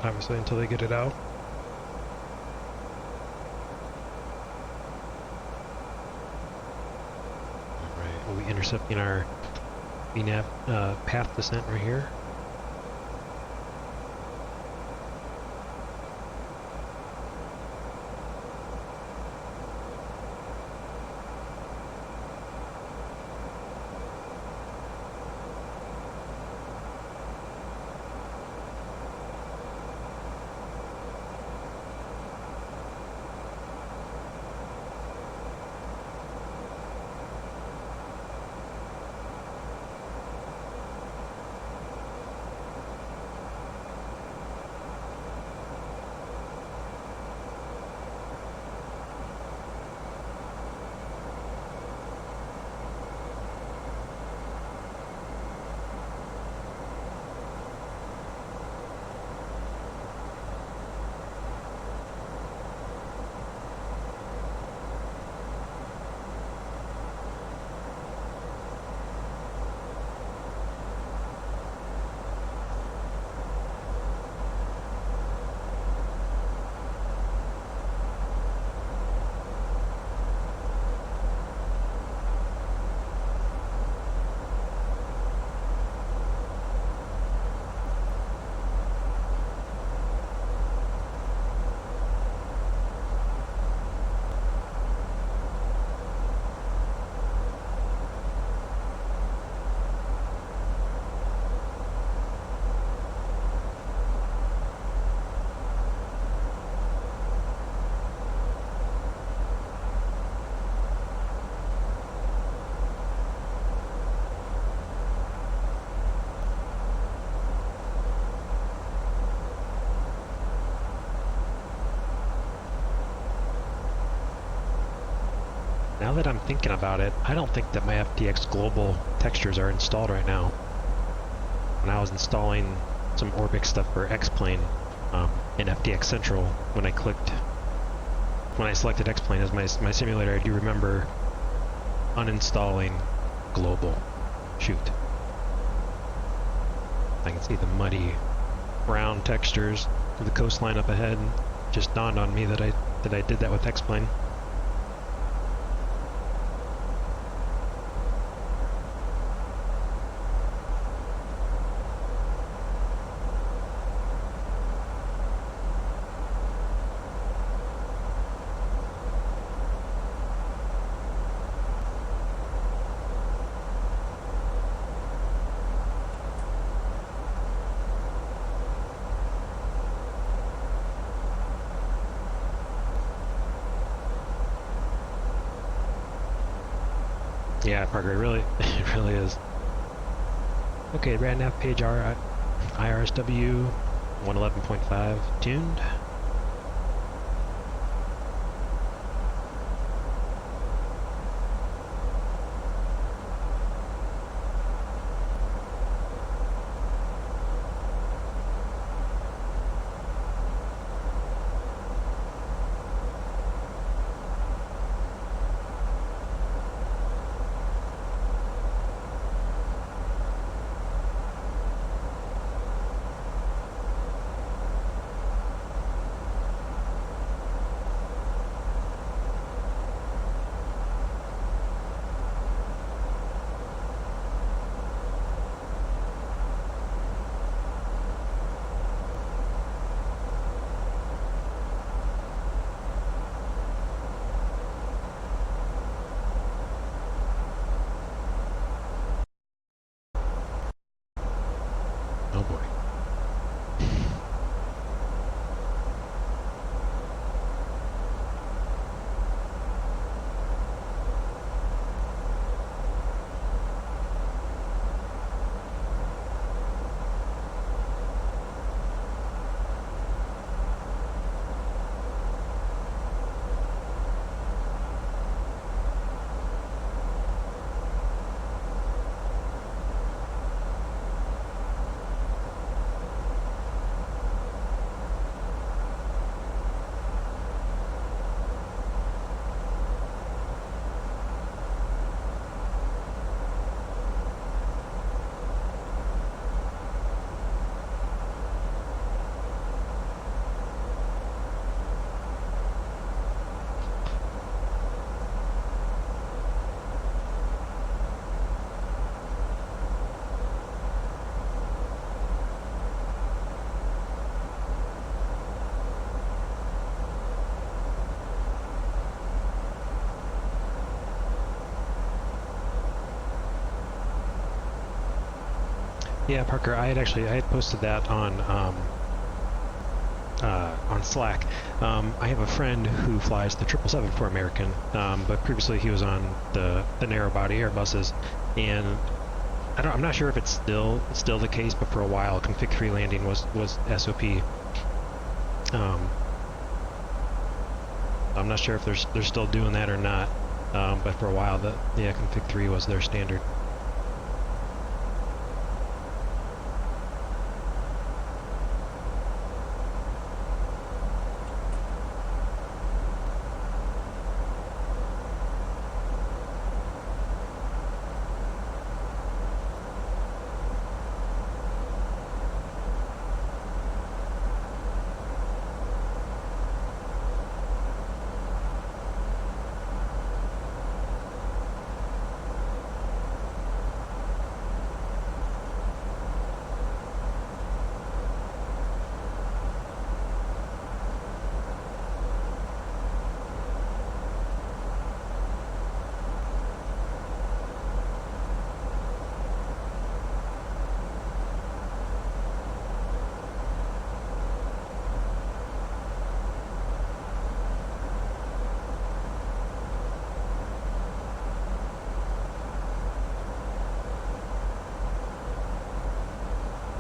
obviously, until they get it out. Alright, we'll be intercepting our VNAV path descent right here. Now that I'm thinking about it, I don't think that my FTX Global textures are installed right now. When I was installing some Orbic stuff for X-Plane in FTX Central, when I selected X-Plane as my simulator, I do remember uninstalling Global. Shoot. I can see the muddy brown textures of the coastline up ahead. Just dawned on me that I did that with X-Plane. Yeah, Parker, it really, it really is. Okay, rad nav page IRSW 111.5 tuned. Oh boy. Yeah, Parker, I had posted that on Slack. I have a friend who flies the 777 for American, but previously he was on the narrow body Airbuses, and I'm not sure if it's still the case, but for a while config 3 landing was SOP. I'm not sure if they're still doing that or not, but for a while config 3 was their standard.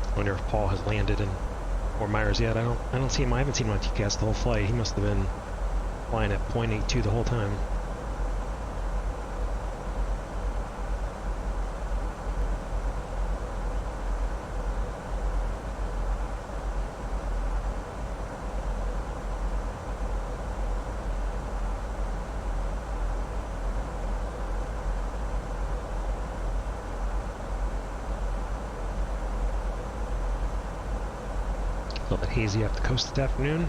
I wonder if Paul has landed in Fort Myers yet. I don't see him. I haven't seen him on TCAS the whole flight. He must have been flying at 0.82 the whole time. A little bit hazy off the coast this afternoon.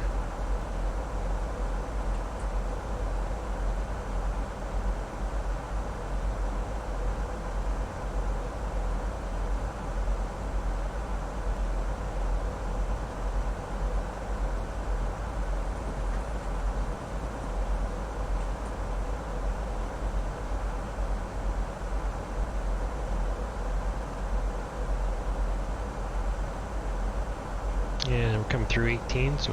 And we're coming through 18, so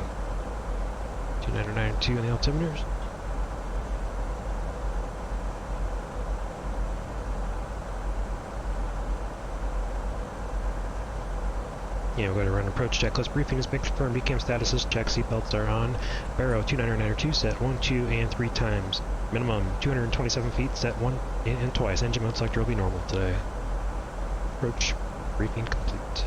2992 in the altimeters. Go to run approach checklist briefings, make confirm decam statuses, check seatbelts are on. Barrow 2992 set 1, 2, and 3 times. Minimum 227 feet set 1 and twice. Engine mode selector will be normal today. Approach briefing complete.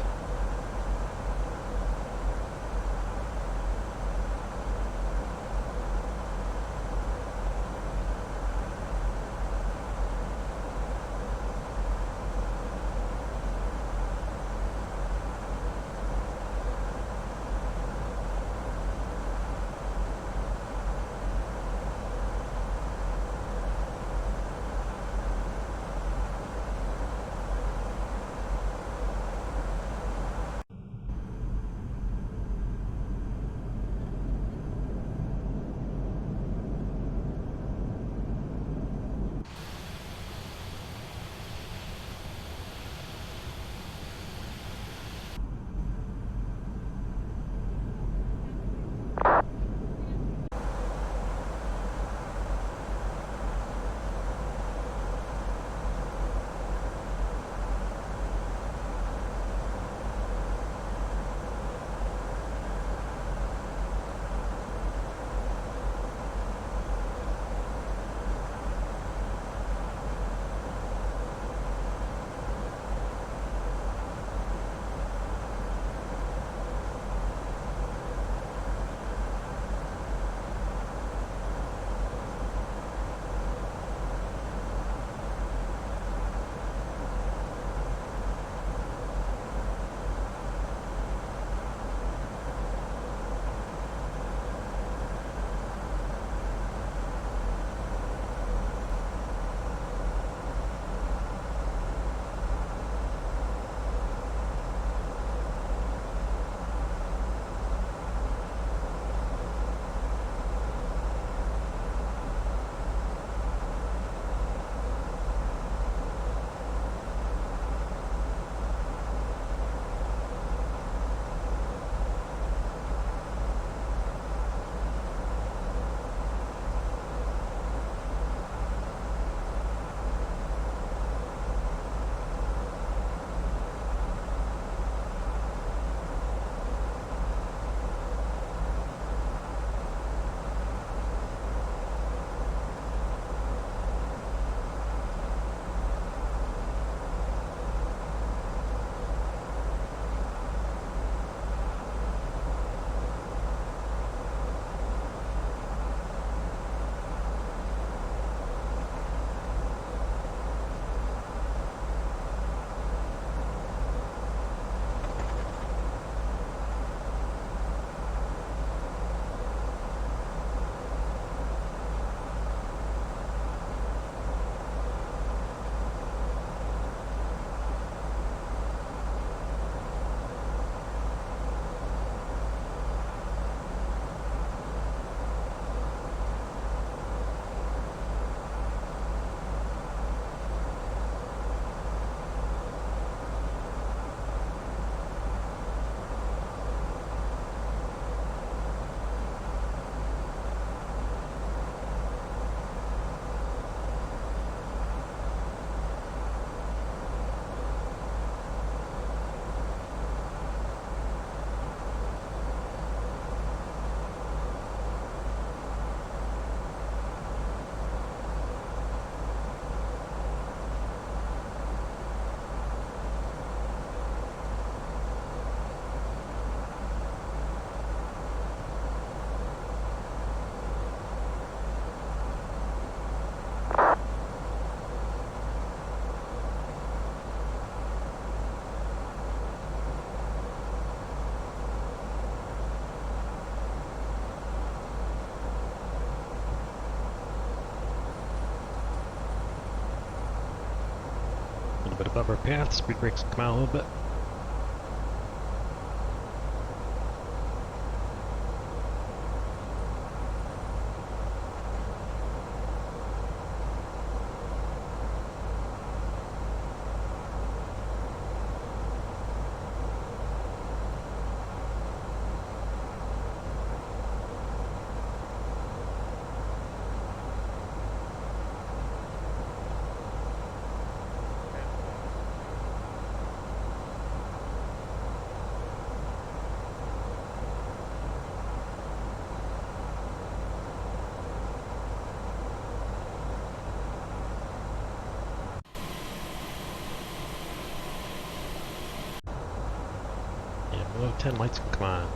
Bit above our path, speed brakes come out a little bit. Oh, 10 lights can come on.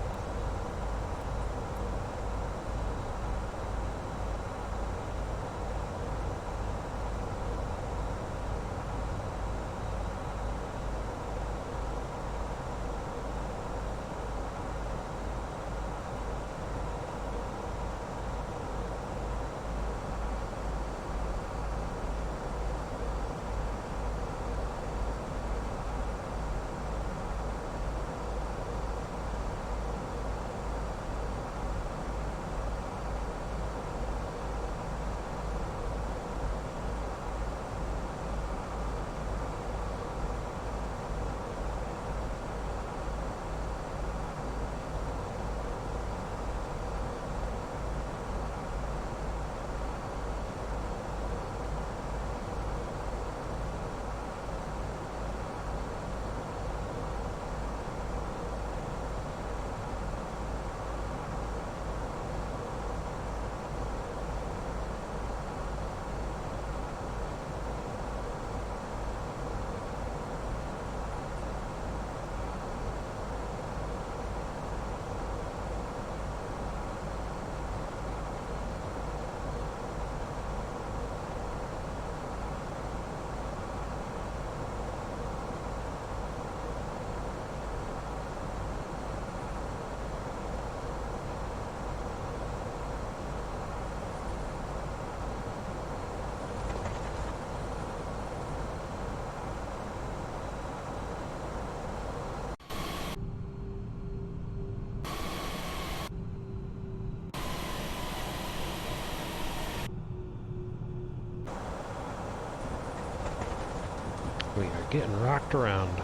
We are getting rocked around.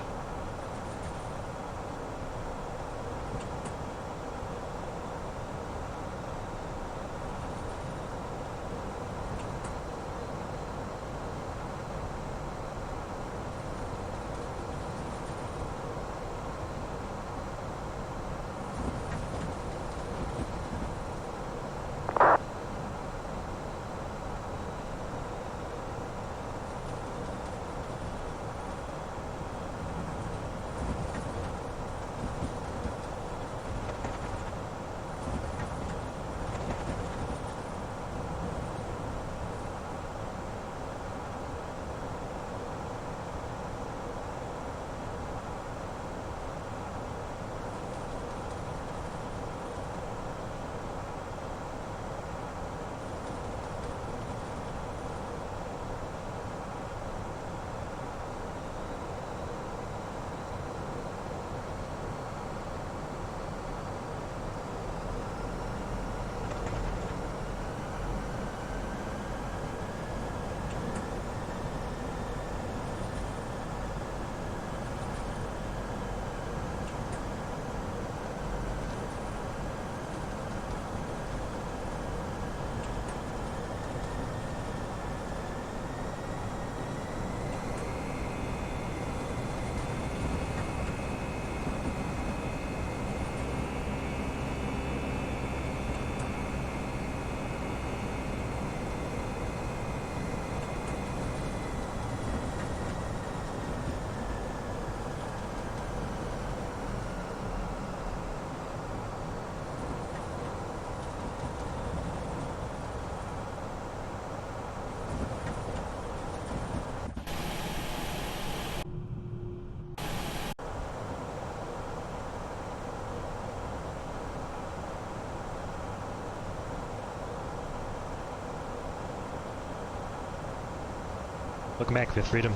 Welcome back, Fifth Freedom.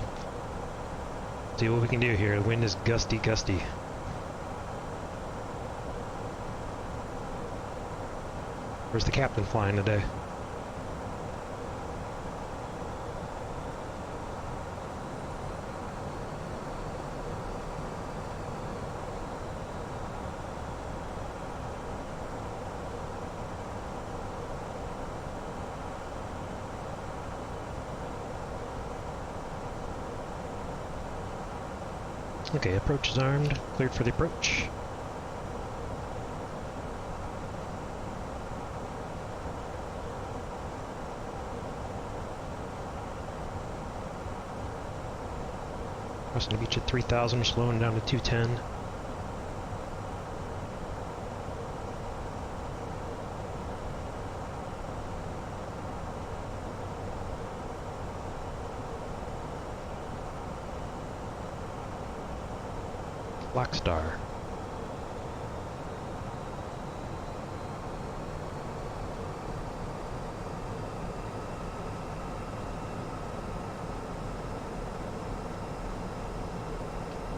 See what we can do here. The wind is gusty, gusty. Where's the captain flying today? Okay, approach is armed. Cleared for the approach. Crossing the beach at 3,000, we're slowing down to 210. Black Star.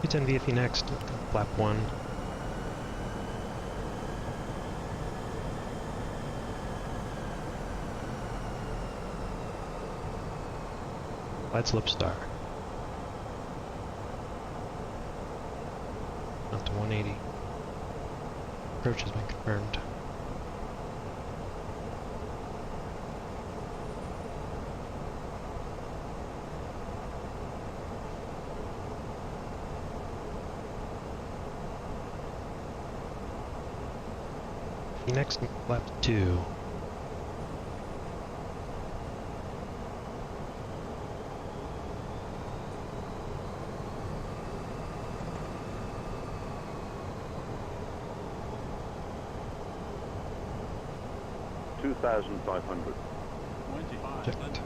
P10 VFE next, flap 1. Light slip star. Up to 180. Approach has been confirmed. Next, lap 2. $2,500. Checked.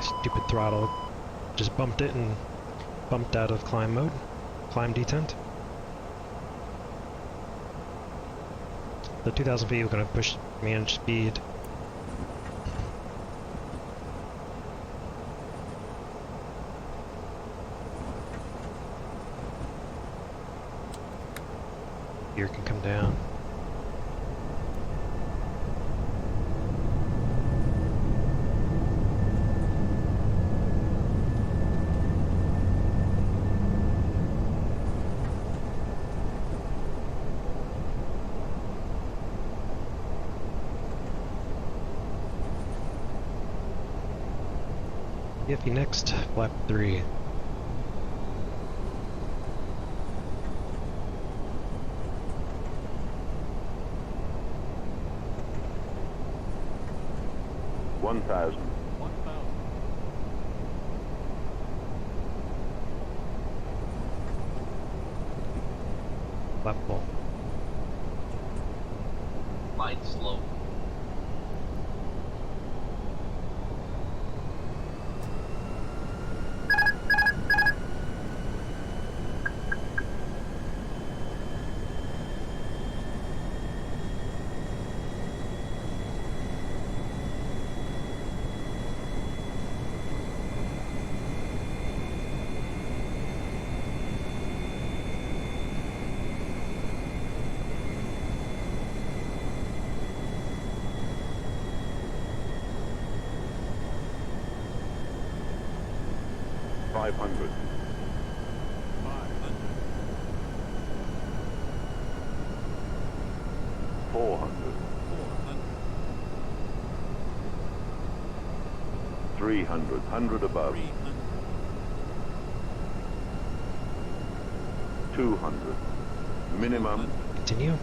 Stupid throttle. Just bumped it and bumped out of climb mode. Climb detent. The 2,000 feet, we're going to push manage speed. Gear can come down. Iffy next, lap 3. $1,000. Lap full. Light slope. $500. 400. 300. 100 above. 200. Minimum. Continue.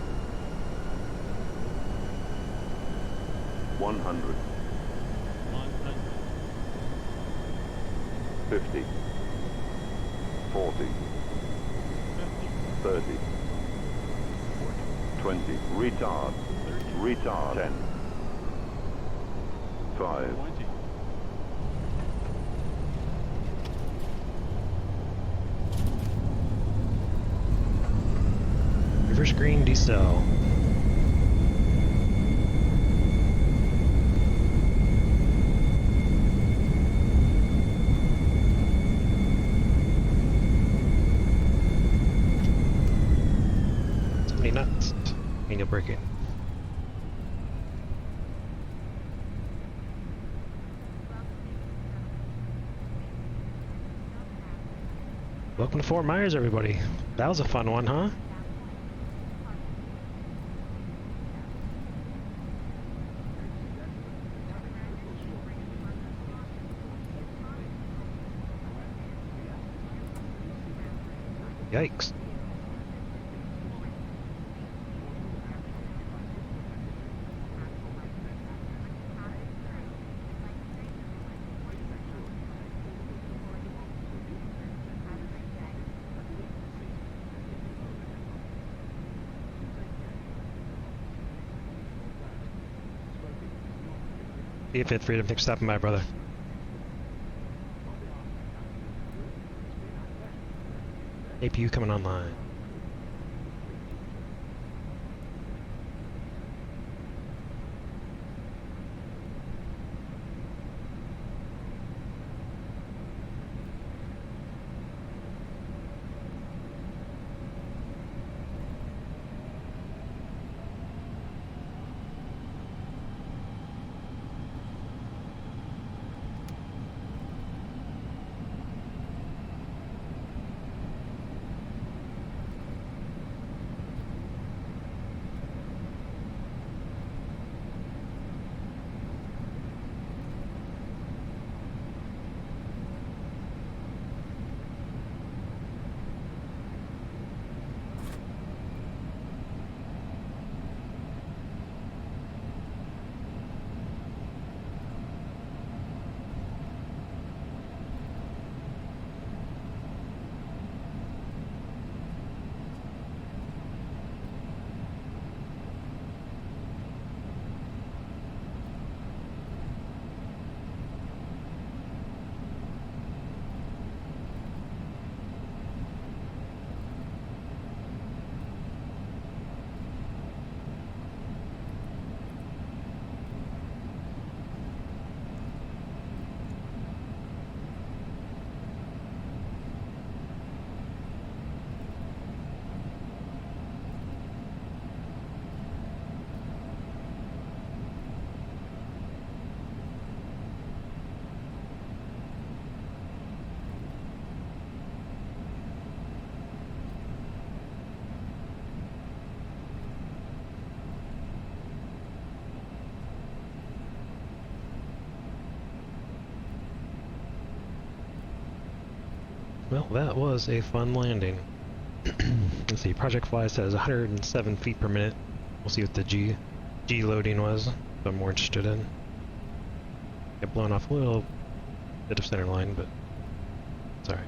100. 50. 40. 30. 20. Retard. Retard. 10. 5. Reverse green, decel. Nuts. And you'll break it. Welcome to Fort Myers, everybody. That was a fun one, huh? Yikes. See you, Fit Freedom. Thanks for stopping by, brother. APU coming online. Well, that was a fun landing. Let's see, Project Fly says 107 feet per minute. We'll see what the G loading was, if I'm more interested in. Got blown off a little bit of center line, but it's alright.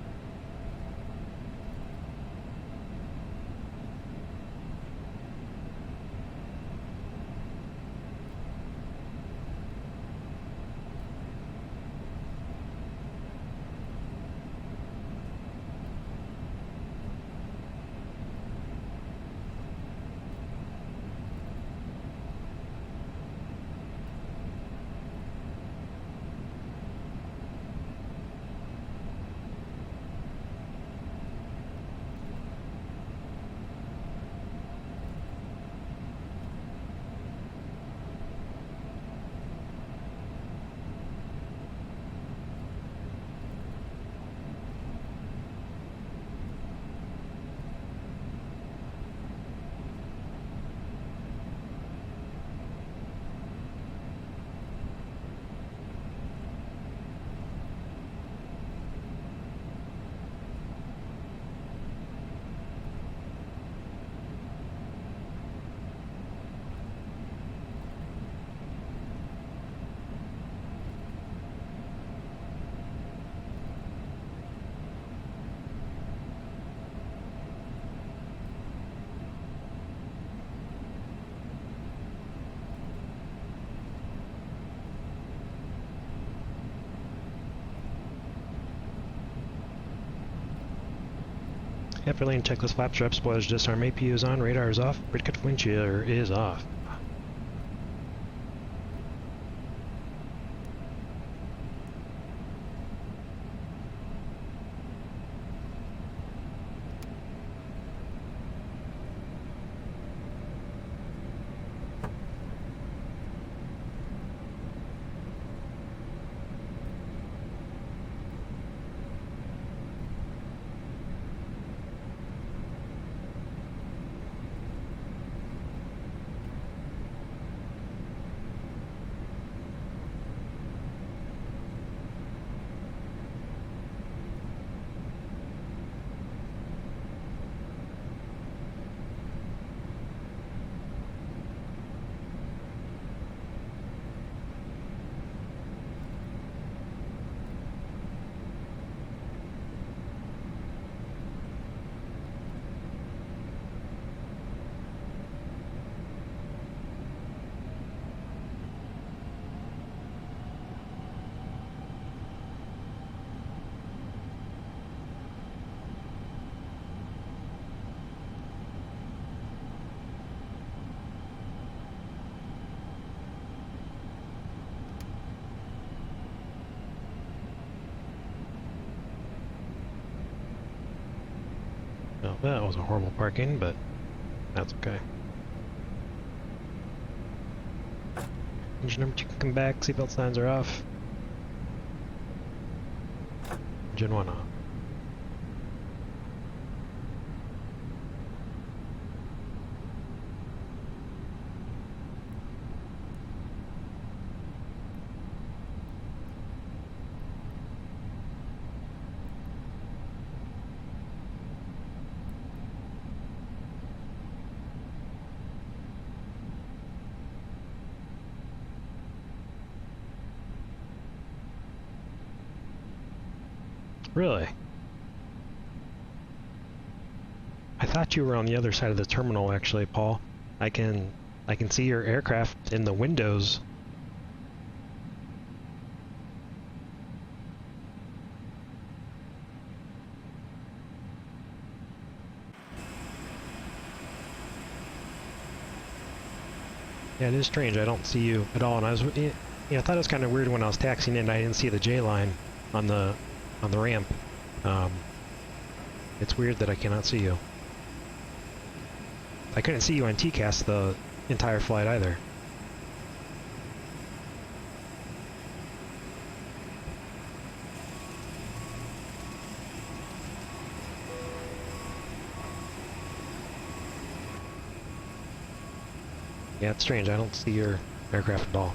After lane checklist, flaps are up, spoilers disarm, APU is on, radar is off, predicate wind shear is off. Well, that was a horrible parking, but that's okay. Engine number 2 can come back, seatbelt signs are off. Engine 1 off. Really? I thought you were on the other side of the terminal actually, Paul. I can see your aircraft in the windows. Yeah, it is strange. I don't see you at all, and I thought it was kind of weird when I was taxiing in. I didn't see the J line on the ramp. It's weird that I cannot see you. I couldn't see you on TCAS the entire flight either. Yeah, it's strange. I don't see your aircraft at all.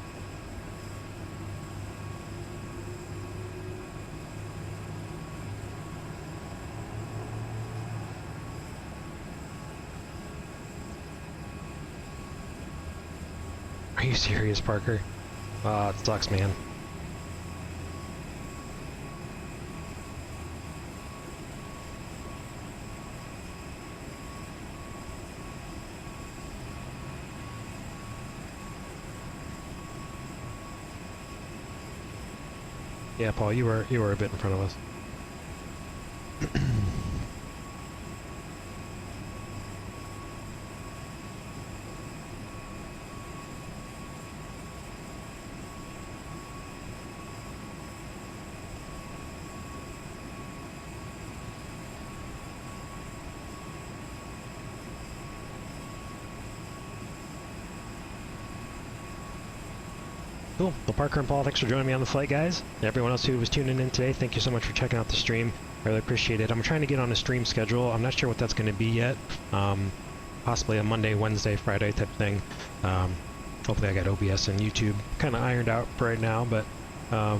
Are you serious, Parker? It sucks, man. Yeah, Paul, you were a bit in front of us. Cool. Well, Parker and Paul, thanks for joining me on the flight, guys. And everyone else who was tuning in today, thank you so much for checking out the stream. I really appreciate it. I'm trying to get on a stream schedule. I'm not sure what that's going to be yet. Possibly a Monday, Wednesday, Friday type thing. Hopefully I got OBS and YouTube kind of ironed out for right now. But yeah,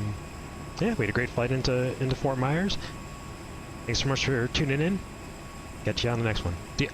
we had a great flight into Fort Myers. Thanks so much for tuning in. Catch you on the next one. See ya.